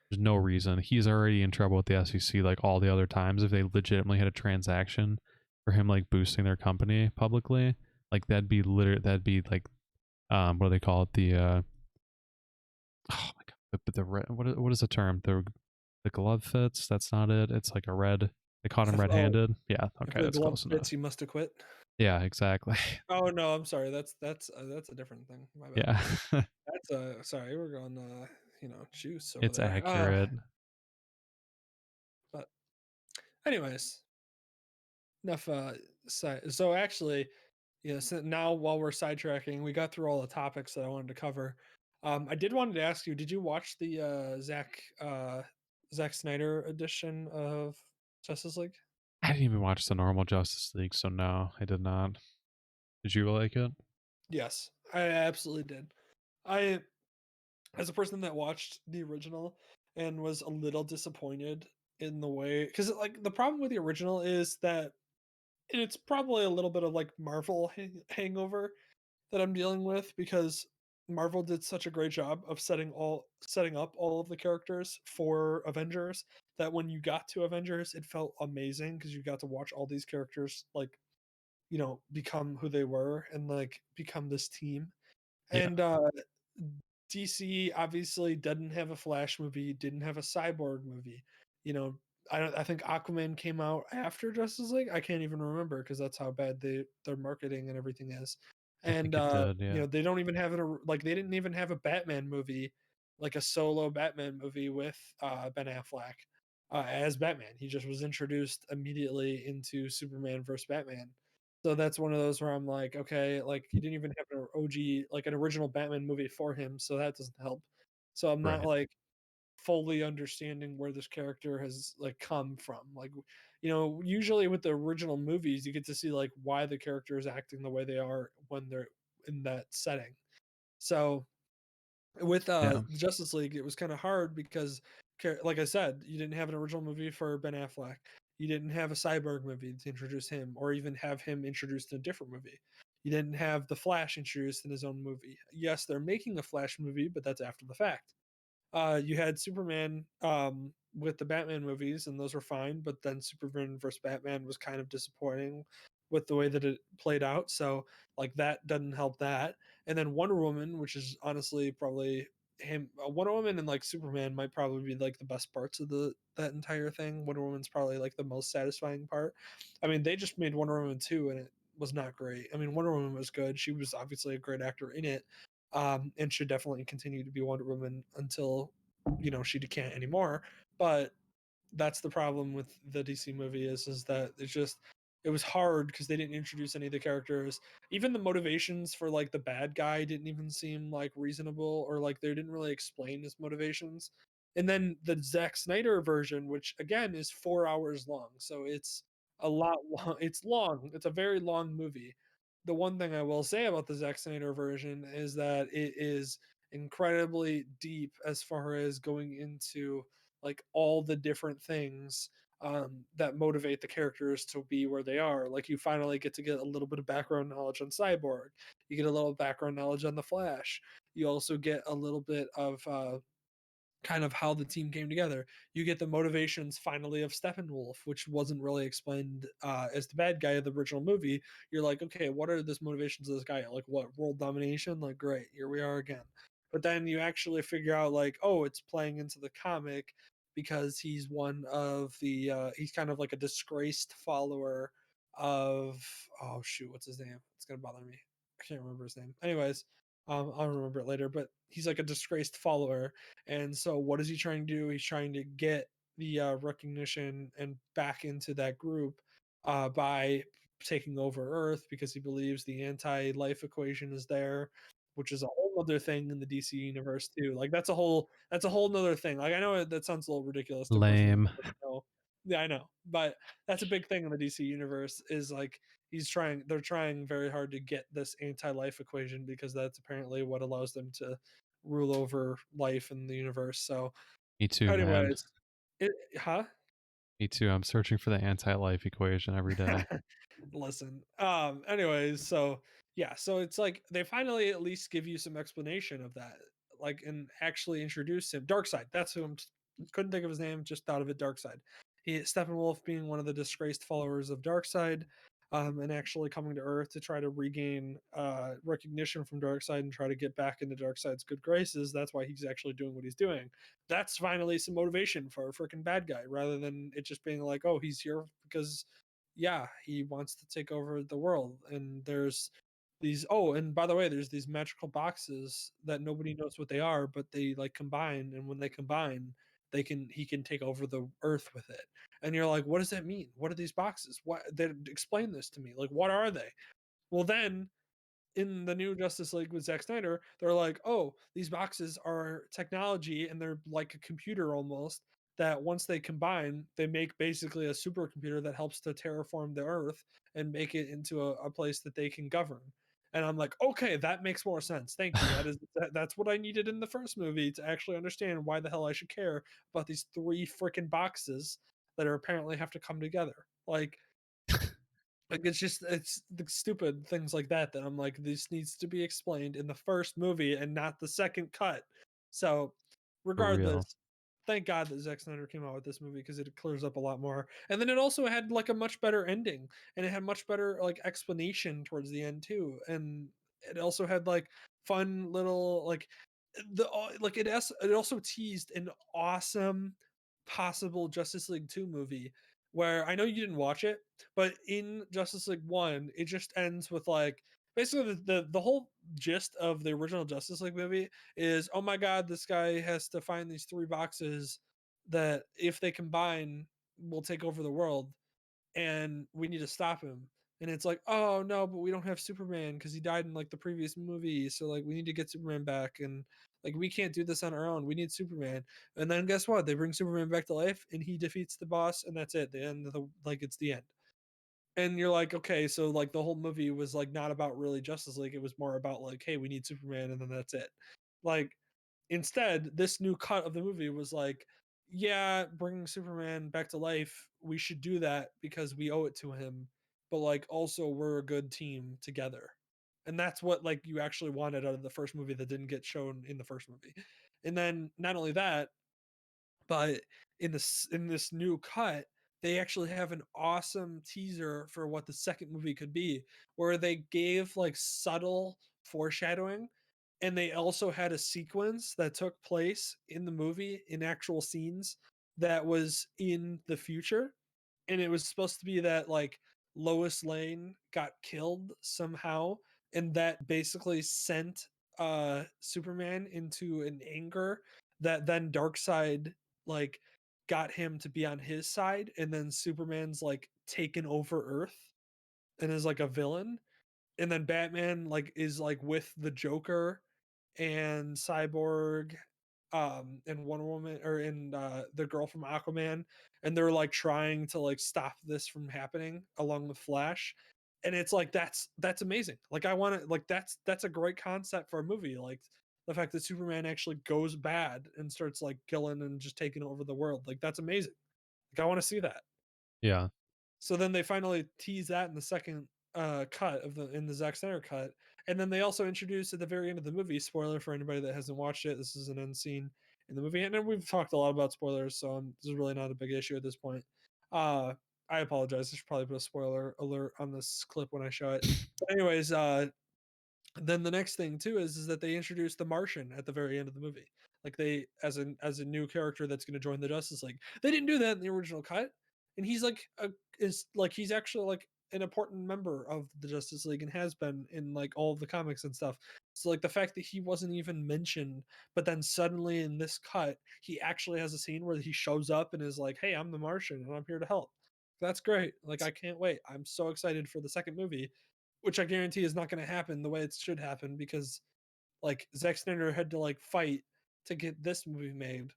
There's no reason. He's already in trouble with the SEC like all the other times. If they legitimately had a transaction for him like boosting their company publicly, like that'd be like what do they call it? Oh my god, what is the term? The glove fits. That's not it. It's like a red. They caught him If oh, red-handed. Yeah, if okay, the that's glove close fits, enough. you must have quit. Yeah, exactly. Oh, no, I'm sorry. That's a different thing. My bad. Yeah, That's, sorry, we're going, juice over it's there. accurate. But anyways, enough, so actually, yeah, so now while we're sidetracking, we got through all the topics that I wanted to cover. I did wanted to ask you, did you watch the, Zack Snyder edition of Justice League? I didn't even watch the normal Justice League, so no, I did not. Did you like it? Yes, I absolutely did. I as a person that watched the original and was a little disappointed in the way because like the problem with the original is that and it's probably a little bit of like Marvel hangover that I'm dealing with because Marvel did such a great job of setting up all of the characters for Avengers that when you got to Avengers it felt amazing because you got to watch all these characters like become who they were and like become this team Yeah, and DC obviously didn't have a Flash movie, didn't have a Cyborg movie. You know, I think Aquaman came out after Justice League. I can't even remember because that's how bad their marketing and everything is. I think And it did. Yeah, they don't even have like they didn't even have a Batman movie, like a solo Batman movie with Ben Affleck as Batman. He just was introduced immediately into Superman versus Batman. So that's one of those where I'm like, okay, like you didn't even have an OG, like an original Batman movie for him, so that doesn't help. So I'm not right. like fully understanding where this character has like come from. Like, usually with the original movies, you get to see like why the character is acting the way they are when they're in that setting. So with Yeah, Justice League, it was kind of hard because, like I said, you didn't have an original movie for Ben Affleck. You didn't have a Cyborg movie to introduce him, or even have him introduced in a different movie. You didn't have the Flash introduced in his own movie. Yes, they're making a Flash movie, but that's after the fact. You had Superman with the Batman movies, and those were fine. But then Superman versus Batman was kind of disappointing with the way that it played out. So like that doesn't help that. And then Wonder Woman, which is honestly probably him. Wonder Woman and like Superman might probably be like the best parts of the that entire thing. Wonder Woman's probably like the most satisfying part. I mean, they just made Wonder Woman 2 and it was not great. I mean, Wonder Woman was good. She was obviously a great actor in it, and should definitely continue to be Wonder Woman until she can't anymore. But that's the problem with the DC movie is that it was hard because they didn't introduce any of the characters. Even the motivations for like the bad guy didn't even seem like reasonable or like they didn't really explain his motivations. And then the Zack Snyder version, which again is 4 hours long, so it's a lot long. It's long. It's a very long movie. The one thing I will say about the Zack Snyder version is that it is incredibly deep as far as going into like all the different things that motivate the characters to be where they are. Like you finally get to get a little bit of background knowledge on Cyborg. You get a little background knowledge on the Flash. You also get a little bit of kind of how the team came together. You get the motivations finally of Steppenwolf, which wasn't really explained as the bad guy of the original movie. You're like, okay, what are the motivations of this guy? Like, what, world domination? Like, great, here we are again. But then you actually figure out, like, oh, it's playing into the comic because he's one of the he's kind of like a disgraced follower of, oh shoot, what's his name? It's gonna bother me. I can't remember his name. Anyways, I'll remember it later. But he's like a disgraced follower, and so what is he trying to do? He's trying to get the recognition and back into that group by taking over Earth because he believes the anti-life equation is there, which is a whole other thing in the DC universe too. Like that's a whole nother thing. Like I know that sounds a little ridiculous to a person Lame. that doesn't know. Yeah, I know, but that's a big thing in the DC universe. Is like they're trying very hard to get this anti-life equation because that's apparently what allows them to rule over life in the universe. So, Me too, man. anyways, huh? Me too. I'm searching for the anti-life equation every day. Listen. Anyways, so yeah, so it's like they finally at least give you some explanation of that, like, and actually introduce him. Darkseid. That's who couldn't think of his name. Just thought of it. Darkseid. Steppenwolf being one of the disgraced followers of Darkseid. And actually coming to Earth to try to regain recognition from Darkseid and try to get back into Darkseid's good graces. That's why he's actually doing what he's doing. That's finally some motivation for a freaking bad guy, rather than it just being like, oh, he's here because, yeah, he wants to take over the world. And there's these, oh, and by the way, there's these magical boxes that nobody knows what they are, but they like combine, and when they combine, he can take over the Earth with it. And you're like, what does that mean? What are these boxes? What, they explain this to me. Like, what are they? Well, then in the new Justice League with Zack Snyder, they're like, oh, these boxes are technology and they're like a computer almost, that once they combine, they make basically a supercomputer that helps to terraform the Earth and make it into a place that they can govern. And I'm like, okay, that makes more sense. Thank you. That's what I needed in the first movie to actually understand why the hell I should care about these three freaking boxes that are apparently have to come together. Like it's the stupid things like that that I'm like, this needs to be explained in the first movie and not the second cut. So For real. regardless, thank God that Zack Snyder came out with this movie because it clears up a lot more. And then it also had like a much better ending, and it had much better like explanation towards the end too. And it also had like fun little like it also teased an awesome possible Justice League 2 movie, where I know you didn't watch it, but in Justice League 1, it just ends with like basically the whole gist of the original Justice League movie is, oh my god, this guy has to find these three boxes that if they combine will take over the world, and we need to stop him. And it's like, oh no, but we don't have Superman because he died in like the previous movie. So like we need to get Superman back, and like we can't do this on our own. We need Superman. And then guess what? They bring Superman back to life and he defeats the boss, and that's it. The end of the, like, it's the end. And you're like, okay, so like the whole movie was like not about really Justice League. It was more about like, hey, we need Superman, and then that's it. Like, instead, this new cut of the movie was like, yeah, bringing Superman back to life, we should do that because we owe it to him. But like, also, we're a good team together. And that's what like you actually wanted out of the first movie that didn't get shown in the first movie. And then not only that, but in this new cut, they actually have an awesome teaser for what the second movie could be, where they gave like subtle foreshadowing, and they also had a sequence that took place in the movie in actual scenes that was in the future. And it was supposed to be that like Lois Lane got killed somehow, and that basically sent Superman into an anger that then Darkseid like got him to be on his side, and then Superman's like taken over Earth and is like a villain, and then Batman like is like with the Joker and Cyborg, and Wonder Woman, or in the girl from Aquaman, and they're like trying to like stop this from happening along with Flash. And it's like that's amazing. Like I want to like that's a great concept for a movie. Like the fact that Superman actually goes bad and starts like killing and just taking over the world. Like that's amazing. Like I want to see that. Yeah. So then they finally tease that in the second cut of the Zack Snyder cut, and then they also introduce at the very end of the movie. Spoiler for anybody that hasn't watched it. This is an end scene in the movie, and then we've talked a lot about spoilers, so this is really not a big issue at this point. Uh, I apologize. I should probably put a spoiler alert on this clip when I show it. But anyways, then the next thing too is that they introduced the Martian at the very end of the movie. Like they as a new character that's going to join the Justice League. They didn't do that in the original cut, and he's like he's actually like an important member of the Justice League and has been in like all of the comics and stuff. So like the fact that he wasn't even mentioned, but then suddenly in this cut he actually has a scene where he shows up and is like, "Hey, I'm the Martian and I'm here to help." That's great. Like I can't wait. I'm so excited for the second movie, which I guarantee is not going to happen the way it should happen because like Zack Snyder had to like fight to get this movie made,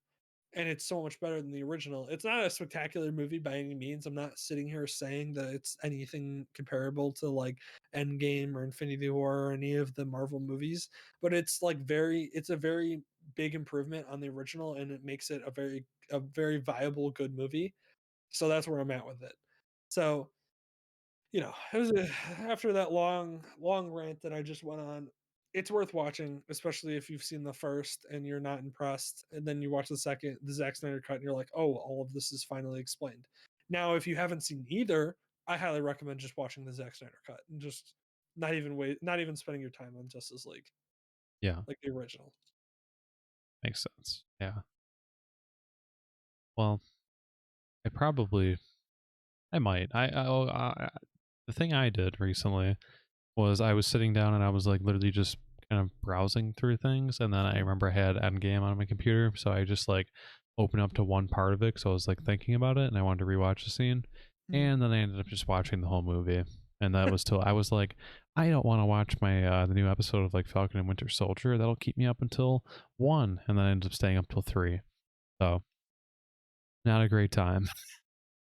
and it's so much better than the original. It's not a spectacular movie by any means. I'm not sitting here saying that it's anything comparable to like Endgame or Infinity War or any of the Marvel movies, but it's a very big improvement on the original, and it makes it a very viable good movie. So that's where I'm at with it. So it was after that long rant that I just went on. It's worth watching, especially if you've seen the first and you're not impressed, and then you watch the Zack Snyder cut, and you're like, "Oh, all of this is finally explained." Now, if you haven't seen either, I highly recommend just watching the Zack Snyder cut and just not even spending your time on Justice League Yeah. like the original. Makes sense. Yeah. Well, I probably I might. The thing I did recently was I was sitting down and I was like literally just kind of browsing through things, and then I Mm, remember I had Endgame on my computer, so I just like opened up to one part of it because I was like thinking about it and I wanted to rewatch the scene, mm. and then I ended up just watching the whole movie, and that was till I was like, I don't want to watch my the new episode of like Falcon and Winter Soldier. That'll keep me up until 1, and then I ended up staying up till 3. So not a great time.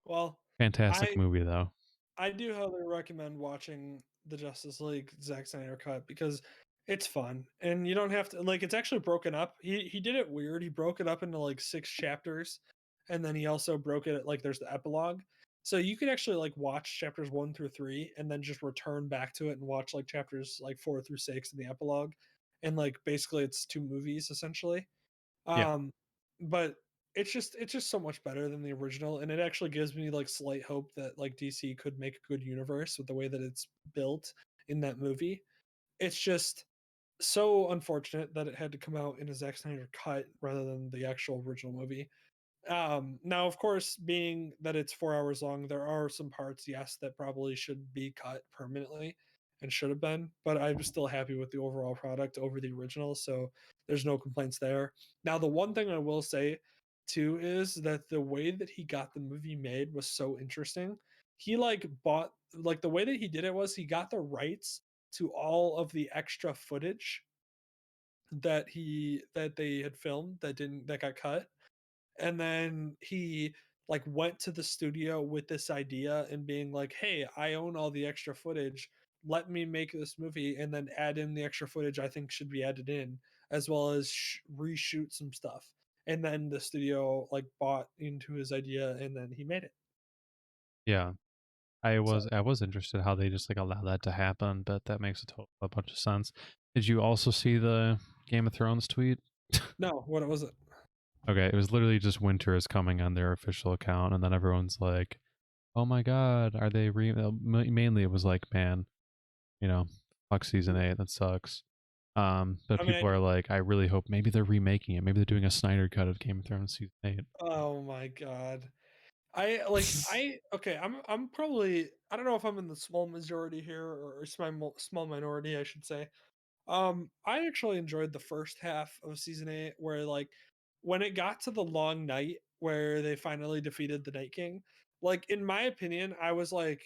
Well, Fantastic I movie though. I do highly recommend watching the Justice League Zack Snyder cut because it's fun and you don't have to like it's actually broken up. He did it weird. He broke it up into like 6 chapters, and then he also broke it like there's the epilogue. So you could actually like watch chapters 1 through 3 and then just return back to it and watch like chapters like 4 through 6 in the epilogue. And like basically it's two movies essentially. Yeah. Um, but it's just so much better than the original, and it actually gives me like slight hope that like DC could make a good universe with the way that it's built in that movie. It's just so unfortunate that it had to come out in a Zack Snyder cut rather than the actual original movie. Now, of course, being that it's 4 hours long, there are some parts, yes, that probably should be cut permanently and should have been, but I'm still happy with the overall product over the original, so there's no complaints there. Now, the one thing I will say too is that the way that he got the movie made was so interesting. He like bought like the way that he did it was he got the rights to all of the extra footage that they had filmed that got cut, and then he like went to the studio with this idea and being like, "Hey, I own all the extra footage. Let me make this movie and then add in the extra footage I think should be added in, as well as reshoot some stuff." And then the studio like bought into his idea, and then he made it. Yeah. So I was interested how they just like allow that to happen, but that makes a bunch of sense. Did you also see the Game of Thrones tweet? no, what was it? Okay, it was literally just winter is coming on their official account, and then everyone's like, "Oh my god, are they mainly it was like, man, you know, fuck season 8, that sucks." But I mean, people are like, I really hope maybe they're remaking it. Maybe they're doing a Snyder cut of Game of Thrones season 8. oh my god. I okay, I'm probably I don't know if I'm in the small majority here or small minority I should say. I actually enjoyed the first half of season 8 where like when it got to the long night where they finally defeated the Night King, like in my opinion, I was like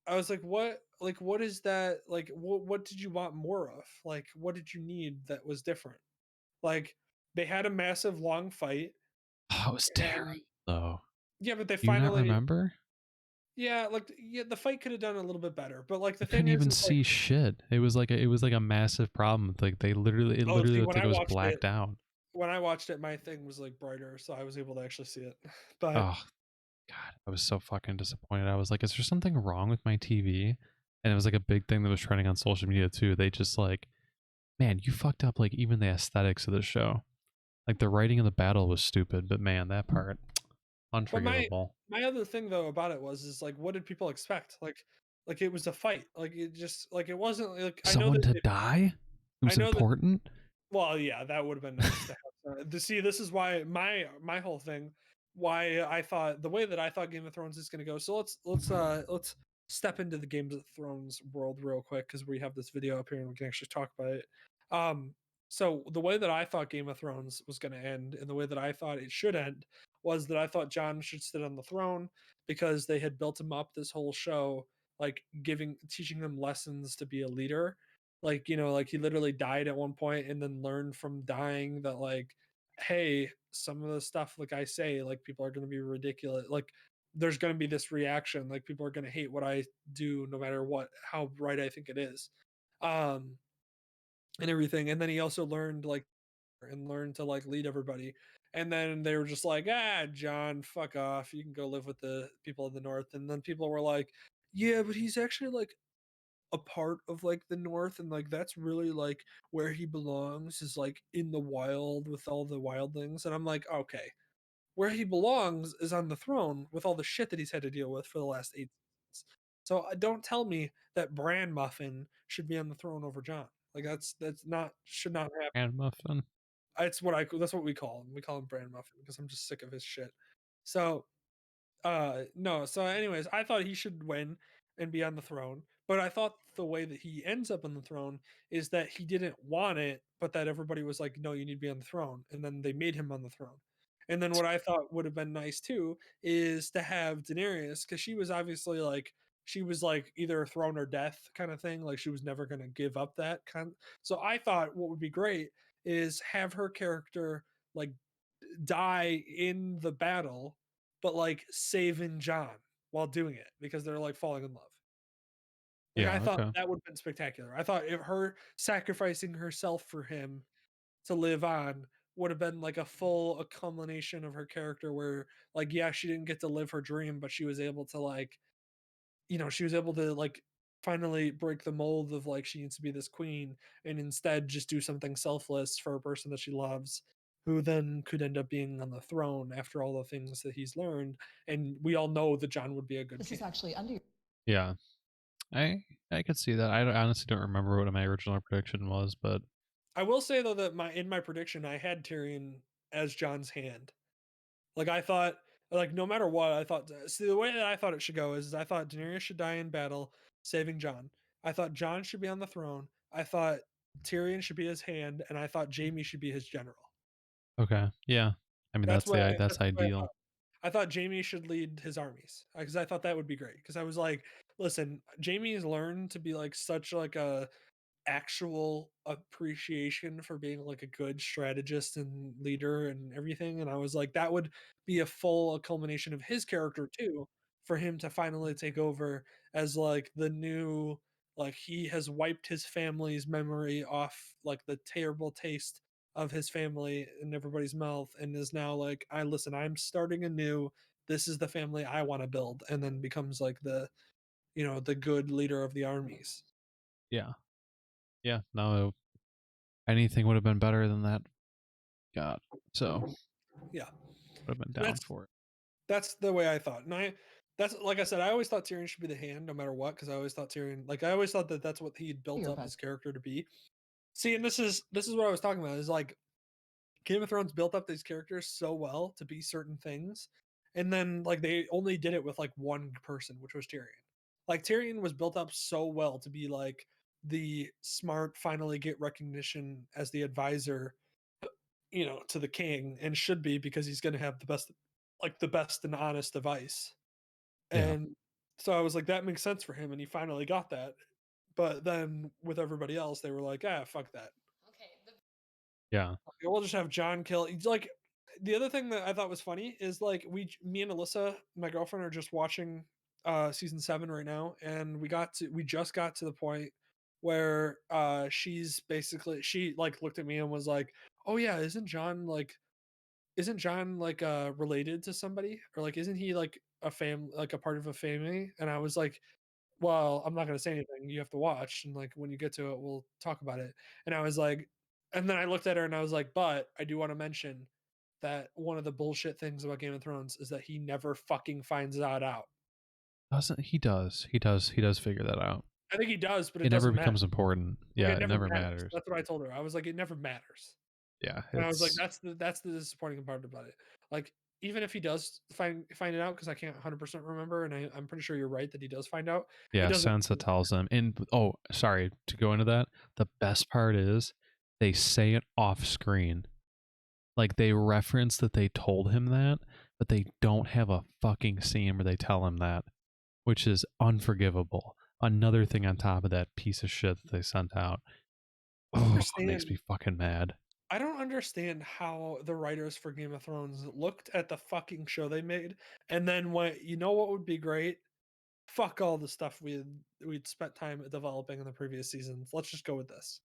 what is that like what did you want more of? Like what did you need that was different? Like they had a massive long fight Oh, it was terrible and though. yeah, but they Do you not finally remember? yeah, like yeah, the fight could have done a little bit better. But like the You thing couldn't even is like see shit. It was like a massive problem. Like it oh literally see looked like it was blacked out. when I watched it, my thing was like brighter, so I was able to actually see it. But Oh. God, I was so fucking disappointed. I was like, is there something wrong with my TV? And it was like a big thing that was trending on social media too. They just like, man, you fucked up like even the aesthetics of the show. Like the writing of the battle was stupid, but man, that part But unforgivable. my other thing though about it is like what did people expect? Like it was a fight. Like it just like it wasn't like Someone to die I who's know that important. well, yeah, that would have been nice to have. To see, this is why my whole thing, why I thought the way that I thought Game of Thrones is going to go. So let's step into the Game of Thrones world real quick because we have this video up here and we can actually talk about it. Um, so the way that I thought Game of Thrones was going to end, and the way that I thought it should end, was that I thought Jon should sit on the throne because they had built him up this whole show, like teaching him lessons to be a leader, like like he literally died at one point and then learned from dying that like, hey, some of the stuff like I say, like people are going to be ridiculous, like there's going to be this reaction, like people are going to hate what I do no matter what, how right I think it is, um and everything. And then he also learned like and learned to like lead everybody. And then they were just like, John, fuck off, you can go live with the people in the north. And then people were like, yeah, but he's actually like a part of like the north, and like that's really like where he belongs, is like in the wild with all the wildlings. And I'm like, okay, where he belongs is on the throne with all the shit that he's had to deal with for the last 8 seasons. So don't tell me that Bran Muffin should be on the throne over John. Like that's not, should not happen. And muffin. That's what we call him. We call him Bran Muffin because I'm just sick of his shit. So no, so anyways, I thought he should win and be on the throne, but I thought the way that he ends up on the throne is that he didn't want it, but that everybody was like, no, you need to be on the throne, and then they made him on the throne. And then what I thought would have been nice too is to have Daenerys, because she was obviously like, she was like either throne or death kind of thing, like she was never going to give up that kind. So I thought what would be great is have her character like die in the battle, but like saving John while doing it because they're like falling in love. Like I Yeah, thought okay. that would have been spectacular. I thought if her sacrificing herself for him to live on would have been like a culmination of her character where like yeah, she didn't get to live her dream, but she was able to like, she was able to like finally break the mold of like she needs to be this queen and instead just do something selfless for a person that she loves, who then could end up being on the throne after all the things that he's learned. And we all know that John would be a good This king. is actually under. Yeah. I could see that. I honestly don't remember what my original prediction was, but I will say though that my prediction I had Tyrion as John's hand. Like I thought, like no matter what, I thought. See, the way that I thought it should go is I thought Daenerys should die in battle, saving John. I thought John should be on the throne. I thought Tyrion should be his hand, and I thought Jaime should be his general. okay. Yeah. I mean that's That's the way I ideal. thought. I thought Jaime should lead his armies because I thought that would be great. Because I was like, listen, Jaime has learned to be like such like a actual appreciation for being like a good strategist and leader and everything. And I was like, that would be a full culmination of his character too, for him to finally take over as like the new, like he has wiped his family's memory off, like the terrible taste of his family in everybody's mouth, and is now like, I listen, I'm starting anew. This is the family I want to build, and then becomes like the, the good leader of the armies. Yeah. Yeah. No, anything would have been better than that. God. So Yeah. would have been down That's for it. That's the way I thought. And that's like I said, I always thought Tyrion should be the hand no matter what, because I always thought Tyrion, like I always thought that that's what he'd built Your up best. his character to be. See, and this is what I was talking about, is like Game of Thrones built up these characters so well to be certain things, and then like they only did it with like one person, which was Tyrion. Like Tyrion was built up so well to be like the smart, finally get recognition as the advisor, to the king, and should be because he's going to have the best and honest advice. Yeah. And so I was like, that makes sense for him, and he finally got that. But then with everybody else, they were like, fuck that. Yeah. Okay, we'll just have John kill. Like the other thing that I thought was funny is like me and Alyssa, my girlfriend, are just watching season 7 right now, and we just got to the point where she like looked at me and was like, oh yeah, isn't John like related to somebody, or like isn't he like a part of a family, and I was like, well, I'm not gonna say anything. You have to watch, and like when you get to it, we'll talk about it. And I was like, and then I looked at her and I was like, but I do want to mention that one of the bullshit things about Game of Thrones is that he never fucking finds that out. Doesn't he? Does figure that out. I think he does, but it It never doesn't matter. becomes important. Like Yeah, it it never never matters. matters. That's what I told her. I was like, it never matters. Yeah, And I was like, it's that's the disappointing part about it. Like, even if he does find it out, because I can't 100% remember, and I'm pretty sure you're right that he does find out. It yeah, doesn't. Sansa tells them. And oh, sorry to go into that. The best part is they say it off screen. Like they reference that they told him that, but they don't have a fucking scene where they tell him that, which is unforgivable. Another thing on top of that piece of shit that they sent out. I don't Oh, it understand. makes me fucking mad. I don't understand how the writers for Game of Thrones looked at the fucking show they made and then went, you know what would be great? Fuck all the stuff we'd spent time developing in the previous seasons. Let's just go with this.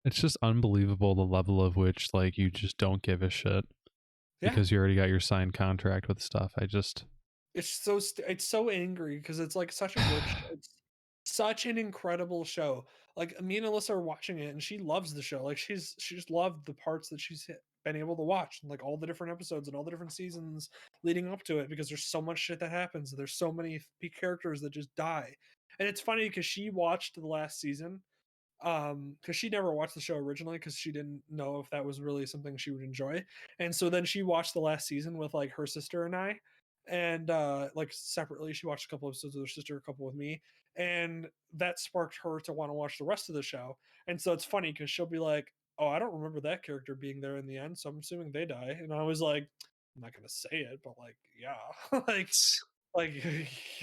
It's just unbelievable the level of which like you just don't give a shit Yeah. because you already got your signed contract with stuff. I just It's so angry because it's like such a good show. It's such an incredible show. Like me and Alyssa are watching it and she loves the show. Like she's loved the parts that been able to watch, and like all the different episodes and all the different seasons leading up to it, because there's so much shit that happens. There's so many characters that just die. And it's funny because she watched the last season, because she never watched the show originally because she didn't know if that was really something she would enjoy. And so then she watched the last season with like her sister and I, and like separately she watched a couple episodes with her sister, a couple with me, and that sparked her to want to watch the rest of the show. And so it's funny because she'll be like, oh, I don't remember that character being there in the end, so I'm assuming they die. And I was like, I'm not gonna say it, but like, yeah. like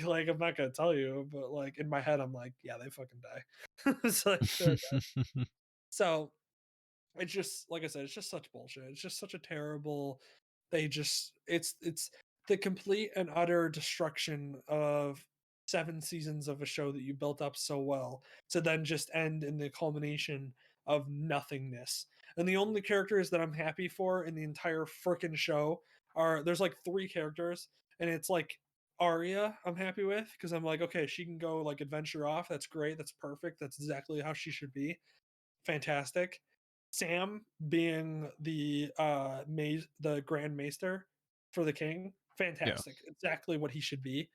like I'm not gonna tell you, but like in my head I'm like, yeah, they fucking die. It's like so it's just like I said, it's just such bullshit. It's just such a terrible. It's the complete and utter destruction of 7 seasons of a show that you built up so well to then just end in the culmination of nothingness. And the only characters that I'm happy for in the entire freaking show are, there's like 3 characters, and it's like Arya I'm happy with because I'm like, okay, she can go like adventure off. That's great. That's perfect. That's exactly how she should be. Fantastic. Sam being the Grand Maester for the king, yeah. fantastic. Exactly what he should be.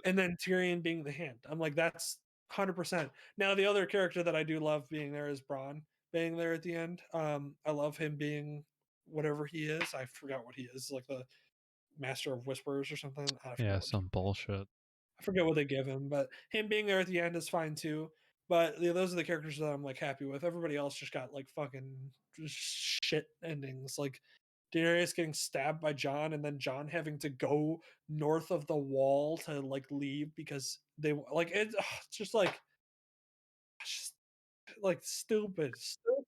And then Tyrion being the hand. I'm like, that's 100%. Now the other character that I do love being there is Bronn being there at the end. I love him being whatever he is. I forgot what he is, like the Master of Whispers or something. I forget Yeah, what some bullshit. I forget what they give him, but him being there at the end is fine too. But those are the characters that I'm like happy with. Everybody else just got like fucking just shit endings. Like Daenerys getting stabbed by Jon, and then Jon having to go north of the wall to like leave because they like it's just like just like stupid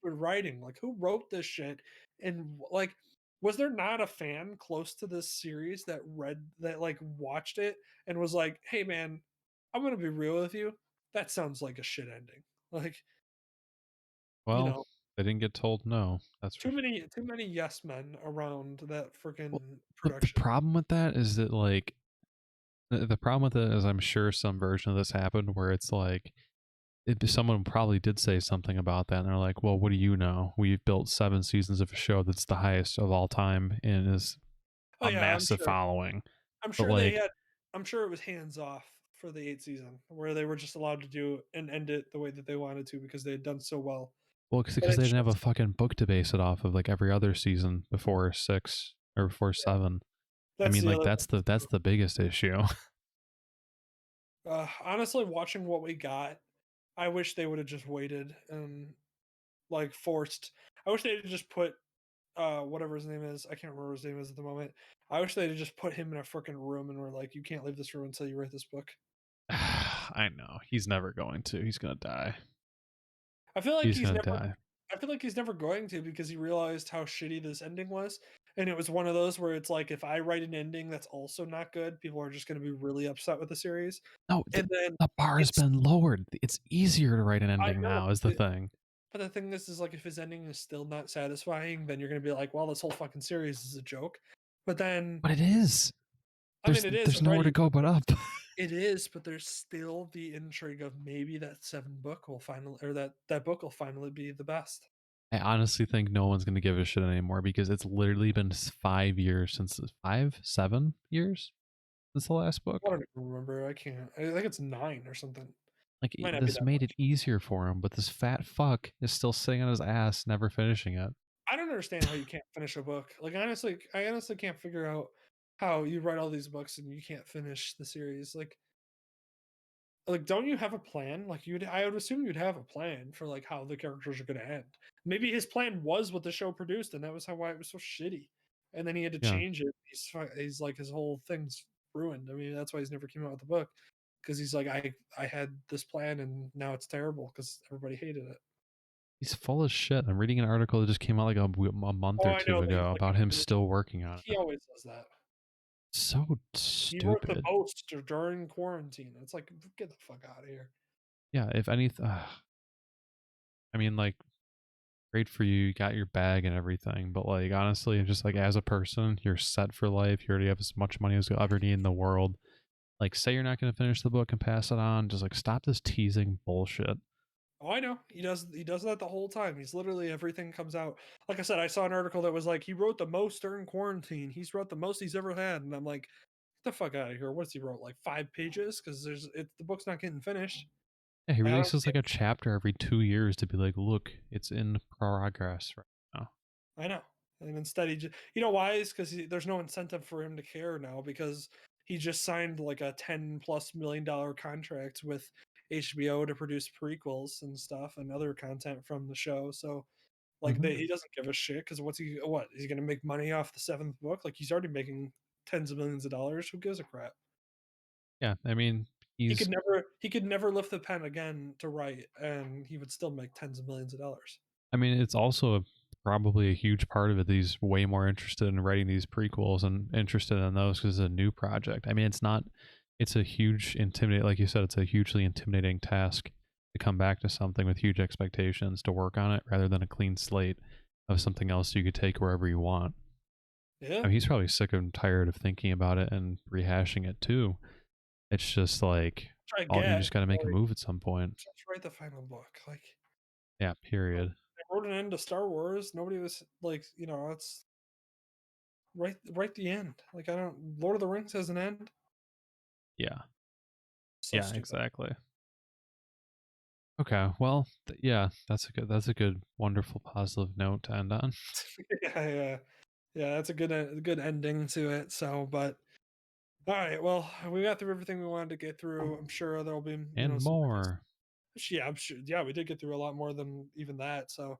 writing. Like who wrote this shit? And like, was there not a fan close to this series that read that, like watched it and was like, hey man, I'm gonna be real with you. That sounds like a shit ending. Like, you Well, know, they didn't get told no. That's for sure. too many yes men around that freaking Well, the production. problem with that is that like the problem with it is I'm sure some version of this happened where it's like someone probably did say something about that and they're like, well, what do you know? We've built 7 seasons of a show that's the highest of all time and is Oh a yeah, massive following. I'm But sure they like, had I'm sure it was hands off for the 8th season where they were just allowed to do and end it the way that they wanted to because they had done so well. well, But because they it's didn't have a just fucking book to base it off of like every other season before 6 or before yeah, 7. I that's mean, the like other thing that's too. the biggest issue. Honestly, watching what we got, I wish they would have just waited and like forced. I wish they'd just put whatever his name is. I can't remember his name is at the moment. I wish they'd just put him in a freaking room and were like, you can't leave this room until you write this book. I know he's never going to. He's gonna die. I feel like He's he's gonna never die. I feel like he's never going to because he realized how shitty this ending was. And it was one of those where it's like if I write an ending that's also not good, people are just going to be really upset with the series. No, And then the bar has it's been lowered. It's easier to write an I ending know, now. Is the thing. but the thing is like if his ending is still not satisfying, then you're going to be like, well, this whole fucking series is a joke. But then But it is. I mean, it is there's nowhere to already, go but but up. it is, but there's still the intrigue of maybe that seven book will finally, or that book will finally be the best. I honestly think no one's gonna give a shit anymore because it's literally been 5 years since 7 years since the last book. I don't even remember. I can't. I think it's 9 or something. Like Might not be this that made it much. easier for him, but this fat fuck is still sitting on his ass, never finishing it. I don't understand how you can't finish a book. Like honestly, I honestly can't figure out how you write all these books and you can't finish the series. Like, don't you have a plan? Like, I would assume you'd have a plan for like how the characters are going to end. Maybe his plan was what the show produced, and that was why it was so shitty. And then he had to Yeah, change it. He's like his whole thing's ruined. I mean, that's why he's never came out with the book, because he's like, I had this plan and now it's terrible because everybody hated it. he's full of shit. I'm reading an article that just came out like a month Oh, or I two know that he's ago like about him still working on he it. always does that. So He wrote the stupid. most during quarantine. It's like, get the fuck out of here. Yeah, if anything, I mean, like, great for you. You got your bag and everything, but like, honestly, just like as a person, you're set for life. You already have as much money as you'll ever need in the world. Like, say you're not going to finish the book and pass it on. Just like, stop this teasing bullshit. Oh, I know. He does that the whole time. He's literally everything comes out. Like I said, I saw an article that was like he wrote the most during quarantine. He's wrote the most he's ever had, and I'm like, get the fuck out of here. What's he wrote? Like 5 pages? Because the book's not getting finished. Yeah, he I don't releases see like a chapter every 2 years to be like, look, it's in progress right now. I know. And instead, he just, you know why? Is because there's no incentive for him to care now because he just signed like a $10+ million contract with HBO to produce prequels and stuff and other content from the show. So like Hmm. he doesn't give a shit because what is he gonna make money off the seventh book? Like he's already making tens of millions of dollars. Who gives a crap? Yeah, I mean, He he's could never lift the pen again to write, and he would still make tens of millions of dollars. I mean, it's also probably a huge part of it that he's way more interested in writing these prequels and interested in those because it's a new project. I mean, it's a huge intimidate, like you said, it's a hugely intimidating task to come back to something with huge expectations to work on it rather than a clean slate of something else you could take wherever you want. Yeah, I mean, he's probably sick and tired of thinking about it and rehashing it too. It's just like, try you get just got to make a or move at some point. just write the final book. Like Yeah, period. they wrote an end to Star Wars. Nobody was like, it's write the end. Like I don't. Lord of the Rings has an end. Yeah. So Yeah, stupid. exactly. Okay, well, yeah, that's a good, wonderful, positive note to end on. Yeah, yeah. That's a good ending to it. So, but all right. Well, we got through everything we wanted to get through. I'm sure there'll be, And some more. more. Yeah, I'm sure. Yeah, we did get through a lot more than even that. So,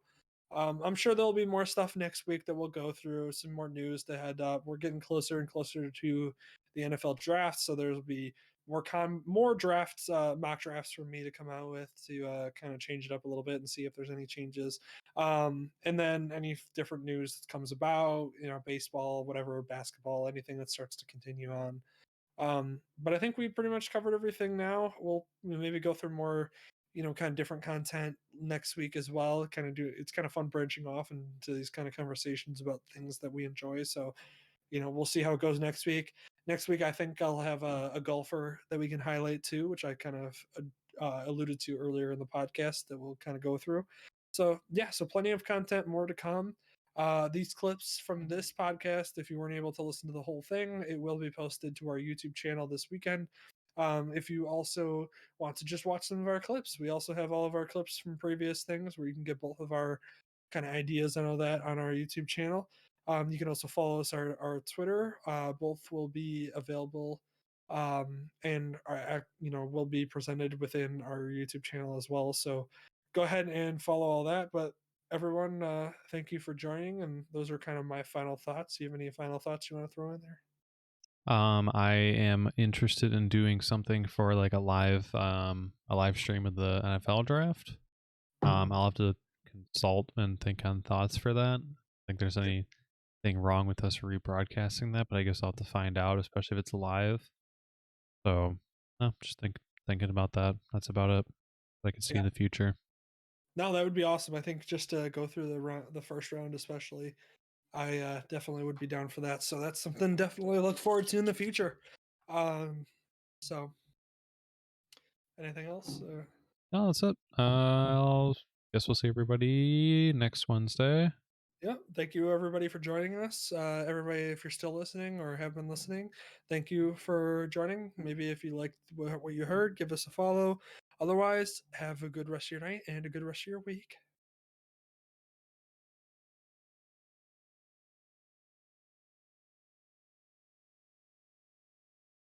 I'm sure there'll be more stuff next week that we'll go through. Some more news to head up. We're getting closer and closer to the NFL draft, so there'll be more drafts, mock drafts for me to come out with to kind of change it up a little bit and see if there's any changes. And then any different news that comes about, baseball, whatever, basketball, anything that starts to continue on. But I think we pretty much covered everything now. We'll maybe go through more, kind of different content next week as well. It's kind of fun branching off into these kind of conversations about things that we enjoy. So, we'll see how it goes next week. Next week, I think I'll have a golfer that we can highlight too, which I kind of alluded to earlier in the podcast that we'll kind of go through. So, yeah, so plenty of content, more to come. These clips from this podcast, if you weren't able to listen to the whole thing, it will be posted to our YouTube channel this weekend. If you also want to just watch some of our clips, we also have all of our clips from previous things where you can get both of our kind of ideas and all that on our YouTube channel. You can also follow us our Twitter. Both will be available, and will be presented within our YouTube channel as well. So go ahead and follow all that. But everyone, thank you for joining. And those are kind of my final thoughts. Do you have any final thoughts you want to throw in there? I am interested in doing something for like a live stream of the NFL draft. I'll have to consult and think on thoughts for that. I think there's anything wrong with us rebroadcasting that, but I guess I'll have to find out, especially if it's live. So, no, just thinking about that. That's about it. I can see Yeah. in the future. No, that would be awesome. I think just to go through the first round, especially, I definitely would be down for that. So that's something definitely look forward to in the future. So anything else? No, that's it. I'll guess we'll see everybody next Wednesday. Yeah, thank you everybody for joining us. Everybody, if you're still listening or have been listening, thank you for joining. Maybe if you liked what you heard, give us a follow. Otherwise, have a good rest of your night and a good rest of your week.